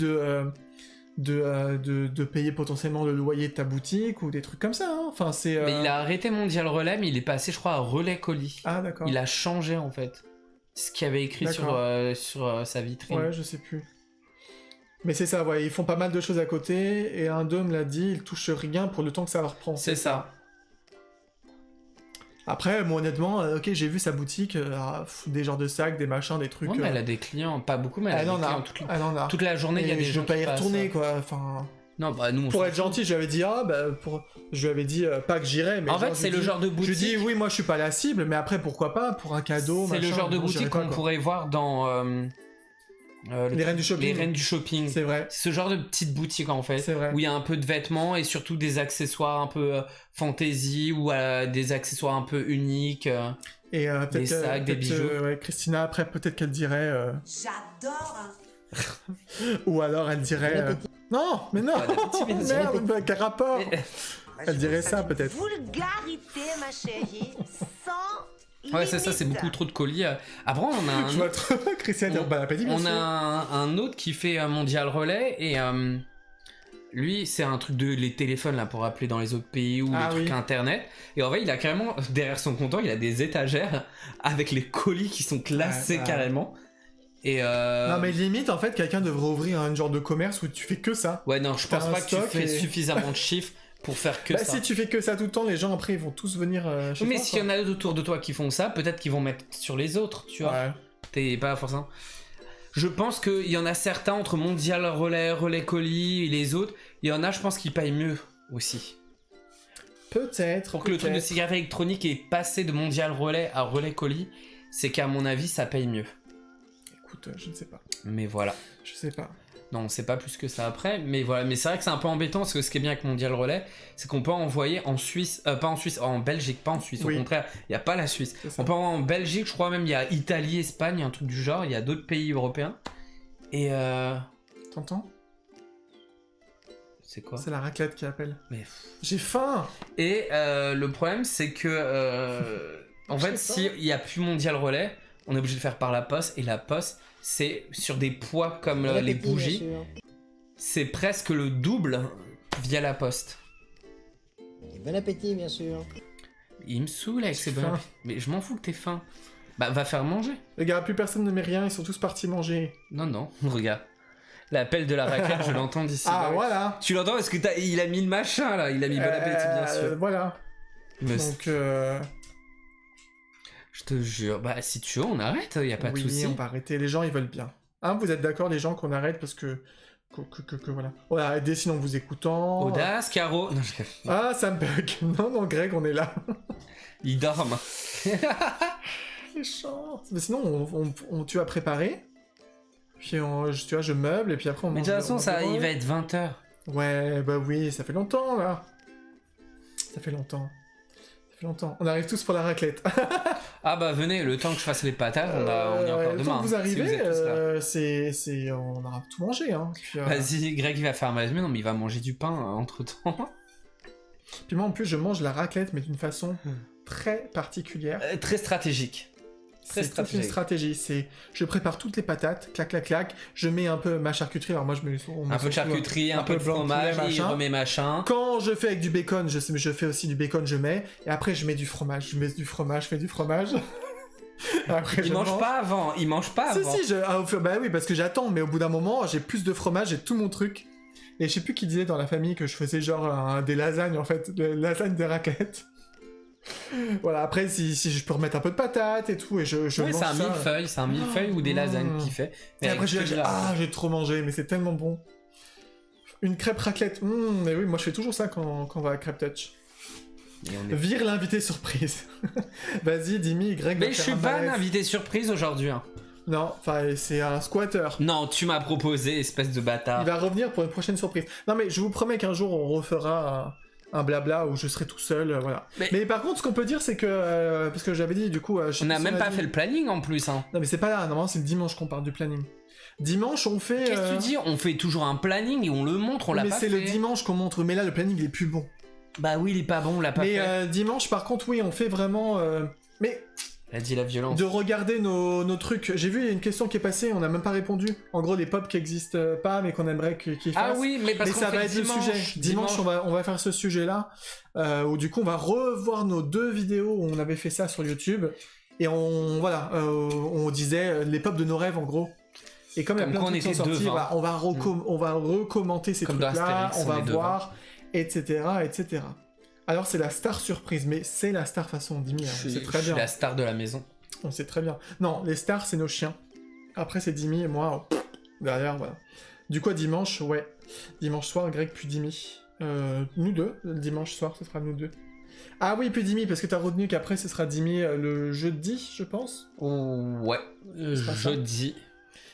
de payer potentiellement le loyer de ta boutique ou des trucs comme ça. Hein. Enfin, c'est. Mais il a arrêté Mondial Relais, mais il est passé, je crois, à Relais Colis. Ah, d'accord. Il a changé en fait. Ce qu'il avait écrit sur sa vitrine. Ouais, je sais plus. Mais c'est ça, ouais, ils font pas mal de choses à côté, et un d'eux me l'a dit, ils touchent rien pour le temps que ça leur prend. C'est ça. Après, moi honnêtement, ok, j'ai vu sa boutique, des genres de sacs, des machins, des trucs. Ouais, mais elle a des clients, pas beaucoup, mais elle Elle a en des a. clients Elle en a. toute la journée. Il y a Et des je gens veux pas qui y passent. retourner, quoi. Enfin. Non, bah nous. On Pour s'en être fout. gentil, je lui avais dit je lui avais dit pas que j'irais, mais En fait, genre, c'est le genre de Je lui boutique. dis oui, moi je suis pas la cible, mais après pourquoi pas pour un cadeau. C'est le machin, genre de bon, j'irai boutique pas, qu'on quoi. pourrait voir dans Les Reines du Shopping. Les Reines du Shopping. C'est vrai. Ce genre de petite boutique en fait, C'est vrai. où il y a un peu de vêtements et surtout des accessoires un peu fantasy ou des accessoires un peu uniques. Et peut-être Des sacs, des bijoux. ouais, Christina après peut-être qu'elle dirait J'adore. ou alors elle dirait non, mais non. Merde, bah, quel rapport. Elle dirait ça, peut-être. Vulgarité, ma chérie, sans Ouais, c'est ça, c'est beaucoup trop de colis. Après, on a un Je vois trop Christina dire bon appétit, bien on sûr. a un autre qui fait un Mondial Relais et lui c'est un truc de les téléphones là pour appeler dans les autres pays ou Ah les trucs oui. internet et en fait il a carrément derrière son comptoir il a des étagères avec les colis qui sont classés Ouais, ouais. carrément et Non mais limite en fait quelqu'un devrait ouvrir un genre de commerce où tu fais que ça. ouais non je T'as pense un pas que tu stock fais et- suffisamment de chiffres pour faire que Bah ça. si tu fais que ça tout le temps, les gens après ils vont tous venir chez Oui, mais toi, s'il y en a autour de toi qui font ça, peut-être qu'ils vont mettre sur les autres, tu vois. Ouais. T'es pas forcément. Je pense qu'il y en a certains entre Mondial Relais, Relais Colis et les autres. Il y en a, je pense, qui payent mieux aussi. Peut-être. Pour que le truc de cigarette électronique est passé de Mondial Relais à Relais Colis, c'est qu'à mon avis, ça paye mieux. Écoute, je ne sais pas. Mais voilà. Je sais pas. Non, on sait pas plus que ça après, mais voilà. Mais c'est vrai que c'est un peu embêtant parce que ce qui est bien avec Mondial Relais, c'est qu'on peut envoyer en Suisse, pas en Suisse, en Belgique, pas en Suisse. Oui. Au contraire, il y a pas la Suisse. C'est ça. On peut envoyer en Belgique, je crois même il y a Italie, Espagne, un truc du genre. Il y a d'autres pays européens. Et T'entends? c'est quoi? C'est la raclette qui appelle. Mais J'ai faim. et le problème, c'est que en fait, s'il y a plus Mondial Relais, on est obligé de faire par la poste et la poste, c'est sur des poids comme Bon les appétit, bien bougies. sûr. C'est presque le double via la poste. Et bon appétit, bien sûr. Il me saoule avec J'ai ces faim. bonnes. Mais je m'en fous que t'aies faim. Bah, va faire manger. Les gars, plus personne ne met rien, ils sont tous partis manger. Non, non, regarde. L'appel de la raclette, je l'entends d'ici. Ah, bas. voilà. Tu l'entends parce que il a mis le machin là. Il a mis bon appétit, bien sûr. Voilà. Mais Donc, je te jure. Bah, si tu veux, on arrête. Y a pas de oui, souci. on va arrêter. Les gens, ils veulent bien. Hein, vous êtes d'accord, les gens, qu'on arrête parce que voilà. On va arrêter sinon en vous écoutant. Audace, Caro. Non, Ah, ça me bug. Non, non, Greg, on est là. il dorment. Méchant. Mais sinon, tu as préparé. Puis, tu vois, je meuble et puis après on Mais de mange toute façon, au ça, bureau. il va être 20h. Ouais, bah oui, ça fait longtemps là. Ça fait longtemps. Ça fait longtemps. On arrive tous pour la raclette. Ah bah venez, le temps que je fasse les patates, on y est encore le temps demain. que vous si arrivez, êtes tous là. on aura tout mangé. Hein. Puis, Vas-y, Greg il va faire mal, mais non, mais il va manger du pain entre temps. puis moi en plus, je mange la raclette, mais d'une façon très particulière. Très stratégique. Très C'est toute une stratégie. Je prépare toutes les patates, clac, clac, clac. Je mets un peu ma charcuterie. Alors moi, je mets Un peu de charcuterie, un peu de blanc de fromage, poulet, et il machin. remet machin. Quand je fais avec du bacon, je fais aussi du bacon, je mets. Et après, je mets du fromage. Je mets du fromage, je fais du fromage. Après, Il mange pas avant, il mange pas Si, avant. si, bah oui, parce que j'attends. Mais au bout d'un moment, j'ai plus de fromage, j'ai tout mon truc. Et je sais plus qui disait dans la famille que je faisais genre des lasagnes, en fait. Des lasagnes de raclette. Voilà, après, si je peux remettre un peu de patates et tout, et je Oui, mange c'est un ça. millefeuille, c'est un millefeuille ou des lasagnes qu'il fait. Et Mais après, avec celui-là. j'ai trop mangé, mais c'est tellement bon. Une crêpe raclette, mais oui, moi je fais toujours ça quand on va à Crêpe Touch. Et on est- Vire l'invité surprise. Vas-y, Dimi, Greg. Mais va je faire suis un pas un malaise. invité surprise aujourd'hui. Hein. Non, enfin, c'est un squatter. Non, tu m'as proposé, espèce de bâtard. Il va revenir pour une prochaine surprise. Non, mais je vous promets qu'un jour on refera un blabla où je serai tout seul, voilà. Mais par contre, ce qu'on peut dire, c'est que parce que j'avais dit du coup, je sais On plus n'a si même a pas dit- fait le planning en plus. Hein. Non, mais c'est pas là. Normalement, c'est le dimanche qu'on parle du planning. Dimanche, on fait. Qu'est-ce que tu dis? On fait toujours un planning et on le montre, on l'a Mais pas c'est fait. le dimanche qu'on montre. Mais là, le planning il est plus bon. Bah oui, il est pas bon, on l'a pas Mais fait. dimanche, par contre, oui, on fait vraiment. Mais Elle a dit la violence. de regarder nos trucs. J'ai vu, il y a une question qui est passée, on n'a même pas répondu. En gros, les pop qui existent pas, mais qu'on aimerait qu'ils fassent. Ah oui, mais parce Mais qu'on ça fait va être dimanche, le sujet. Dimanche, on va faire ce sujet-là. Où du coup, on va revoir nos 2 vidéos où on avait fait ça sur YouTube. Et on disait les pop de nos rêves, en gros. Et comme il y a Comme plein quand de on trucs qui sont était sortis, devant. bah, on va recommenter ces Comme dans trucs-là. Astérix, On on va est devant. voir, etc., etc. Alors, c'est la star surprise, mais c'est la star façon Dimi. Hein, Je c'est suis, très je suis bien. la star de la maison. On sait très bien. Non, les stars, c'est nos chiens. Après, c'est Dimi et moi, derrière, voilà. Du coup, dimanche, ouais. Dimanche soir, Greg puis Dimi. Nous deux, le dimanche soir, ce sera nous deux. Ah oui, puis Dimi, parce que t'as retenu qu'après, ce sera Dimi le jeudi, je pense. Ouais, sera ça. jeudi.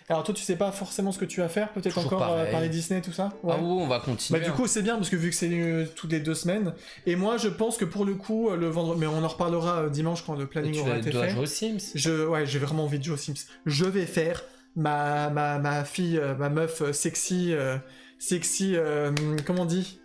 Alors toi, tu sais pas forcément ce que tu vas faire, peut-être Toujours encore pareil. parler Disney, tout ça. Ouais. Ah oui, on va continuer. Bah du coup c'est bien parce que vu que c'est toutes les 2 semaines et moi je pense que pour le coup le vendredi, mais on en reparlera dimanche quand le planning tu aura été dois fait. jouer aux Sims. J'ai vraiment envie de jouer aux Sims. Je vais faire ma fille, ma meuf sexy, comment on dit,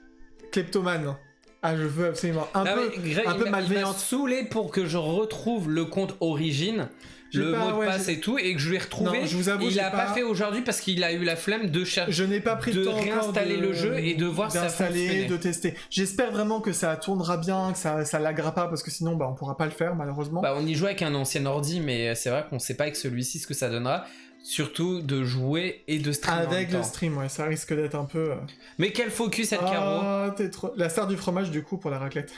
kleptomane. Ah je veux absolument un Ah peu, oui, Greg, un peu il m'a malveillante. saoulé pour que je retrouve le compte origine, J'ai le pas- mot de ouais, passe j'ai- et tout, et que je l'ai retrouvé. Non, je vous avoue, il j'ai a pas pas fait aujourd'hui parce qu'il a eu la flemme de chercher. Je n'ai pas pris de le temps encore réinstaller le jeu et de voir si ça d'installer, fonctionnait. de tester. J'espère vraiment que ça tournera bien, que ça laguera pas, parce que sinon, bah, on pourra pas le faire, malheureusement. Bah, on y joue avec un ancien ordi, mais c'est vrai qu'on sait pas avec celui-ci ce que ça donnera. Surtout de jouer et de streamer. en Avec même le temps. stream, ouais, ça risque d'être un peu... Mais quel focus, cette Caro. Ah, t'es trop... La star du fromage, du coup, pour la raclette.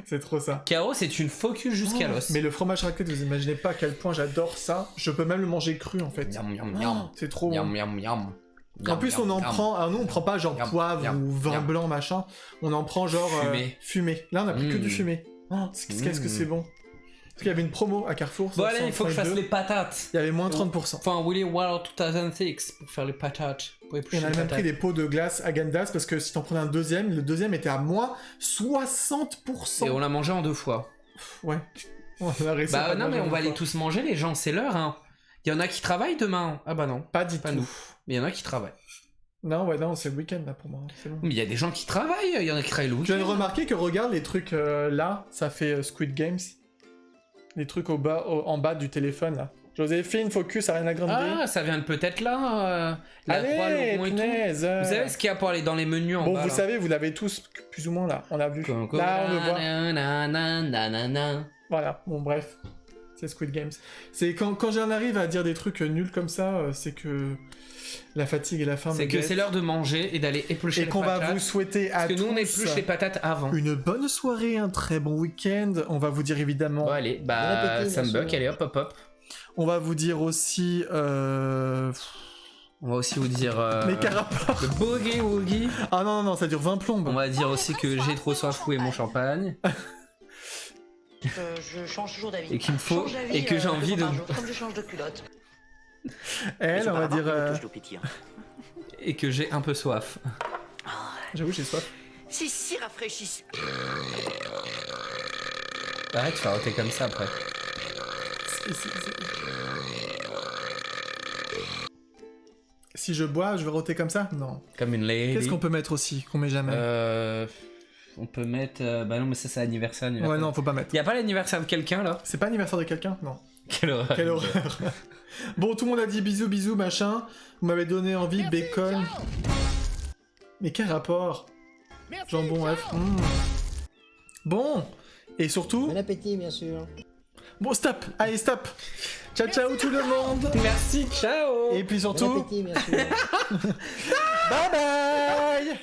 C'est trop ça. Chaos, c'est une focus jusqu'à l'os. Mais le fromage raclette, vous imaginez pas à quel point j'adore ça. Je peux même le manger cru en fait. Miam, miam, miam. C'est trop bon. Miam, miam, miam. En plus, on en prend. Alors, nous, on prend pas genre Miam, poivre miam, ou vin miam. blanc, machin. On en prend genre. Fumé. Fumé. Là, on a pris que du fumé. Oh, qu'est-ce que c'est bon. Parce qu'il y avait une promo à Carrefour. Bon, allez, il faut que je fasse 132. les patates. Il y avait moins 30%. Enfin, Willy World 2006 pour faire les patates. Pour Et éplucher on a les même patates. pris des pots de glace à Gandas parce que si t'en prenais un deuxième, le deuxième était à moins 60%. Et on l'a mangé en 2 fois. Ouais. On a réussi à Bah pas non, manger mais on une va aller fois. tous manger, les gens, c'est l'heure, hein. Il y en a qui travaillent demain. Ah bah non, Pas du pas tout. nous. Mais il y en a qui travaillent. Non, ouais, non, c'est le week-end là pour moi. C'est bon. Mais il y a des gens qui travaillent, il y en a qui travaillent le Tu viens de week-end. remarquer que regarde les trucs là, ça fait Squid Games. Les trucs en bas du téléphone là. Joséphine, focus, Ariana Grande. Ah, ça vient de peut-être là, la croix, Allez, le rond et tout. punaise. Vous savez ce qu'il y a pour aller dans les menus en Bon, bas vous là savez, vous l'avez tous plus ou moins là. On l'a vu. Là, on le voit. voit. Voilà, bon, bref. C'est Squid Games. C'est quand j'en arrive à dire des trucs nuls comme ça, c'est que la fatigue et la faim me C'est que guettent. c'est l'heure de manger et d'aller éplucher Et les qu'on va patates. vous souhaiter à Parce que nous, on tous épluche les patates avant. une bonne soirée, un très bon week-end. On va vous dire évidemment. Bon, allez, Bon bah, appétit, ça me bien bug, sûr. allez, hop, hop, hop. On va vous dire aussi. On va aussi vous dire. Mais quel rapport Le boogie woogie. Ah non, non, non, ça dure 20 plombes. On va dire aussi que j'ai trop soif et mon champagne. Je change toujours d'avis. Et qu'il me faut- Je change d'avis, et que j'ai envie deux fois de- par jour, comme je change de culotte. Elle, on va dire. Et que j'ai un peu soif. J'avoue, j'ai soif. C'est si rafraîchissant. Arrête, tu vas arrêter comme ça après. Si je bois, je vais roter comme ça? Non. Comme une lady. Qu'est-ce qu'on peut mettre aussi, qu'on met jamais? On peut mettre. Bah non, mais ça, c'est l'anniversaire. Ouais, non, faut pas mettre. Y a pas l'anniversaire de quelqu'un là? C'est pas l'anniversaire de quelqu'un? Non. Quelle horreur. Quelle horreur. Bon, tout le monde a dit bisous, bisous, machin. Vous m'avez donné envie, bacon. Mais quel rapport? Jambon, bref. Bon. Et surtout... Bon appétit, bien sûr. Bon, stop. Allez, stop. Ciao, ciao tout le monde. Merci, ciao. Et puis Bon surtout... appétit, bien sûr. Bye bye.